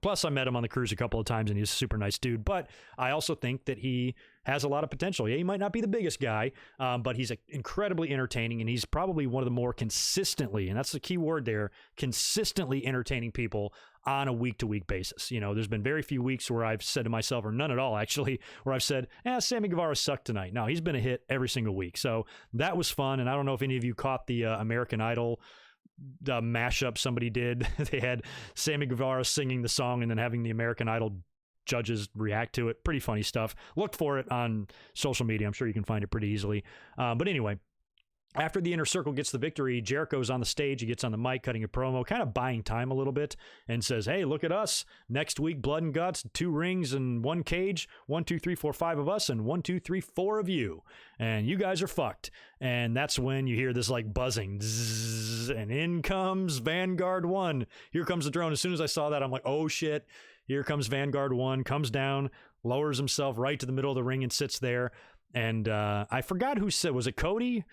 Plus, I met him on the cruise a couple of times, and he's a super nice dude. But I also think that he has a lot of potential. Yeah, he might not be the biggest guy, but he's incredibly entertaining, and he's probably one of the more consistently, and that's the key word there, consistently entertaining people on a week-to-week basis. There's been very few weeks where I've said to myself, or none at all, actually, where I've said, Sammy Guevara sucked tonight. No, he's been a hit every single week. So that was fun, and I don't know if any of you caught the American Idol mashup somebody did. They had Sammy Guevara singing the song and then having the American Idol judges react to it. Pretty funny stuff. Look for it on social media. I'm sure you can find it pretty easily. But anyway, after the Inner Circle gets the victory, Jericho's on the stage. He gets on the mic, cutting a promo, kind of buying time a little bit, and says, hey, look at us. Next week, blood and guts, 2 rings and 1 cage. 1, 2, 3, 4, 5 of us, and 1, 2, 3, 4 of you. And you guys are fucked. And that's when you hear this like buzzing. Zzz, and in comes Vanguard 1. Here comes the drone. As soon as I saw that, I'm like, oh shit. Here comes Vanguard 1. Comes down, lowers himself right to the middle of the ring and sits there. And I forgot who said, was it Cody?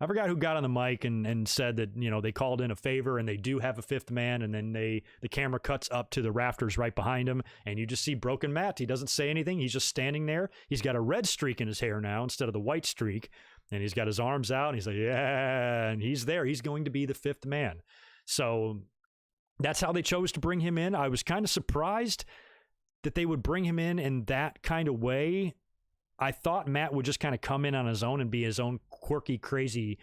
I forgot who got on the mic and said that, they called in a favor and they do have a 5th man. And then the camera cuts up to the rafters right behind him. And you just see Broken Matt. He doesn't say anything. He's just standing there. He's got a red streak in his hair now instead of the white streak. And he's got his arms out and he's like, yeah. And he's there. He's going to be the 5th man. So that's how they chose to bring him in. I was kind of surprised that they would bring him in that kind of way. I thought Matt would just kind of come in on his own and be his own quirky, crazy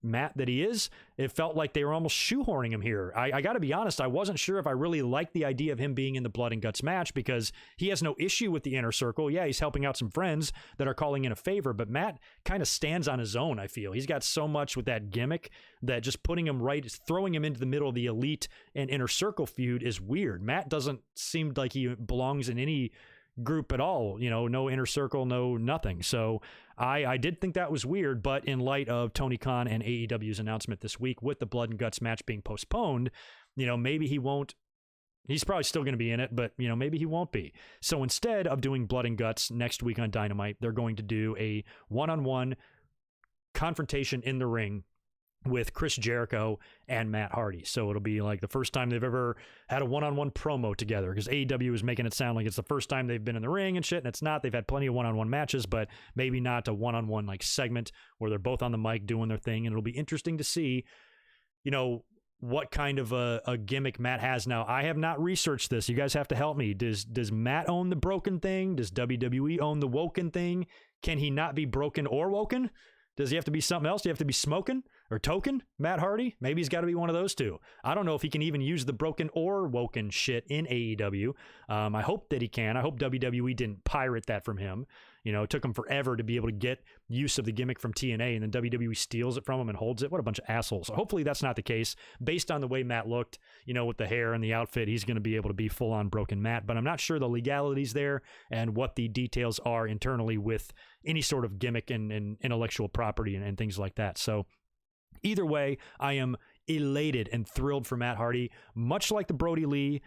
Matt that he is. It felt like they were almost shoehorning him here. I got to be honest, I wasn't sure if I really liked the idea of him being in the Blood and Guts match because he has no issue with the Inner Circle. Yeah, he's helping out some friends that are calling in a favor, but Matt kind of stands on his own, I feel. He's got so much with that gimmick that just putting him throwing him into the middle of the Elite and Inner Circle feud is weird. Matt doesn't seem like he belongs in any group at all, no Inner Circle, no nothing. So I did think that was weird, but in light of Tony Khan and AEW's announcement this week with the Blood and Guts match being postponed, maybe he won't. He's probably still going to be in it, but maybe he won't be. So instead of doing Blood and Guts next week on Dynamite, they're going to do a one-on-one confrontation in the ring with Chris Jericho and Matt Hardy. So it'll be like the first time they've ever had a one-on-one promo together, because AEW is making it sound like it's the first time they've been in the ring and shit, and it's not. They've had plenty of one-on-one matches, but maybe not a one-on-one like segment where they're both on the mic doing their thing. And it'll be interesting to see, what kind of a gimmick Matt has now. I have not researched this. You guys have to help me. Does Matt own the broken thing? Does WWE own the woken thing? Can he not be broken or woken? Does he have to be something else? Do you have to be smoking or token Matt Hardy? Maybe he's got to be one of those two. I don't know if he can even use the broken or woken shit in AEW. I hope that he can. I hope WWE didn't pirate that from him. It took him forever to be able to get use of the gimmick from TNA, and then WWE steals it from him and holds it. What a bunch of assholes. So hopefully that's not the case. Based on the way Matt looked, with the hair and the outfit, he's going to be able to be full-on broken Matt. But I'm not sure the legalities there and what the details are internally with any sort of gimmick and intellectual property and things like that. So either way, I am elated and thrilled for Matt Hardy. Much like the Brodie Lee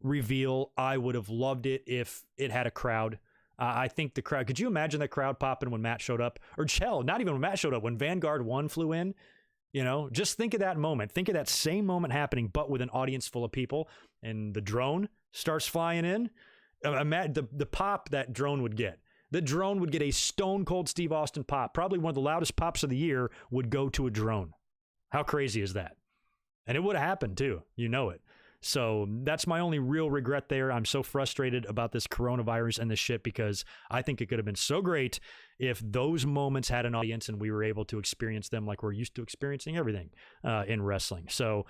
reveal, I would have loved it if it had a crowd. I think the crowd, could you imagine that crowd popping when Matt showed up? Or hell, not even when Matt showed up, when Vanguard 1 flew in, just think of that moment. Think of that same moment happening, but with an audience full of people, and the drone starts flying in. Imagine the pop that drone would get. The drone would get a stone cold Steve Austin pop. Probably one of the loudest pops of the year would go to a drone. How crazy is that? And it would have happened too. It. So that's my only real regret there. I'm so frustrated about this coronavirus and this shit, because I think it could have been so great if those moments had an audience and we were able to experience them like we're used to experiencing everything in wrestling. So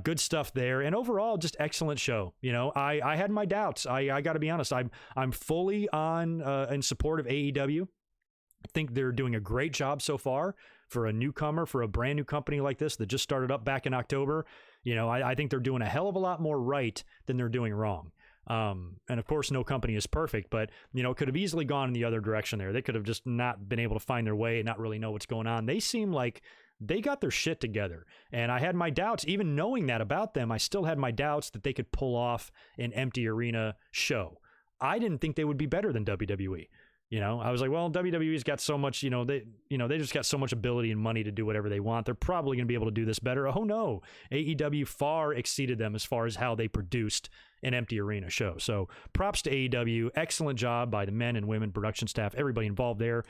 good stuff there. And overall, just excellent show. I had my doubts. I got to be honest. I'm fully on in support of AEW. I think they're doing a great job so far for a newcomer, for a brand new company like this that just started up back in October. I think they're doing a hell of a lot more right than they're doing wrong. And of course, no company is perfect, but, it could have easily gone in the other direction there. They could have just not been able to find their way and not really know what's going on. They seem like they got their shit together. And I had my doubts, even knowing that about them, I still had my doubts that they could pull off an empty arena show. I didn't think they would be better than WWE. I was like, well, WWE's got so much, they just got so much ability and money to do whatever they want. They're probably going to be able to do this better. Oh no, AEW far exceeded them as far as how they produced an empty arena show. So props to AEW. Excellent job by the men and women production staff, everybody involved there.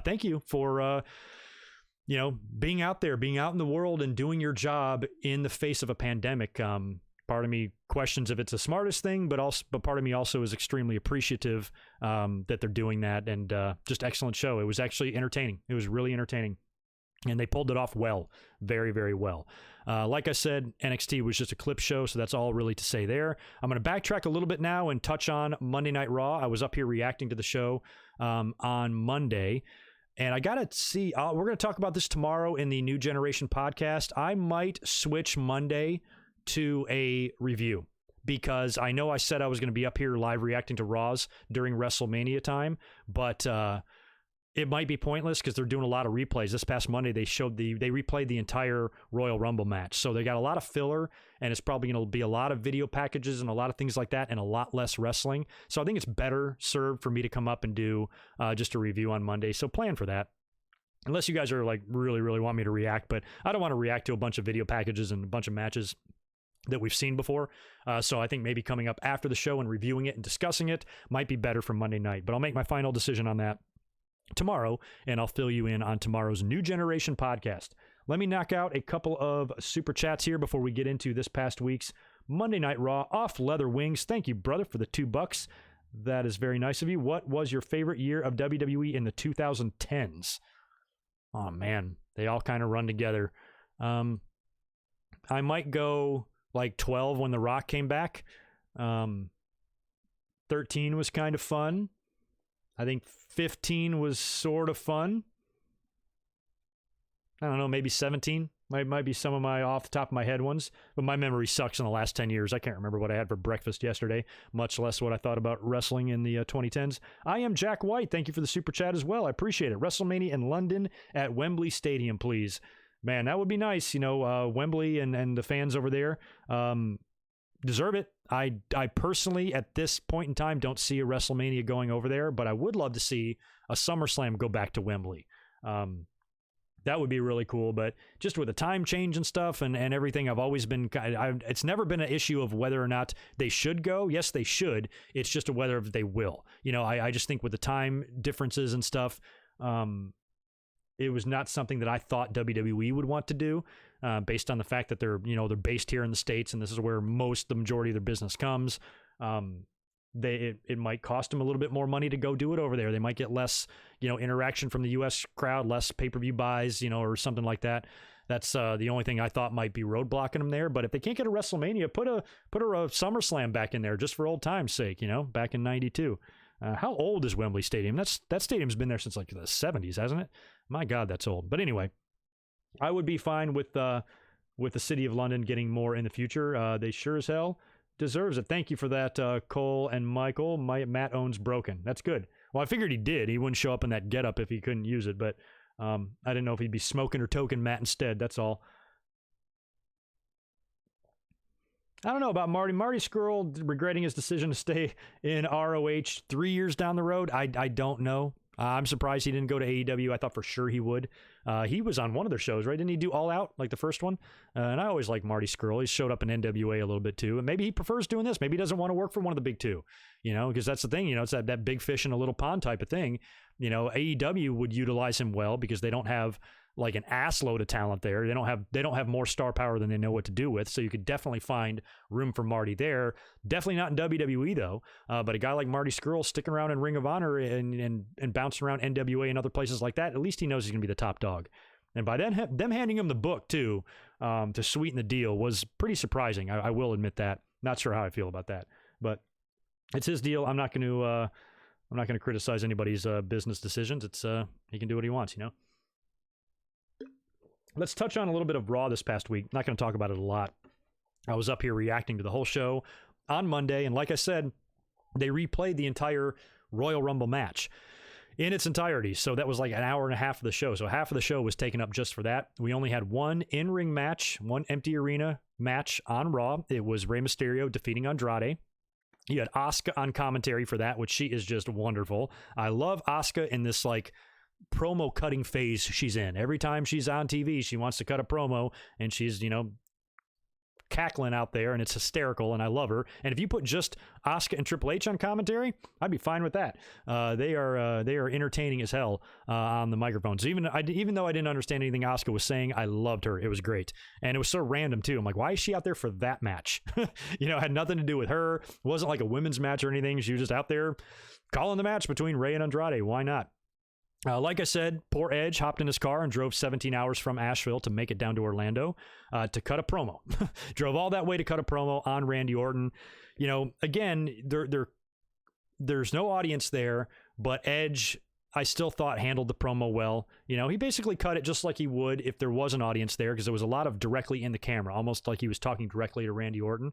Thank you for, being out there, being out in the world and doing your job in the face of a pandemic. Part of me questions if it's the smartest thing, but part of me also is extremely appreciative that they're doing that, and just excellent show. It was actually entertaining. It was really entertaining, and they pulled it off well, very, very well. Like I said, NXT was just a clip show, so that's all really to say there. I'm going to backtrack a little bit now and touch on Monday Night Raw. I was up here reacting to the show on Monday, and I got to see, we're going to talk about this tomorrow in the New Generation podcast. I might switch Monday to a review, because I know I said I was going to be up here live reacting to Raws during WrestleMania time, but it might be pointless because they're doing a lot of replays. This past Monday, they replayed the entire Royal Rumble match. So they got a lot of filler, and it's probably going to be a lot of video packages and a lot of things like that, and a lot less wrestling. So I think it's better served for me to come up and do just a review on Monday. So plan for that. Unless you guys are like really, really want me to react, but I don't want to react to a bunch of video packages and a bunch of matches that we've seen before. So I think maybe coming up after the show and reviewing it and discussing it might be better for Monday night. But I'll make my final decision on that tomorrow, and I'll fill you in on tomorrow's New Generation podcast. Let me knock out a couple of super chats here before we get into this past week's Monday Night Raw. Off Leather Wings, thank you, brother, for the $2. That is very nice of you. What was your favorite year of WWE in the 2010s? Oh, man, they all kind of run together. I might go like 12 when The Rock came back. 13 was kind of fun. I think 15 was sort of fun. I don't know, maybe 17 might be some of my off the top of my head ones, but my memory sucks in the last 10 years. I can't remember what I had for breakfast yesterday, much less what I thought about wrestling in the 2010s. I am Jack White. Thank you for the super chat as well. I appreciate it. WrestleMania in London at Wembley Stadium, please. Man, that would be nice. Wembley and the fans over there deserve it. I personally, at this point in time, don't see a WrestleMania going over there, but I would love to see a SummerSlam go back to Wembley. That would be really cool, but just with the time change and stuff and everything, I've always been, it's never been an issue of whether or not they should go. Yes, they should. It's just a whether they will. I just think with the time differences and stuff, it was not something that I thought WWE would want to do, based on the fact that they're based here in the States, and this is where the majority of their business comes. It might cost them a little bit more money to go do it over there. They might get less, interaction from the U.S. crowd, less pay-per-view buys, or something like that. That's the only thing I thought might be roadblocking them there. But if they can't get a WrestleMania, put a SummerSlam back in there just for old time's sake, back in '92. How old is Wembley Stadium? That stadium's been there since like the 70s, hasn't it? My God, that's old. But anyway, I would be fine with the City of London getting more in the future. They sure as hell deserves it. Thank you for that, Cole and Michael. Matt owns Broken. That's good. Well, I figured he did. He wouldn't show up in that getup if he couldn't use it, but I didn't know if he'd be smoking or toking Matt instead. That's all. I don't know about Marty. Marty Scurll regretting his decision to stay in ROH 3 years down the road. I don't know. I'm surprised he didn't go to AEW. I thought for sure he would. He was on one of their shows, right? Didn't he do All Out, like the first one? And I always like Marty Scurll. He showed up in NWA a little bit too. And maybe he prefers doing this. Maybe he doesn't want to work for one of the big two, because that's the thing. It's that big fish in a little pond type of thing. AEW would utilize him well because they don't have like an ass load of talent there. They don't have more star power than they know what to do with. So you could definitely find room for Marty there. Definitely not in WWE though. But a guy like Marty Scurll sticking around in Ring of Honor and bouncing around NWA and other places like that, at least he knows he's going to be the top dog. And by then, them handing him the book too, to sweeten the deal was pretty surprising. I will admit that. Not sure how I feel about that, but it's his deal. I'm not going to criticize anybody's business decisions. It's he can do what he wants, Let's touch on a little bit of Raw this past week. Not going to talk about it a lot. I was up here reacting to the whole show on Monday, and like I said, they replayed the entire Royal Rumble match. in its entirety. So that was like an hour and a half of the show. So half of the show was taken up just for that. We only had one in-ring match, one empty arena match on Raw. It was Rey Mysterio defeating Andrade. You had Asuka on commentary for that, which she is just wonderful. I love Asuka in this like promo cutting phase she's in. Every time she's on TV, she wants to cut a promo, and she's, cackling out there, and it's hysterical, and I love her. And if you put just Asuka and Triple H on commentary, I'd be fine with that. They are entertaining as hell on the microphone. So even though I didn't understand anything Asuka was saying, I loved her. It was great, and it was so random too. I'm like, why is she out there for that match? Had nothing to do with her. It wasn't like a women's match or anything. She was just out there calling the match between Rey and Andrade. Why not? Like I said, poor Edge hopped in his car and drove 17 hours from Asheville to make it down to Orlando to cut a promo. Drove all that way to cut a promo on Randy Orton. Again, there's no audience there, but Edge, I still thought, handled the promo well. He basically cut it just like he would if there was an audience there, because there was a lot of directly in the camera, almost like he was talking directly to Randy Orton,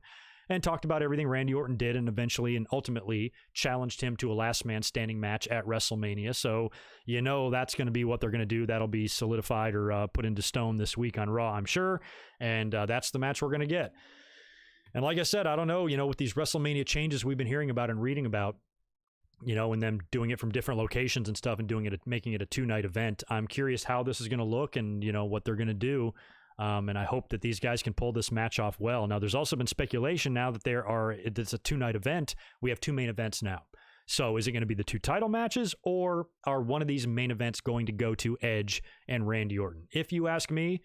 and talked about everything Randy Orton did, and eventually and ultimately challenged him to a last man standing match at WrestleMania. So, that's going to be what they're going to do. That'll be solidified or put into stone this week on Raw, I'm sure. And that's the match we're going to get. And like I said, I don't know, with these WrestleMania changes we've been hearing about and reading about, and them doing it from different locations and stuff and making it a 2-night event. I'm curious how this is going to look and, what they're going to do. And I hope that these guys can pull this match off well. Now, there's also been speculation now that it's a 2-night event. We have 2 main events now. So is it going to be the 2 title matches, or are one of these main events going to go to Edge and Randy Orton? If you ask me,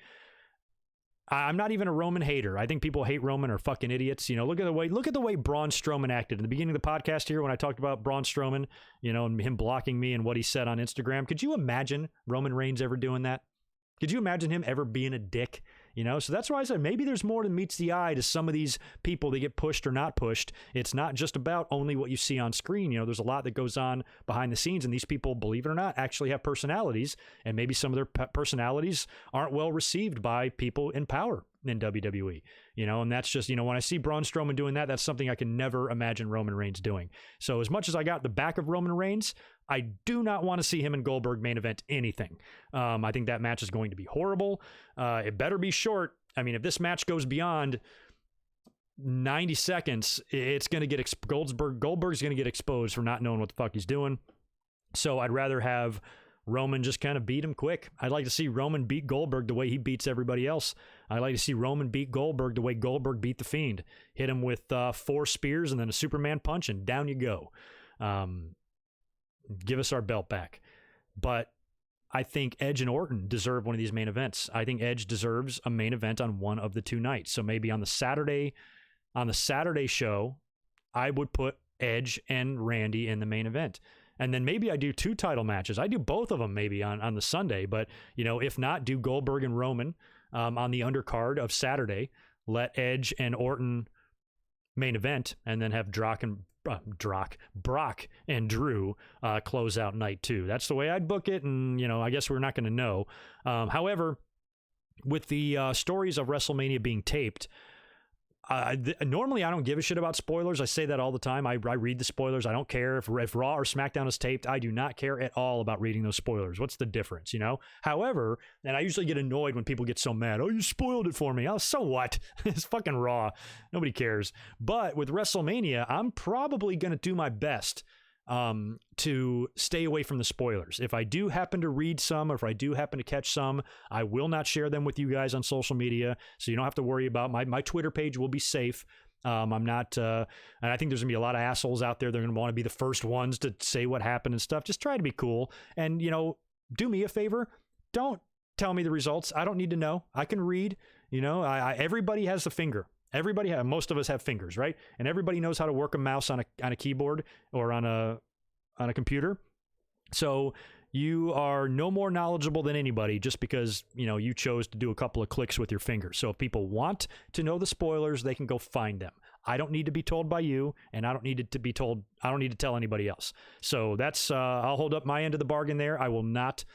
I'm not even a Roman hater. I think people hate Roman are fucking idiots. Look at the way Braun Strowman acted in the beginning of the podcast here when I talked about Braun Strowman, and him blocking me and what he said on Instagram. Could you imagine Roman Reigns ever doing that? Could you imagine him ever being a dick? So that's why I said maybe there's more than meets the eye to some of these people that get pushed or not pushed. It's not just about only what you see on screen. There's a lot that goes on behind the scenes, and these people, believe it or not, actually have personalities, and maybe some of their personalities aren't well received by people in power in WWE. And that's just, when I see Braun Strowman doing that, that's something I can never imagine Roman Reigns doing. So as much as I got the back of Roman Reigns, I do not want to see him and Goldberg main event anything. I think that match is going to be horrible. It better be short. I mean, if this match goes beyond 90 seconds, it's going to get Goldberg's going to get exposed for not knowing what the fuck he's doing. So I'd rather have Roman just kind of beat him quick. I'd like to see Roman beat Goldberg the way he beats everybody else. I'd like to see Roman beat Goldberg the way Goldberg beat The Fiend. Hit him with 4 spears and then a Superman punch, and down you go. Give us our belt back. But I think Edge and Orton deserve one of these main events. I think Edge deserves a main event on one of the 2 nights. So maybe on the Saturday show, I would put Edge and Randy in the main event. And then maybe I do 2 title matches. I do both of them maybe on the Sunday. But, if not, do Goldberg and Roman on the undercard of Saturday. Let Edge and Orton main event, and then have Brock and Drew close out night 2. That's the way I'd book it, and I guess we're not going to know. However, with the stories of WrestleMania being taped, normally I don't give a shit about spoilers. I say that all the time. I read the spoilers. I don't care if Raw or SmackDown is taped. I do not care at all about reading those spoilers. What's the difference, However, and I usually get annoyed when people get so mad. Oh, you spoiled it for me. Oh, so what? It's fucking Raw. Nobody cares. But with WrestleMania, I'm probably going to do my best to stay away from the spoilers. If I do happen to read some, or if I do happen to catch some, I will not share them with you guys on social media, so you don't have to worry about my Twitter page will be safe. I'm not, and I think there's gonna be a lot of assholes out there. They're gonna want to be the first ones to say what happened and stuff. Just try to be cool, and do me a favor. Don't tell me the results. I don't need to know. I can read. Everybody has a finger. Most of us have fingers, right? And everybody knows how to work a mouse on a keyboard or on a computer. So you are no more knowledgeable than anybody just because, you chose to do a couple of clicks with your fingers. So if people want to know the spoilers, they can go find them. I don't need to be told by you, and I don't need to tell anybody else. So that's, I'll hold up my end of the bargain there. I will not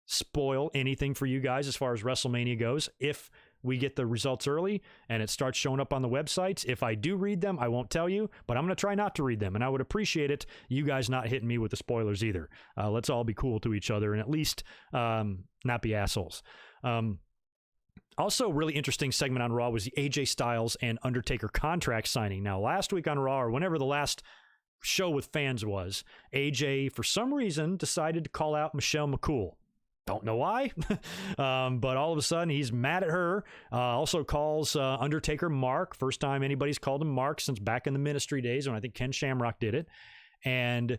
spoil anything for you guys as far as WrestleMania goes. If we get the results early and it starts showing up on the websites. If I do read them, I won't tell you, but I'm going to try not to read them. And I would appreciate it, you guys not hitting me with the spoilers either. Let's all be cool to each other and at least not be assholes. Also, really interesting segment on Raw was the AJ Styles and Undertaker contract signing. Now, last week on Raw, or whenever the last show with fans was, AJ, for some reason, decided to call out Michelle McCool. Don't know why, but all of a sudden he's mad at her. Also calls Undertaker Mark. First time anybody's called him Mark since back in the Ministry days when I think Ken Shamrock did it. And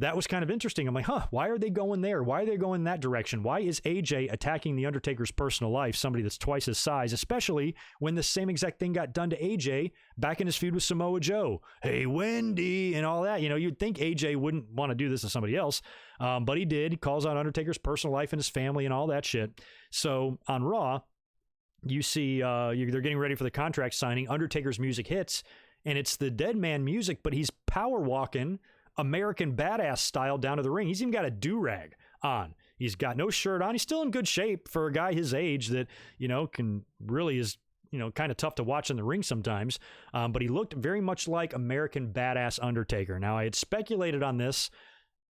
that was kind of interesting. I'm like, why are they going there? Why are they going that direction? Why is AJ attacking the Undertaker's personal life, somebody that's twice his size, especially when the same exact thing got done to AJ back in his feud with Samoa Joe? Hey, Wendy, and all that. You know, you'd think AJ wouldn't want to do this to somebody else, but he did. He calls out Undertaker's personal life and his family and all that shit. So on Raw, you see they're getting ready for the contract signing. Undertaker's music hits, and it's the dead man music, but he's power walking American Badass style down to the ring. He's even got a do-rag on. He's got no shirt on. He's still in good shape for a guy his age that, you know, is kind of tough to watch in the ring sometimes. But he looked very much like American Badass Undertaker. Now, I had speculated on this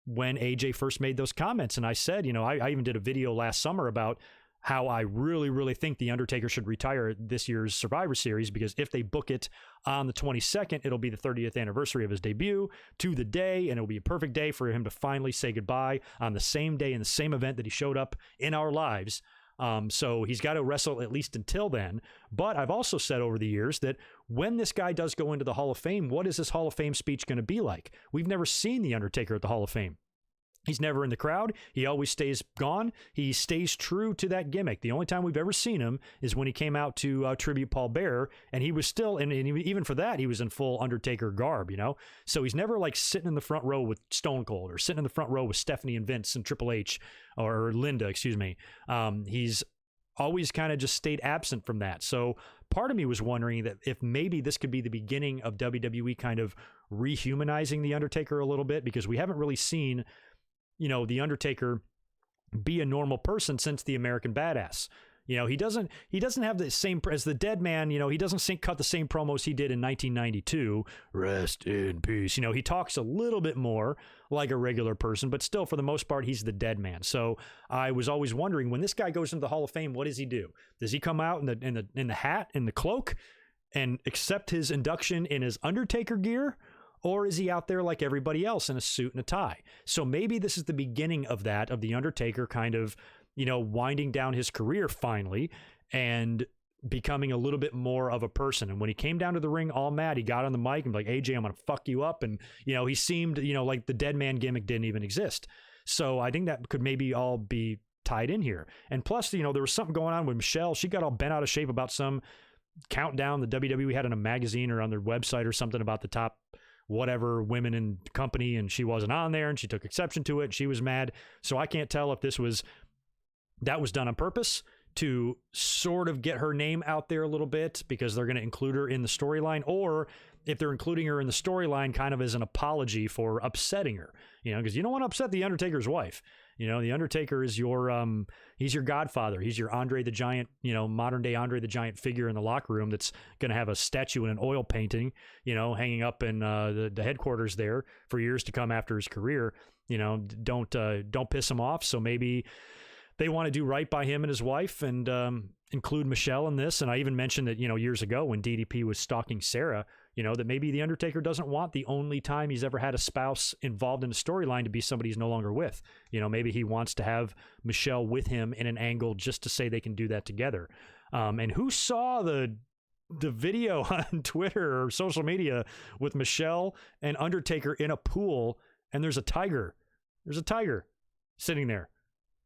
when AJ first made those comments, and I said, I even did a video last summer about how I really, really think The Undertaker should retire this year's Survivor Series, because if they book it on the 22nd, it'll be the 30th anniversary of his debut to the day, and it'll be a perfect day for him to finally say goodbye on the same day in the same event that he showed up in our lives. So he's got to wrestle at least until then. But I've also said over the years that when this guy does go into the Hall of Fame, what is this Hall of Fame speech going to be like? We've never seen The Undertaker at the Hall of Fame. He's never in the crowd. He always stays gone. He stays true to that gimmick. The only time we've ever seen him is when he came out to tribute Paul Bearer, and he was still, and even for that, he was in full Undertaker garb, So he's never like sitting in the front row with Stone Cold or sitting in the front row with Stephanie and Vince and Triple H or Linda, excuse me. He's always kind of just stayed absent from that. So part of me was wondering that if maybe this could be the beginning of WWE kind of rehumanizing The Undertaker a little bit, because we haven't really seen The Undertaker be a normal person since the American Badass. He doesn't have the same, as the dead man, he doesn't cut the same promos he did in 1992. Rest in peace. He talks a little bit more like a regular person, but still for the most part, he's the dead man. So I was always wondering, when this guy goes into the Hall of Fame, what does he do? Does he come out in the hat, in the cloak, and accept his induction in his Undertaker gear? Or is he out there like everybody else in a suit and a tie? So maybe this is the beginning of that, of The Undertaker kind of, winding down his career finally and becoming a little bit more of a person. And when he came down to the ring all mad, he got on the mic and like, AJ, I'm going to fuck you up. And, he seemed, like the dead man gimmick didn't even exist. So I think that could maybe all be tied in here. And plus, there was something going on with Michelle. She got all bent out of shape about some countdown the WWE had in a magazine or on their website or something about the top whatever women in the company, and she wasn't on there, and she took exception to it, and she was mad. So I can't tell if that was done on purpose to sort of get her name out there a little bit because they're going to include her in the storyline, or if they're including her in the storyline kind of as an apology for upsetting her, because you don't want to upset the Undertaker's wife. The Undertaker is he's your godfather. He's your Andre the Giant, modern day Andre the Giant figure in the locker room that's going to have a statue and an oil painting, hanging up in the headquarters there for years to come after his career. Don't piss him off. So maybe they want to do right by him and his wife and include Michelle in this. And I even mentioned that, years ago when DDP was stalking Sarah, that maybe The Undertaker doesn't want the only time he's ever had a spouse involved in a storyline to be somebody he's no longer with. Maybe he wants to have Michelle with him in an angle just to say they can do that together. And who saw the video on Twitter or social media with Michelle and Undertaker in a pool, and there's a tiger? There's a tiger sitting there.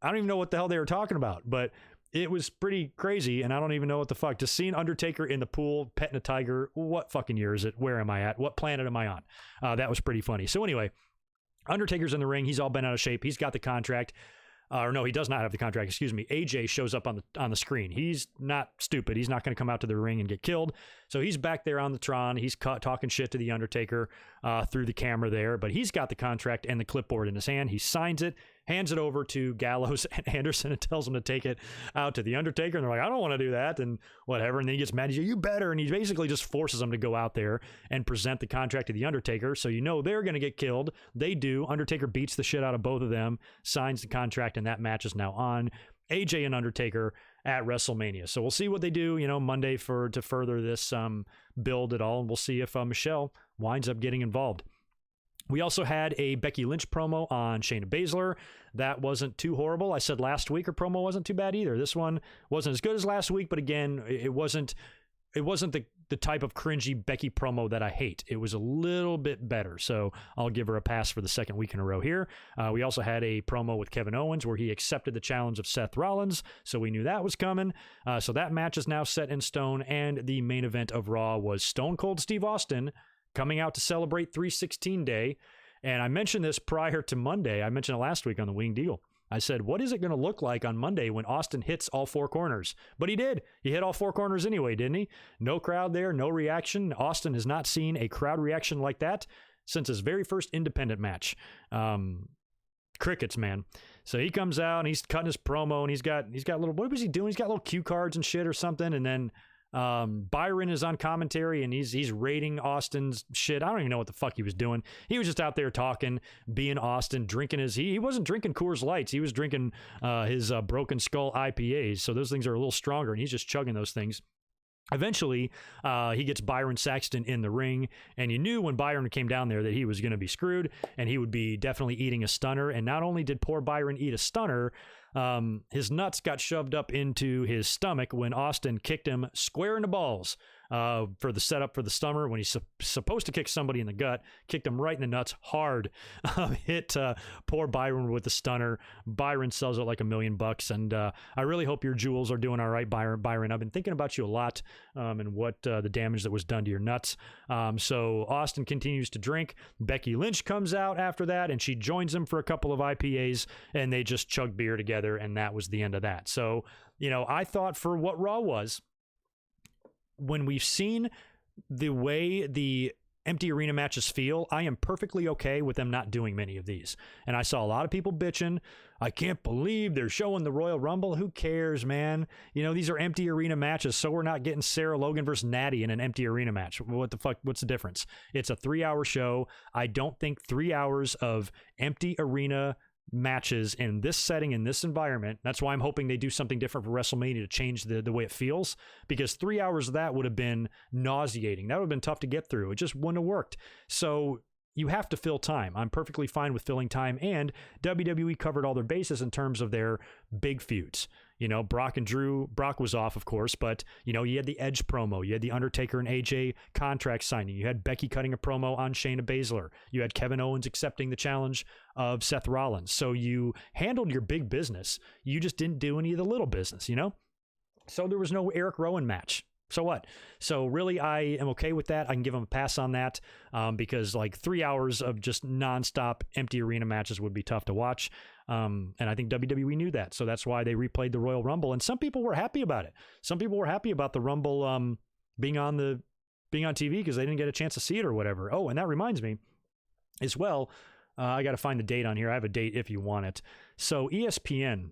I don't even know what the hell they were talking about, but it was pretty crazy, and I don't even know what the fuck. Just seeing Undertaker in the pool, petting a tiger, what fucking year is it? Where am I at? What planet am I on? That was pretty funny. So anyway, Undertaker's in the ring. He's all bent out of shape. He's got the contract. Or no, he does not have the contract. Excuse me. AJ shows up on the screen. He's not stupid. He's not going to come out to the ring and get killed. So he's back there on the Tron. He's talking shit to the Undertaker through the camera there. But he's got the contract and the clipboard in his hand. He signs it. hands it over to Gallows and Anderson and tells him to take it out to The Undertaker. And they're like, I don't want to do that and whatever. And then he gets mad. He's like, you better. And he basically just forces them to go out there and present the contract to The Undertaker. So they're going to get killed. They do. Undertaker beats the shit out of both of them, signs the contract, and that match is now on. AJ and Undertaker at WrestleMania. So we'll see what they do, Monday to further this build at all. And we'll see if Michelle winds up getting involved. We also had a Becky Lynch promo on Shayna Baszler. That wasn't too horrible. I said last week her promo wasn't too bad either. This one wasn't as good as last week, but again, it wasn't the type of cringy Becky promo that I hate. It was a little bit better, so I'll give her a pass for the second week in a row here. We also had a promo with Kevin Owens where he accepted the challenge of Seth Rollins, so we knew that was coming. So that match is now set in stone, and the main event of Raw was Stone Cold Steve Austin coming out to celebrate 316 Day. And I mentioned this prior to Monday. I mentioned it last week on the Winged Eagle. I said, what is it going to look like on Monday when Austin hits all four corners? But he did. He hit all four corners anyway, didn't he? No crowd there, no reaction. Austin has not seen a crowd reaction like that since his very first independent match. Crickets, man. So he comes out and he's cutting his promo and he's got little, what was he doing? He's got little cue cards and shit or something. And then Byron is on commentary and he's rating Austin's shit. I don't even know what the fuck he was doing. He was just out there talking, being Austin, drinking he wasn't drinking Coors Lights. He was drinking his Broken Skull IPAs. So those things are a little stronger and he's just chugging those things. Eventually, he gets Byron Saxton in the ring, and you knew when Byron came down there that he was going to be screwed, and he would be definitely eating a stunner. And not only did poor Byron eat a stunner, his nuts got shoved up into his stomach when Austin kicked him square in the balls for the setup for the stunner. When he's supposed to kick somebody in the gut, kicked him right in the nuts hard. Hit poor Byron with the stunner. Byron sells it like $1 million, and I really hope your jewels are doing all right, Byron. I've been thinking about you a lot and what the damage that was done to your nuts. So Austin continues to drink. Becky Lynch comes out after that, and she joins him for a couple of IPAs, and they just chug beer together, and that was the end of that. So, I thought for what Raw was, when we've seen the way the empty arena matches feel, I am perfectly okay with them not doing many of these. And I saw a lot of people bitching, I can't believe they're showing the Royal Rumble. Who cares, man? These are empty arena matches, so we're not getting Sarah Logan versus Natty in an empty arena match. What the fuck? What's the difference? It's a 3-hour show. I don't think 3 hours of empty arena matches in this setting, in this environment. That's why I'm hoping they do something different for WrestleMania to change the way it feels, because 3 hours of that would have been nauseating. That would have been tough to get through. It just wouldn't have worked. So you have to fill time. I'm perfectly fine with filling time, and WWE covered all their bases in terms of their big feuds. Brock and Drew. Brock was off, of course, but, you had the Edge promo. You had the Undertaker and AJ contract signing. You had Becky cutting a promo on Shayna Baszler. You had Kevin Owens accepting the challenge of Seth Rollins. So you handled your big business. You just didn't do any of the little business, So there was no Eric Rowan match. So what? So really, I am okay with that. I can give him a pass on that because 3 hours of just nonstop empty arena matches would be tough to watch. And I think WWE knew that. So that's why they replayed the Royal Rumble. And some people were happy about it. Some people were happy about the Rumble being on TV because they didn't get a chance to see it or whatever. Oh, and that reminds me as well. I got to find the date on here. I have a date if you want it. So ESPN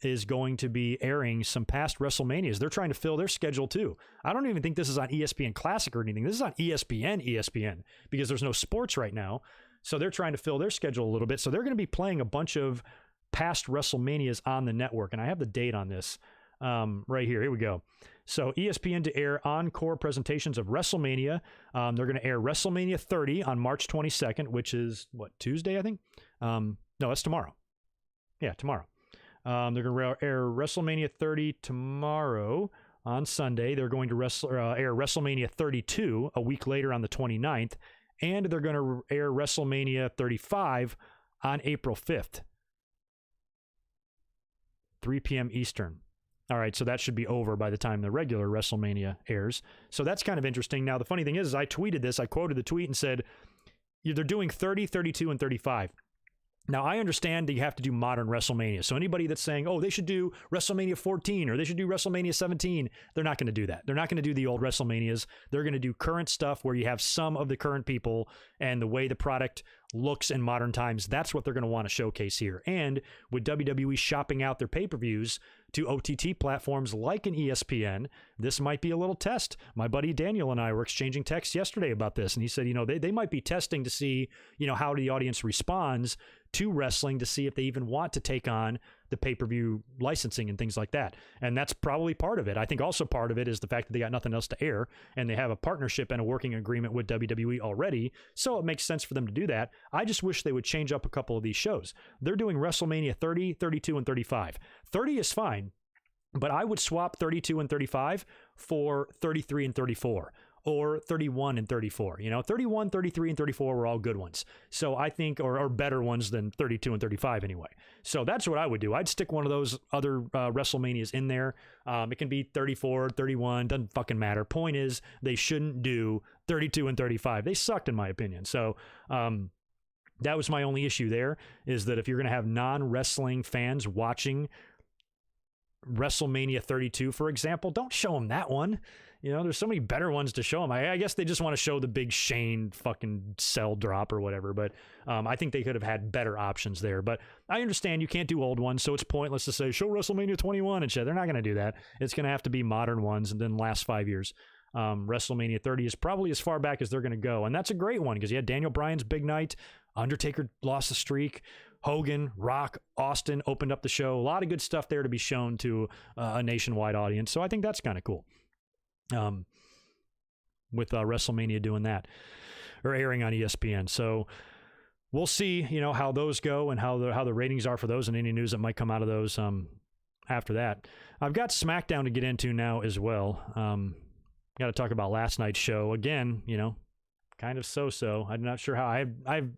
is going to be airing some past WrestleManias. They're trying to fill their schedule too. I don't even think this is on ESPN Classic or anything. This is on ESPN because there's no sports right now. So they're trying to fill their schedule a little bit. So they're going to be playing a bunch of past WrestleManias on the network. And I have the date on this right here. Here we go. So ESPN to air encore presentations of WrestleMania. They're going to air WrestleMania 30 on March 22nd, which is Tuesday, I think? No, that's tomorrow. Yeah, tomorrow. They're going to air WrestleMania 30 tomorrow on Sunday. They're going to air WrestleMania 32 a week later on the 29th. And they're going to air WrestleMania 35 on April 5th. 3 p.m. Eastern. All right, so that should be over by the time the regular WrestleMania airs. So that's kind of interesting. Now, the funny thing is I tweeted this. I quoted the tweet and said, they're doing 30, 32, and 35. Now, I understand that you have to do modern WrestleMania. So anybody that's saying, oh, they should do WrestleMania 14 or they should do WrestleMania 17, they're not going to do that. They're not going to do the old WrestleManias. They're going to do current stuff where you have some of the current people and the way the product looks in modern times. That's what they're going to want to showcase here. And with WWE shopping out their pay-per-views to OTT platforms like an ESPN, this might be a little test. My buddy Daniel and I were exchanging texts yesterday about this, and he said, they might be testing to see, how the audience responds to wrestling to see if they even want to take on the pay-per-view licensing and things like that. And that's probably part of it. I think also part of it is the fact that they got nothing else to air and they have a partnership and a working agreement with WWE already. So it makes sense for them to do that. I just wish they would change up a couple of these shows. They're doing WrestleMania 30, 32, and 35. 30 is fine, but I would swap 32 and 35 for 33 and 34. Or 31 and 34. 31, 33, and 34 were all good ones. So I think, or better ones than 32 and 35 anyway. So that's what I would do. I'd stick one of those other WrestleManias in there. It can be 34, 31, doesn't fucking matter. Point is, they shouldn't do 32 and 35. They sucked in my opinion. So that was my only issue there, is that if you're going to have non-wrestling fans watching WrestleMania 32, for example, don't show them that one. There's so many better ones to show them. I guess they just want to show the big Shane fucking cell drop or whatever, but I think they could have had better options there. But I understand you can't do old ones, so it's pointless to say, show WrestleMania 21 and shit. They're not going to do that. It's going to have to be modern ones and then last 5 years. WrestleMania 30 is probably as far back as they're going to go, and that's a great one because you had Daniel Bryan's big night, Undertaker lost the streak, Hogan, Rock, Austin opened up the show. A lot of good stuff there to be shown to a nationwide audience, so I think that's kind of cool. With WrestleMania doing that or airing on ESPN. So we'll see, how those go and how the ratings are for those and any news that might come out of those after that. I've got SmackDown to get into now as well. Got to talk about last night's show again, kind of so-so. I'm not sure how I have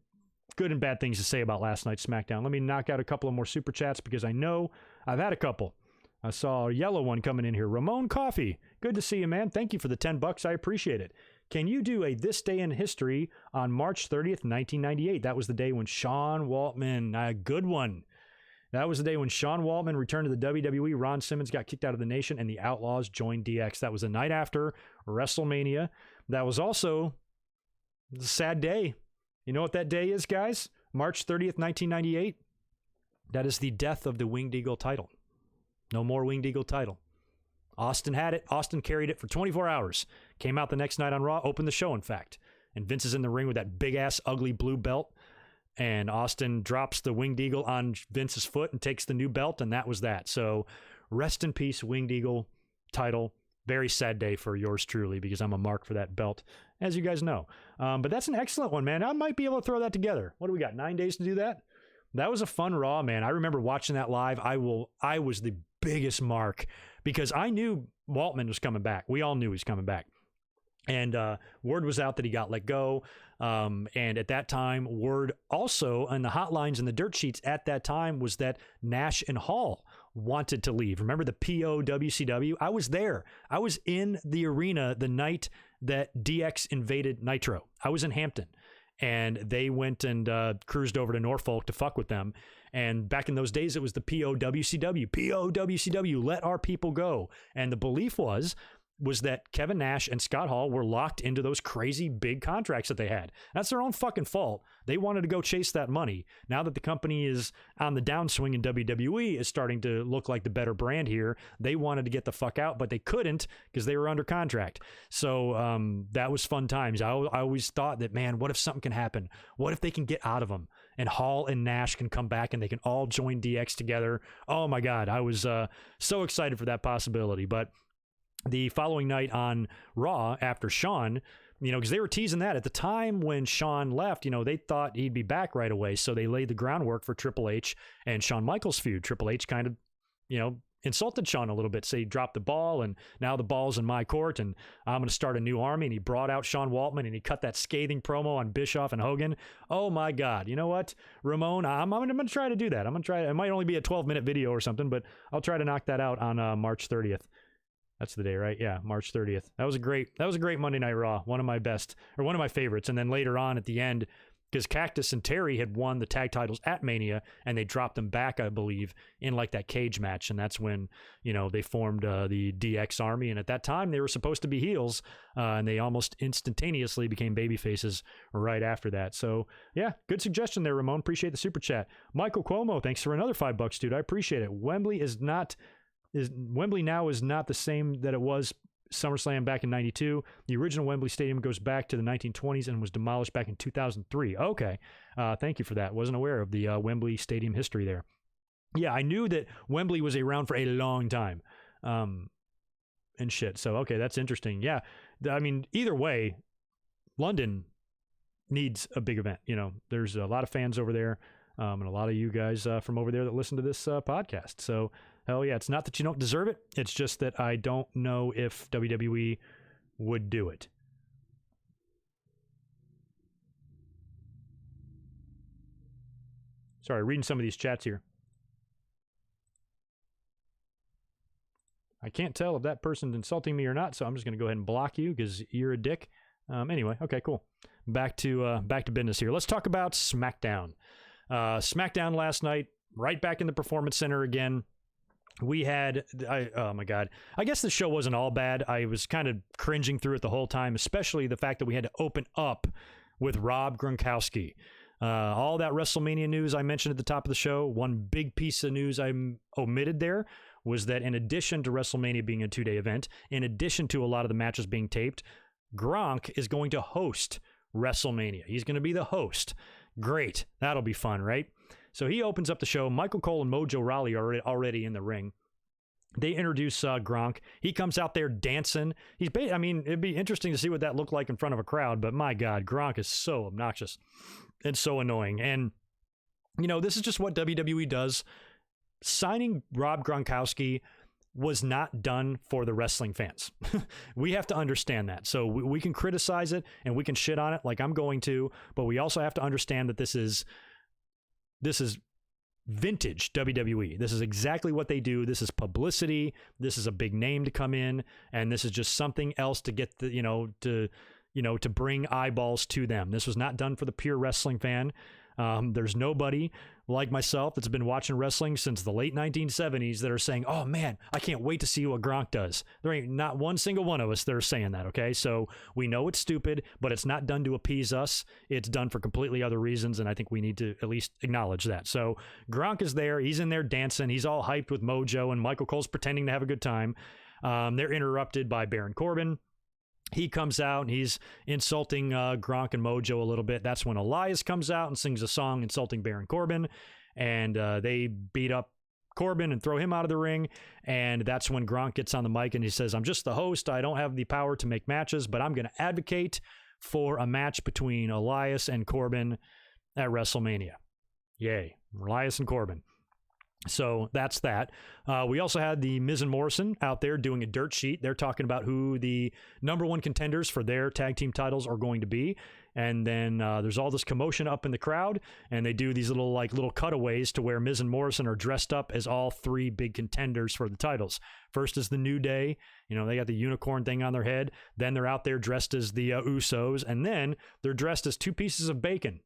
good and bad things to say about last night's SmackDown. Let me knock out a couple of more super chats because I know I've had a couple. I saw a yellow one coming in here. Ramon Coffee. Good to see you, man. Thank you for the $10. I appreciate it. Can you do a This Day in History on March 30th, 1998? That was the day when Sean Waltman, a good one. That was the day when Sean Waltman returned to the WWE. Ron Simmons got kicked out of the nation and the Outlaws joined DX. That was the night after WrestleMania. That was also a sad day. You know what that day is, guys? March 30th, 1998. That is the death of the Winged Eagle title. No more Winged Eagle title. Austin had it. Austin carried it for 24 hours. Came out the next night on Raw, opened the show, in fact. And Vince is in the ring with that big-ass, ugly blue belt. And Austin drops the Winged Eagle on Vince's foot and takes the new belt, and that was that. So rest in peace, Winged Eagle title. Very sad day for yours truly because I'm a mark for that belt, as you guys know. But that's an excellent one, man. I might be able to throw that together. What do we got, 9 days to do that? That was a fun Raw, man. I remember watching that live. I was the biggest mark because I knew Waltman was coming back. We all knew he was coming back. And word was out that he got let go. And at that time, word also on the hotlines and the dirt sheets at that time was that Nash and Hall wanted to leave. Remember the POWCW? I was there. I was in the arena the night that DX invaded Nitro. I was in Hampton. And they went and cruised over to Norfolk to fuck with them. And back in those days, it was the POWCW. POWCW, let our people go. And the belief was that Kevin Nash and Scott Hall were locked into those crazy big contracts that they had. That's their own fucking fault. They wanted to go chase that money. Now that the company is on the downswing and WWE is starting to look like the better brand here, they wanted to get the fuck out, but they couldn't because they were under contract. So that was fun times. I always thought that, man, what if something can happen? What if they can get out of them? And Hall and Nash can come back and they can all join DX together. Oh my God, I was so excited for that possibility. But the following night on Raw after Shawn, because they were teasing that at the time when Shawn left, they thought he'd be back right away. So they laid the groundwork for Triple H and Shawn Michaels feud. Triple H kind of, insulted Shawn a little bit, say he dropped the ball and now the ball's in my court and I'm going to start a new army. And he brought out Sean Waltman and he cut that scathing promo on Bischoff and Hogan. Oh my God. You know what, Ramon, I'm going to try to do that. I'm going to try. It might only be a 12-minute video or something, but I'll try to knock that out on March 30th. That's the day, right? Yeah, March 30th. That was a great Monday Night Raw. One of my best, or one of my favorites. And then later on at the end, because Cactus and Terry had won the tag titles at Mania, and they dropped them back, I believe, in like that cage match. And that's when, they formed the DX Army. And at that time, they were supposed to be heels, and they almost instantaneously became baby faces right after that. So, yeah, good suggestion there, Ramon. Appreciate the super chat. Michael Cuomo, thanks for another $5, dude. I appreciate it. Wembley now is not the same that it was SummerSlam back in 92. The original Wembley Stadium goes back to the 1920s and was demolished back in 2003. Okay. Thank you for that. Wasn't aware of the Wembley Stadium history there. Yeah, I knew that Wembley was around for a long time. And shit. So, okay, that's interesting. Yeah. I mean, either way, London needs a big event. There's a lot of fans over there, and a lot of you guys from over there that listen to this podcast. So, hell yeah, it's not that you don't deserve it. It's just that I don't know if WWE would do it. Sorry, reading some of these chats here. I can't tell if that person's insulting me or not, so I'm just going to go ahead and block you because you're a dick. Anyway, okay, cool. Back to business here. Let's talk about SmackDown. SmackDown last night, right back in the Performance Center again. We had, oh my God, I guess the show wasn't all bad. I was kind of cringing through it the whole time, especially the fact that we had to open up with Rob Gronkowski. All that WrestleMania news I mentioned at the top of the show, one big piece of news I omitted there was that in addition to WrestleMania being a 2-day event, in addition to a lot of the matches being taped, Gronk is going to host WrestleMania. He's going to be the host. Great. That'll be fun, right? So he opens up the show. Michael Cole and Mojo Rawley are already in the ring. They introduce Gronk. He comes out there dancing. It'd be interesting to see what that looked like in front of a crowd, but my God, Gronk is so obnoxious and so annoying. And, this is just what WWE does. Signing Rob Gronkowski was not done for the wrestling fans. We have to understand that. So we can criticize it and we can shit on it like I'm going to, but we also have to understand that this is vintage WWE. This is exactly what they do. This is publicity. This is a big name to come in, and this is just something else to get to bring eyeballs to them. This was not done for the pure wrestling fan. There's nobody like myself that's been watching wrestling since the late 1970s that are saying, oh man, I can't wait to see what Gronk does. There ain't not one single one of us that are saying that, okay? So we know it's stupid, but it's not done to appease us. It's done for completely other reasons, and I think we need to at least acknowledge that. So Gronk is there. He's in there dancing. He's all hyped with Mojo, and Michael Cole's pretending to have a good time. They're interrupted by Baron Corbin. He comes out and he's insulting Gronk and Mojo a little bit. That's when Elias comes out and sings a song insulting Baron Corbin, and they beat up Corbin and throw him out of the ring. And that's when Gronk gets on the mic and he says, I'm just the host. I don't have the power to make matches, but I'm going to advocate for a match between Elias and Corbin at WrestleMania. Yay, Elias and Corbin. So that's that. We also had the Miz and Morrison out there doing a dirt sheet. They're talking about who the number one contenders for their tag team titles are going to be. And then there's all this commotion up in the crowd, and they do these little cutaways to where Miz and Morrison are dressed up as all three big contenders for the titles. First is the New Day. They got the unicorn thing on their head. Then they're out there dressed as the Usos, and then they're dressed as two pieces of bacon.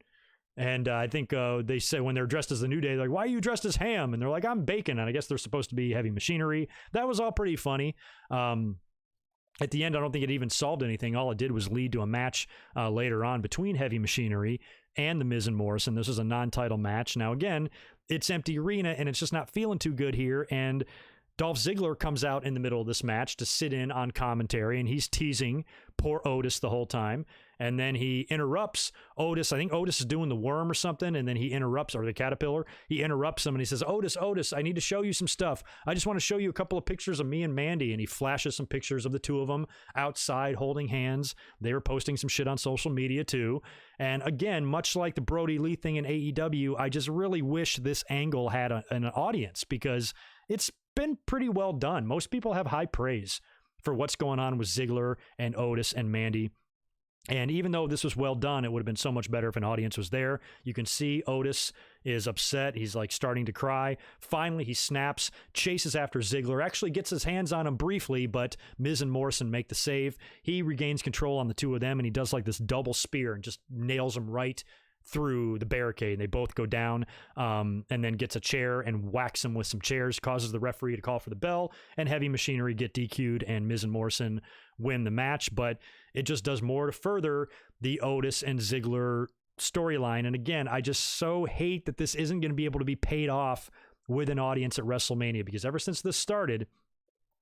And I think they say when they're dressed as the New Day, they're like, why are you dressed as Ham? And they're like, I'm Bacon. And I guess they're supposed to be Heavy Machinery. That was all pretty funny. At the end, I don't think it even solved anything. All it did was lead to a match later on between Heavy Machinery and the Miz and Morrison. This is a non-title match. Now, again, it's empty arena, and it's just not feeling too good here. And Dolph Ziggler comes out in the middle of this match to sit in on commentary, and he's teasing poor Otis the whole time. And then he interrupts Otis. I think Otis is doing the worm or something, and then he interrupts, or the caterpillar. He interrupts him, and he says, Otis, I need to show you some stuff. I just want to show you a couple of pictures of me and Mandy. And he flashes some pictures of the two of them outside holding hands. They were posting some shit on social media too. And again, much like the Brodie Lee thing in AEW, I just really wish this angle had an audience, because it's been pretty well done. Most people have high praise for what's going on with Ziggler and Otis and Mandy. And even though this was well done, it would have been so much better if an audience was there. You can see Otis is upset. He's like starting to cry. Finally, he snaps, chases after Ziggler, actually gets his hands on him briefly, but Miz and Morrison make the save. He regains control on the two of them, and he does like this double spear and just nails them right through the barricade, and they both go down, and then gets a chair and whacks him with some chairs, causes the referee to call for the bell, and Heavy Machinery get DQ'd, and Miz and Morrison win the match. But it just does more to further the Otis and Ziggler storyline. And again, I just so hate that this isn't going to be able to be paid off with an audience at WrestleMania, because ever since this started,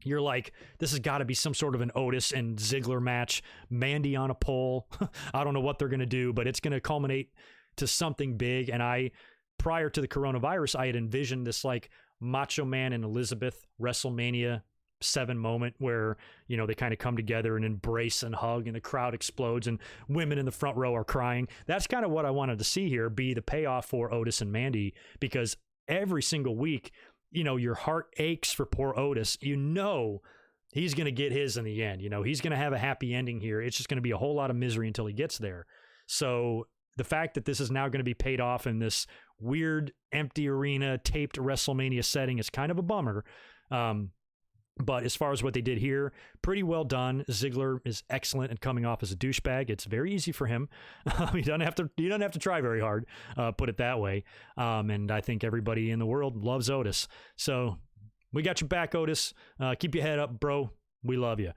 you're like, this has got to be some sort of an Otis and Ziggler match, Mandy on a pole. I don't know what they're going to do, but it's going to culminate to something big. And prior to the coronavirus, I had envisioned this like Macho Man and Elizabeth WrestleMania 7 moment where, you know, they kind of come together and embrace and hug, and the crowd explodes and women in the front row are crying. That's kind of what I wanted to see here be the payoff for Otis and Mandy, because every single week, you know, your heart aches for poor Otis. You know, he's going to get his in the end. You know, he's going to have a happy ending here. It's just going to be a whole lot of misery until he gets there. So the fact that this is now going to be paid off in this weird empty arena taped WrestleMania setting is kind of a bummer. But as far as what they did here, pretty well done. Ziggler is excellent at coming off as a douchebag. It's very easy for him. He doesn't have to try very hard, put it that way. And I think everybody in the world loves Otis. So we got your back, Otis. Keep your head up, bro. We love you.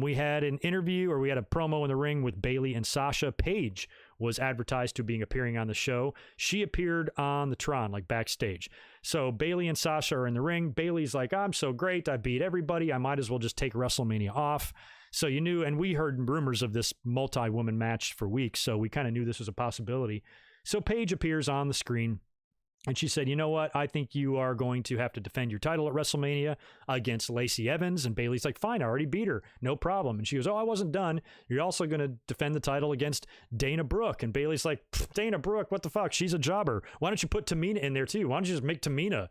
We had an interview, or we had a promo in the ring with Bayley and Sasha. Paige was advertised to being appearing on the show. She appeared on the Tron, like backstage. So Bayley and Sasha are in the ring. Bayley's like, I'm so great. I beat everybody. I might as well just take WrestleMania off. So you knew, and we heard rumors of this multi-woman match for weeks, so we kind of knew this was a possibility. So Paige appears on the screen, and she said, you know what? I think you are going to have to defend your title at WrestleMania against Lacey Evans. And Bayley's like, fine, I already beat her. No problem. And she goes, oh, I wasn't done. You're also going to defend the title against Dana Brooke. And Bayley's like, Dana Brooke, what the fuck? She's a jobber. Why don't you put Tamina in there too? Why don't you just make Tamina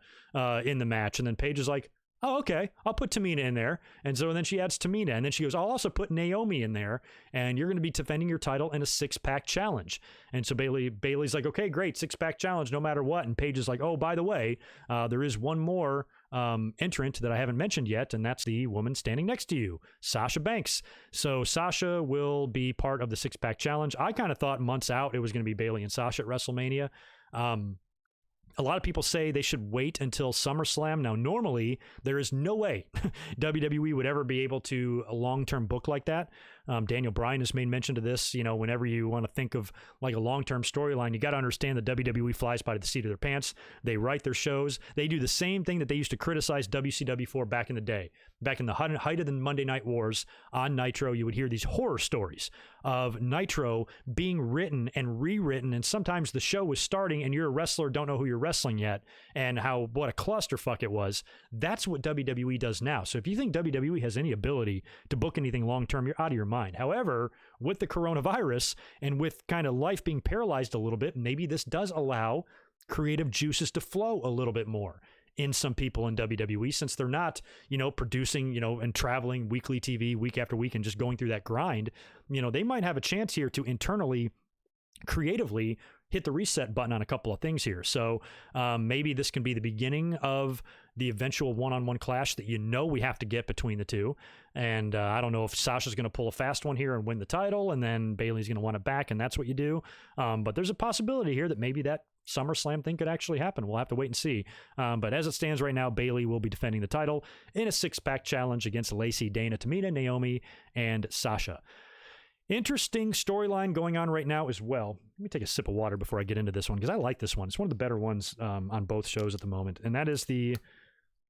in the match? And then Paige is like, oh, okay, I'll put Tamina in there. And so then she adds Tamina. And then she goes, I'll also put Naomi in there. And you're going to be defending your title in a 6-pack challenge. And so Bayley's like, okay, great, 6-pack challenge no matter what. And Paige is like, oh, by the way, there is one more entrant that I haven't mentioned yet, and that's the woman standing next to you, Sasha Banks. So Sasha will be part of the 6-pack challenge. I kind of thought months out it was going to be Bayley and Sasha at WrestleMania. A lot of people say they should wait until SummerSlam. Now, normally, there is no way WWE would ever be able to a long-term book like that. Daniel Bryan has made mention to this. You know, whenever you want to think of like a long-term storyline, you got to understand that WWE flies by the seat of their pants. They write their shows. They do the same thing that they used to criticize WCW for back in the day. Back in the height of the Monday Night Wars on Nitro, you would hear these horror stories of Nitro being written and rewritten, and sometimes the show was starting and you're a wrestler, don't know who you're wrestling yet, and what a clusterfuck it was. That's what WWE does now. So if you think WWE has any ability to book anything long-term, you're out of your mind. However, with the coronavirus and with kind of life being paralyzed a little bit, maybe this does allow creative juices to flow a little bit more in some people in WWE, since they're not, you know, producing, you know, and traveling weekly TV week after week and just going through that grind. You know, they might have a chance here to internally, creatively hit the reset button on a couple of things here. So maybe this can be the beginning of the eventual one-on-one clash that you know we have to get between the two. And I don't know if Sasha's going to pull a fast one here and win the title, and then Bayley's going to want it back, and that's what you do. But there's a possibility here that maybe that SummerSlam thing could actually happen. We'll have to wait and see. But as it stands right now, Bayley will be defending the title in a 6-pack challenge against Lacey, Dana, Tamina, Naomi, and Sasha. Interesting storyline going on right now as well. Let me take a sip of water before I get into this one, because I like this one. It's one of the better ones on both shows at the moment, and that is the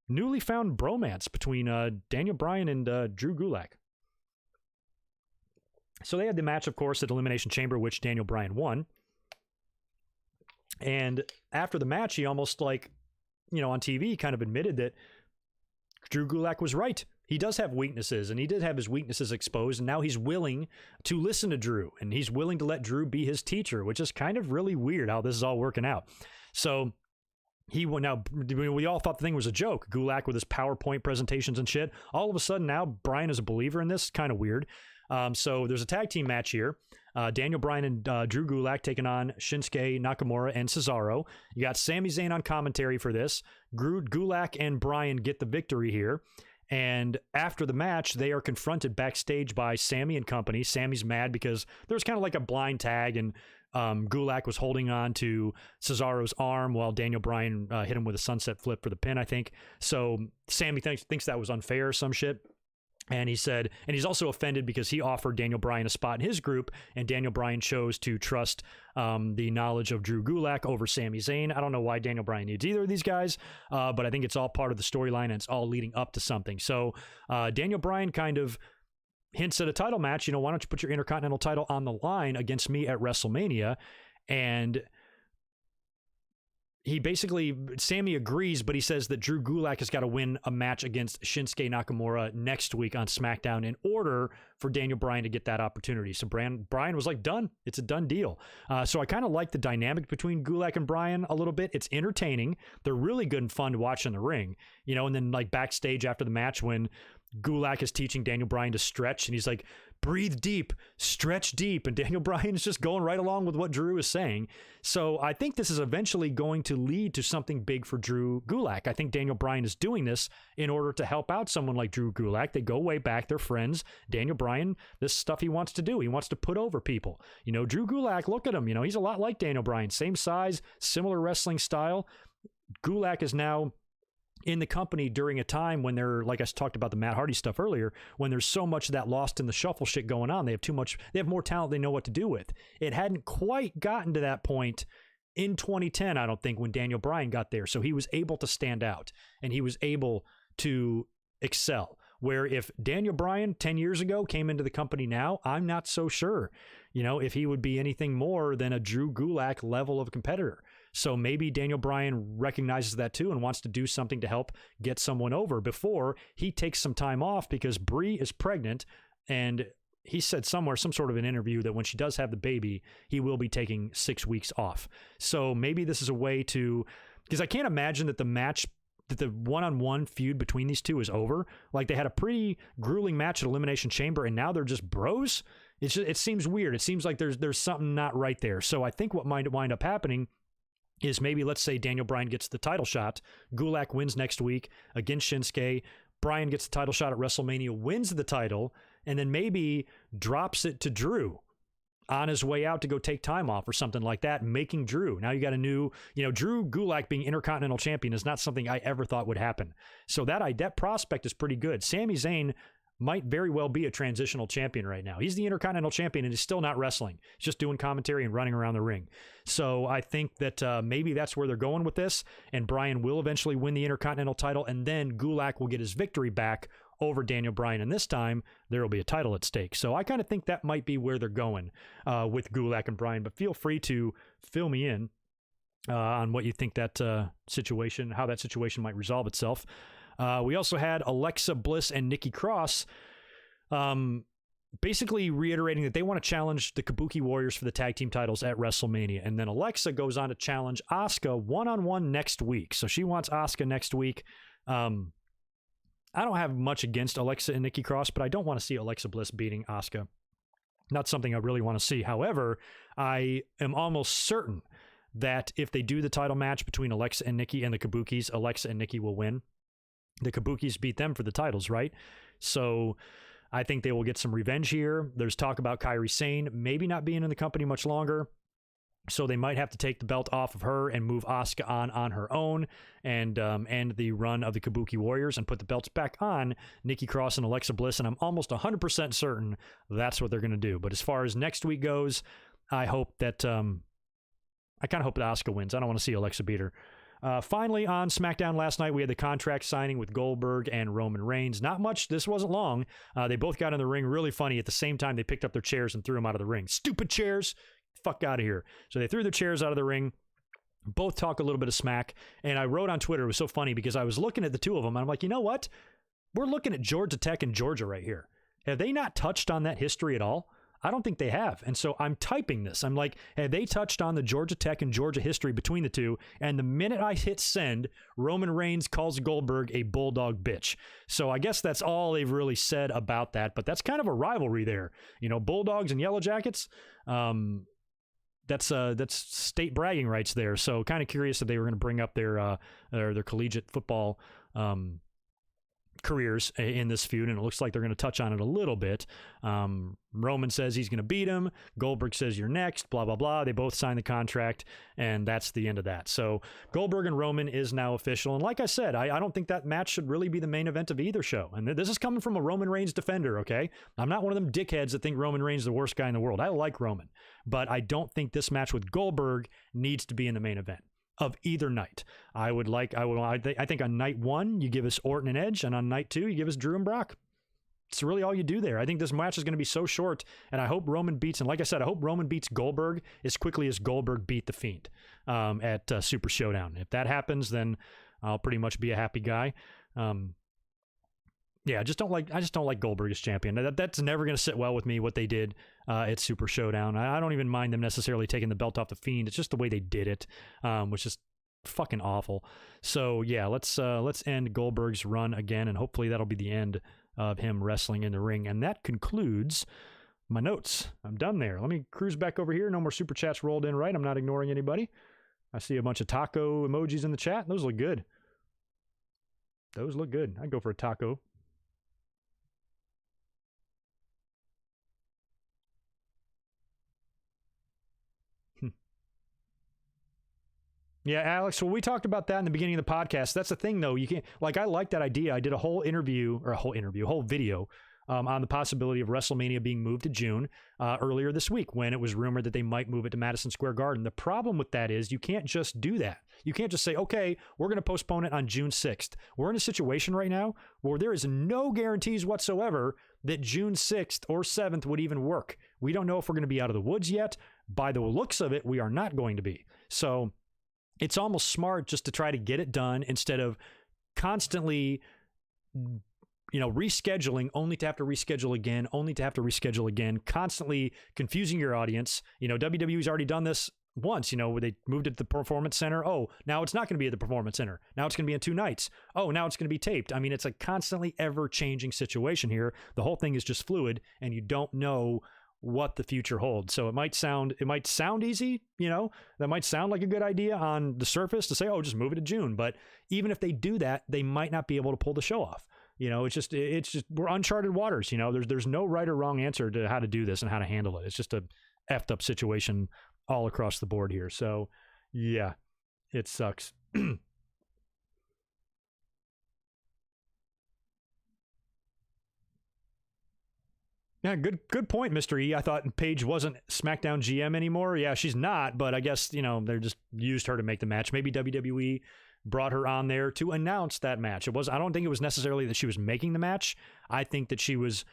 newly found bromance between Daniel Bryan and Drew Gulak. So they had the match, of course, at Elimination Chamber, which Daniel Bryan won. And after the match, he almost like, you know, on TV kind of admitted that Drew Gulak was right. He does have weaknesses, and he did have his weaknesses exposed, and now he's willing to listen to Drew, and he's willing to let Drew be his teacher, which is kind of really weird how this is all working out. So we all thought the thing was a joke. Gulak with his PowerPoint presentations and shit. All of a sudden now Bryan is a believer in this. Kind of weird. So there's a tag team match here. Daniel Bryan and Drew Gulak taking on Shinsuke Nakamura and Cesaro. You got Sami Zayn on commentary for this. Gulak and Bryan get the victory here. And after the match, they are confronted backstage by Sammy and company. Sammy's mad because there's kind of like a blind tag, and Gulak was holding on to Cesaro's arm while Daniel Bryan hit him with a sunset flip for the pin, I think. So Sammy thinks that was unfair or some shit. And he said, and he's also offended because he offered Daniel Bryan a spot in his group, and Daniel Bryan chose to trust the knowledge of Drew Gulak over Sami Zayn. I don't know why Daniel Bryan needs either of these guys, but I think it's all part of the storyline, and it's all leading up to something. So Daniel Bryan kind of hints at a title match. Why don't you put your Intercontinental title on the line against me at WrestleMania? And Sammy agrees, but he says that Drew Gulak has got to win a match against Shinsuke Nakamura next week on SmackDown in order for Daniel Bryan to get that opportunity. So Bryan was like, done. It's a done deal. So I kind of like the dynamic between Gulak and Bryan a little bit. It's entertaining. They're really good and fun to watch in the ring, and then like backstage after the match when Gulak is teaching Daniel Bryan to stretch, and he's like, breathe deep, stretch deep, and Daniel Bryan is just going right along with what Drew is saying. So I think this is eventually going to lead to something big for Drew Gulak. I think Daniel Bryan is doing this in order to help out someone like Drew Gulak. They go way back, they're friends. Daniel Bryan, this stuff he wants to do. He wants to put over people. Drew Gulak, look at him. He's a lot like Daniel Bryan, same size, similar wrestling style. Gulak is now in the company during a time when they're, like I talked about the Matt Hardy stuff earlier, when there's so much of that lost in the shuffle shit going on. They have more talent they know what to do with. It hadn't quite gotten to that point in 2010, I don't think, when Daniel Bryan got there. So he was able to stand out and he was able to excel. Where if Daniel Bryan 10 years ago came into the company now, I'm not so sure, if he would be anything more than a Drew Gulak level of competitor. So maybe Daniel Bryan recognizes that too and wants to do something to help get someone over before he takes some time off, because Brie is pregnant, and he said somewhere, some sort of an interview, that when she does have the baby, he will be taking 6 weeks off. So maybe this is a way to, because I can't imagine that the one-on-one feud between these two is over. Like, they had a pretty grueling match at Elimination Chamber, and now they're just bros. It seems weird. It seems like there's something not right there. So I think what might wind up happening is maybe, let's say Daniel Bryan gets the title shot, Gulak wins next week against Shinsuke, Bryan gets the title shot at WrestleMania, wins the title, and then maybe drops it to Drew on his way out to go take time off or something like that, making Drew. Now you got a new, Drew Gulak being Intercontinental Champion is not something I ever thought would happen. So that prospect is pretty good. Sami Zayn might very well be a transitional champion right now. He's the Intercontinental Champion and he's still not wrestling. He's just doing commentary and running around the ring. So I think that maybe that's where they're going with this, and Bryan will eventually win the Intercontinental title, and then Gulak will get his victory back over Daniel Bryan, and this time there will be a title at stake. So I kind of think that might be where they're going with Gulak and Bryan, but feel free to fill me in on what you think that situation, how that situation might resolve itself. We also had Alexa Bliss and Nikki Cross basically reiterating that they want to challenge the Kabuki Warriors for the tag team titles at WrestleMania. And then Alexa goes on to challenge Asuka one-on-one next week. So she wants Asuka next week. I don't have much against Alexa and Nikki Cross, but I don't want to see Alexa Bliss beating Asuka. Not something I really want to see. However, I am almost certain that if they do the title match between Alexa and Nikki and the Kabukis, Alexa and Nikki will win. The Kabukis beat them for the titles, right? So I think they will get some revenge here. There's talk about Kairi Sane maybe not being in the company much longer. So they might have to take the belt off of her and move Asuka on her own and end the run of the Kabuki Warriors and put the belts back on Nikki Cross and Alexa Bliss. And I'm almost 100% certain that's what they're going to do. But as far as next week goes, I hope that I kind of hope that Asuka wins. I don't want to see Alexa beat her. Finally, on SmackDown last night, we had the contract signing with Goldberg and Roman Reigns. Not much. This wasn't long. They both got in the ring. Really funny. At the same time, they picked up their chairs and threw them out of the ring. Stupid chairs. Fuck out of here. So they threw their chairs out of the ring. Both talk a little bit of smack. And I wrote on Twitter, it was so funny because I was looking at the two of them. And I'm like, you know what? We're looking at Georgia Tech and Georgia right here. Have they not touched on that history at all? I don't think they have. And so I'm typing this. I'm like, hey, they touched on the Georgia Tech and Georgia history between the two. And the minute I hit send, Roman Reigns calls Goldberg a bulldog bitch. So I guess that's all they've really said about that. But that's kind of a rivalry there. Bulldogs and Yellow Jackets. That's state bragging rights there. So kind of curious that they were going to bring up their collegiate football careers in this feud, and it looks like they're going to touch on it a little bit. Roman says he's going to beat him. Goldberg says you're next, blah, blah, blah. They both sign the contract, and that's the end of that. So Goldberg and Roman is now official. And like I said, I don't think that match should really be the main event of either show. And this is coming from a Roman Reigns defender, okay? I'm not one of them dickheads that think Roman Reigns is the worst guy in the world. I like Roman, but I don't think this match with Goldberg needs to be in the main event of either night. I think on night 1, you give us Orton and Edge, and on night 2, you give us Drew and Brock. It's really all you do there. I think this match is going to be so short, and I hope Roman beats, and like I said, I hope Roman beats Goldberg as quickly as Goldberg beat The Fiend at Super Showdown. If that happens, then I'll pretty much be a happy guy. Yeah, I just don't like Goldberg as champion. That's never going to sit well with me, what they did at Super Showdown. I don't even mind them necessarily taking the belt off The Fiend. It's just the way they did it, which is fucking awful. So yeah, let's end Goldberg's run again, and hopefully that'll be the end of him wrestling in the ring. And that concludes my notes. I'm done there. Let me cruise back over here. No more super chats rolled in, right? I'm not ignoring anybody. I see a bunch of taco emojis in the chat. Those look good. Those look good. I'd go for a taco. Yeah, Alex, well, we talked about that in the beginning of the podcast. That's the thing, though. You can't, like, I like that idea. I did a whole video on the possibility of WrestleMania being moved to June earlier this week, when it was rumored that they might move it to Madison Square Garden. The problem with that is you can't just do that. You can't just say, okay, we're going to postpone it on June 6th. We're in a situation right now where there is no guarantees whatsoever that June 6th or 7th would even work. We don't know if we're going to be out of the woods yet. By the looks of it, we are not going to be. So it's almost smart just to try to get it done instead of constantly, rescheduling, only to have to reschedule again, constantly confusing your audience. WWE's already done this once, where they moved it to the Performance Center. Oh, now it's not going to be at the Performance Center. Now it's going to be in 2 nights. Oh, now it's going to be taped. I mean, it's a constantly ever-changing situation here. The whole thing is just fluid, and you don't know what the future holds. So it might sound easy, that might sound like a good idea on the surface to say, oh, just move it to June. But even if they do that, they might not be able to pull the show off. It's just we're uncharted waters. There's no right or wrong answer to how to do this and how to handle it. It's just a effed up situation all across the board here. So yeah, it sucks. Yeah, good point, Mr. E. I thought Paige wasn't SmackDown GM anymore. Yeah, she's not, but I guess, they're just used her to make the match. Maybe WWE brought her on there to announce that match. I don't think it was necessarily that she was making the match. I think that she was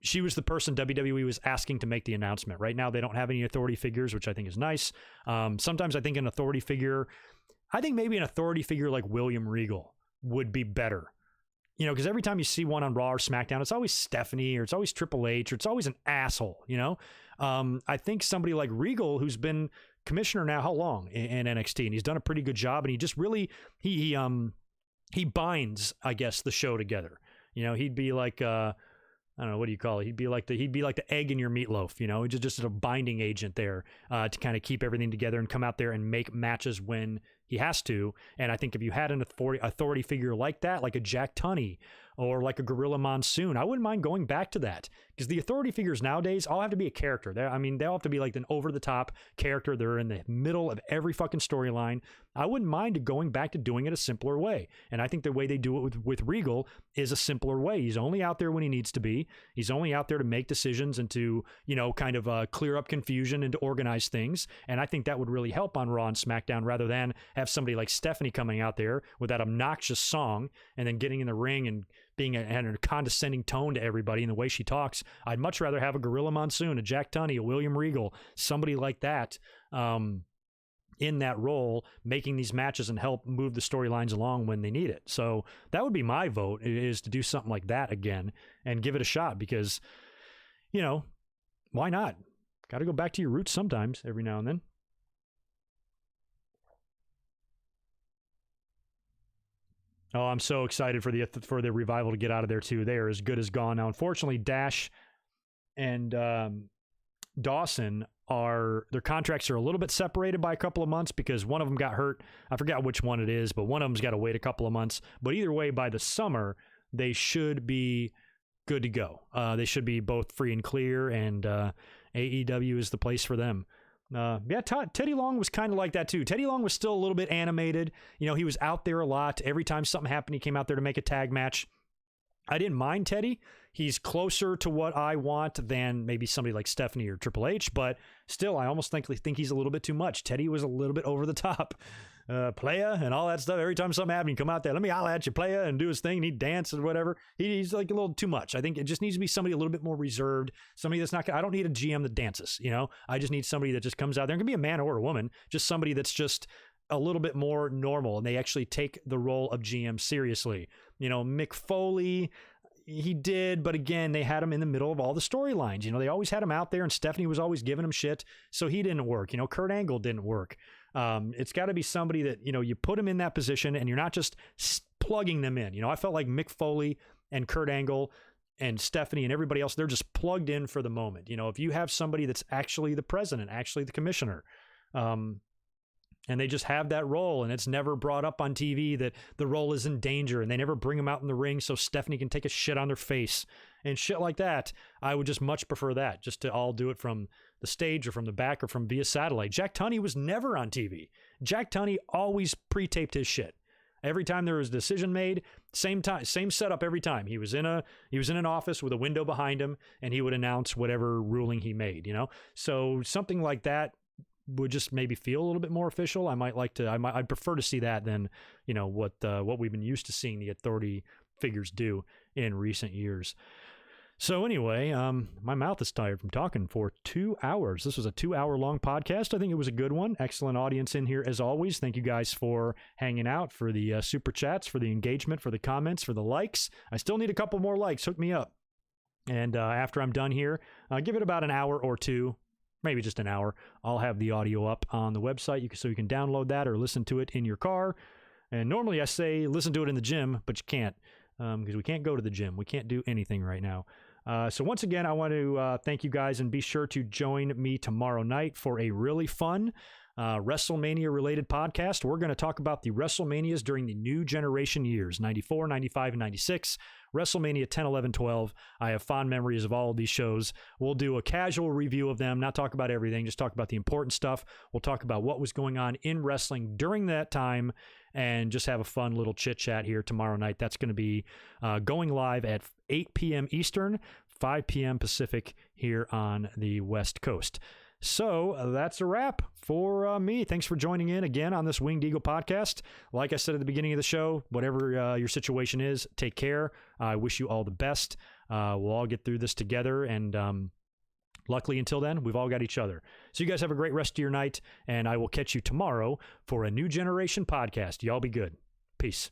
the person WWE was asking to make the announcement. Right now, they don't have any authority figures, which I think is nice. Sometimes I think maybe an authority figure like William Regal would be better. Because every time you see one on Raw or SmackDown, it's always Stephanie or it's always Triple H or it's always an asshole, I think somebody like Regal, who's been commissioner now, how long in NXT, and he's done a pretty good job, and he just really, he binds, I guess, the show together. He'd be like, I don't know, what do you call it? He'd be like the egg in your meatloaf, just a binding agent there to kind of keep everything together and come out there and make matches when he has to. And I think if you had an authority figure like that, like a Jack Tunney or like a Gorilla Monsoon, I wouldn't mind going back to that, because the authority figures nowadays all have to be a character. They'll have to be like an over-the-top character. They're in the middle of every fucking storyline. I wouldn't mind going back to doing it a simpler way. And I think the way they do it with Regal is a simpler way. He's only out there when he needs to be. He's only out there to make decisions and to, kind of clear up confusion and to organize things. And I think that would really help on Raw and SmackDown, rather than have somebody like Stephanie coming out there with that obnoxious song and then getting in the ring and being a condescending tone to everybody in the way she talks. I'd much rather have a Gorilla Monsoon, a Jack Tunney, a William Regal, somebody like that in that role, making these matches and help move the storylines along when they need it. So that would be my vote, is to do something like that again and give it a shot, because, why not? Got to go back to your roots sometimes, every now and then. Oh, I'm so excited for the Revival to get out of there too. They are as good as gone now. Unfortunately, Dash and Dawson their contracts are a little bit separated by a couple of months, because one of them got hurt. I forgot which one it is, but one of them's got to wait a couple of months. But either way, by the summer, they should be good to go. They should be both free and clear, and AEW is the place for them. Teddy Long was kind of like that too. Teddy Long was still a little bit animated. He was out there a lot. Every time something happened, he came out there to make a tag match. I didn't mind Teddy. He's closer to what I want than maybe somebody like Stephanie or Triple H, but still, I almost think he's a little bit too much. Teddy was a little bit over the top. Playa and all that stuff. Every time something happened, he'd come out there, let me holla at you, playa, and do his thing, and he'd dance or whatever. He's like a little too much. I think it just needs to be somebody a little bit more reserved, somebody that's not, I don't need a GM that dances, I just need somebody that just comes out there. It can be a man or a woman, just somebody that's just a little bit more normal, and they actually take the role of GM seriously. Mick Foley, he did, but again, they had him in the middle of all the storylines. They always had him out there, and Stephanie was always giving him shit, so he didn't work. Kurt Angle didn't work. It's got to be somebody that, you put him in that position, and you're not just plugging them in. I felt like Mick Foley and Kurt Angle and Stephanie and everybody else, they're just plugged in for the moment. If you have somebody that's actually the president, actually the commissioner, and they just have that role, and it's never brought up on TV that the role is in danger, and they never bring them out in the ring so Stephanie can take a shit on their face and shit like that. I would just much prefer that, just to all do it from the stage or from the back or from via satellite. Jack Tunney was never on TV. Jack Tunney always pre-taped his shit. Every time there was a decision made, same setup every time. He was in an office with a window behind him, and he would announce whatever ruling he made, So something like that would just maybe feel a little bit more official. I'd prefer to see that than, what we've been used to seeing the authority figures do in recent years. So anyway, my mouth is tired from talking for 2 hours. This was a 2-hour long podcast. I think it was a good one. Excellent audience in here as always. Thank you guys for hanging out, for the super chats, for the engagement, for the comments, for the likes. I still need a couple more likes. Hook me up. And after I'm done here, give it about an hour or two, maybe just an hour. I'll have the audio up on the website so you can download that or listen to it in your car. And normally I say listen to it in the gym, but you can't because we can't go to the gym. We can't do anything right now. So once again, I want to thank you guys, and be sure to join me tomorrow night for a really fun WrestleMania-related podcast. We're going to talk about the WrestleManias during the new generation years, 94, 95, and 96. WrestleMania 10, 11, 12. I have fond memories of all of these shows. We'll do a casual review of them, not talk about everything, just talk about the important stuff. We'll talk about what was going on in wrestling during that time, and just have a fun little chit-chat here tomorrow night. That's going to be going live at 8 p.m. Eastern, 5 p.m. Pacific here on the West Coast. So that's a wrap for me. Thanks for joining in again on this Winged Eagle podcast. Like I said at the beginning of the show, whatever your situation is, take care. I wish you all the best. We'll all get through this together, and luckily until then, we've all got each other. So you guys have a great rest of your night, and I will catch you tomorrow for a New Generation podcast. Y'all be good. Peace.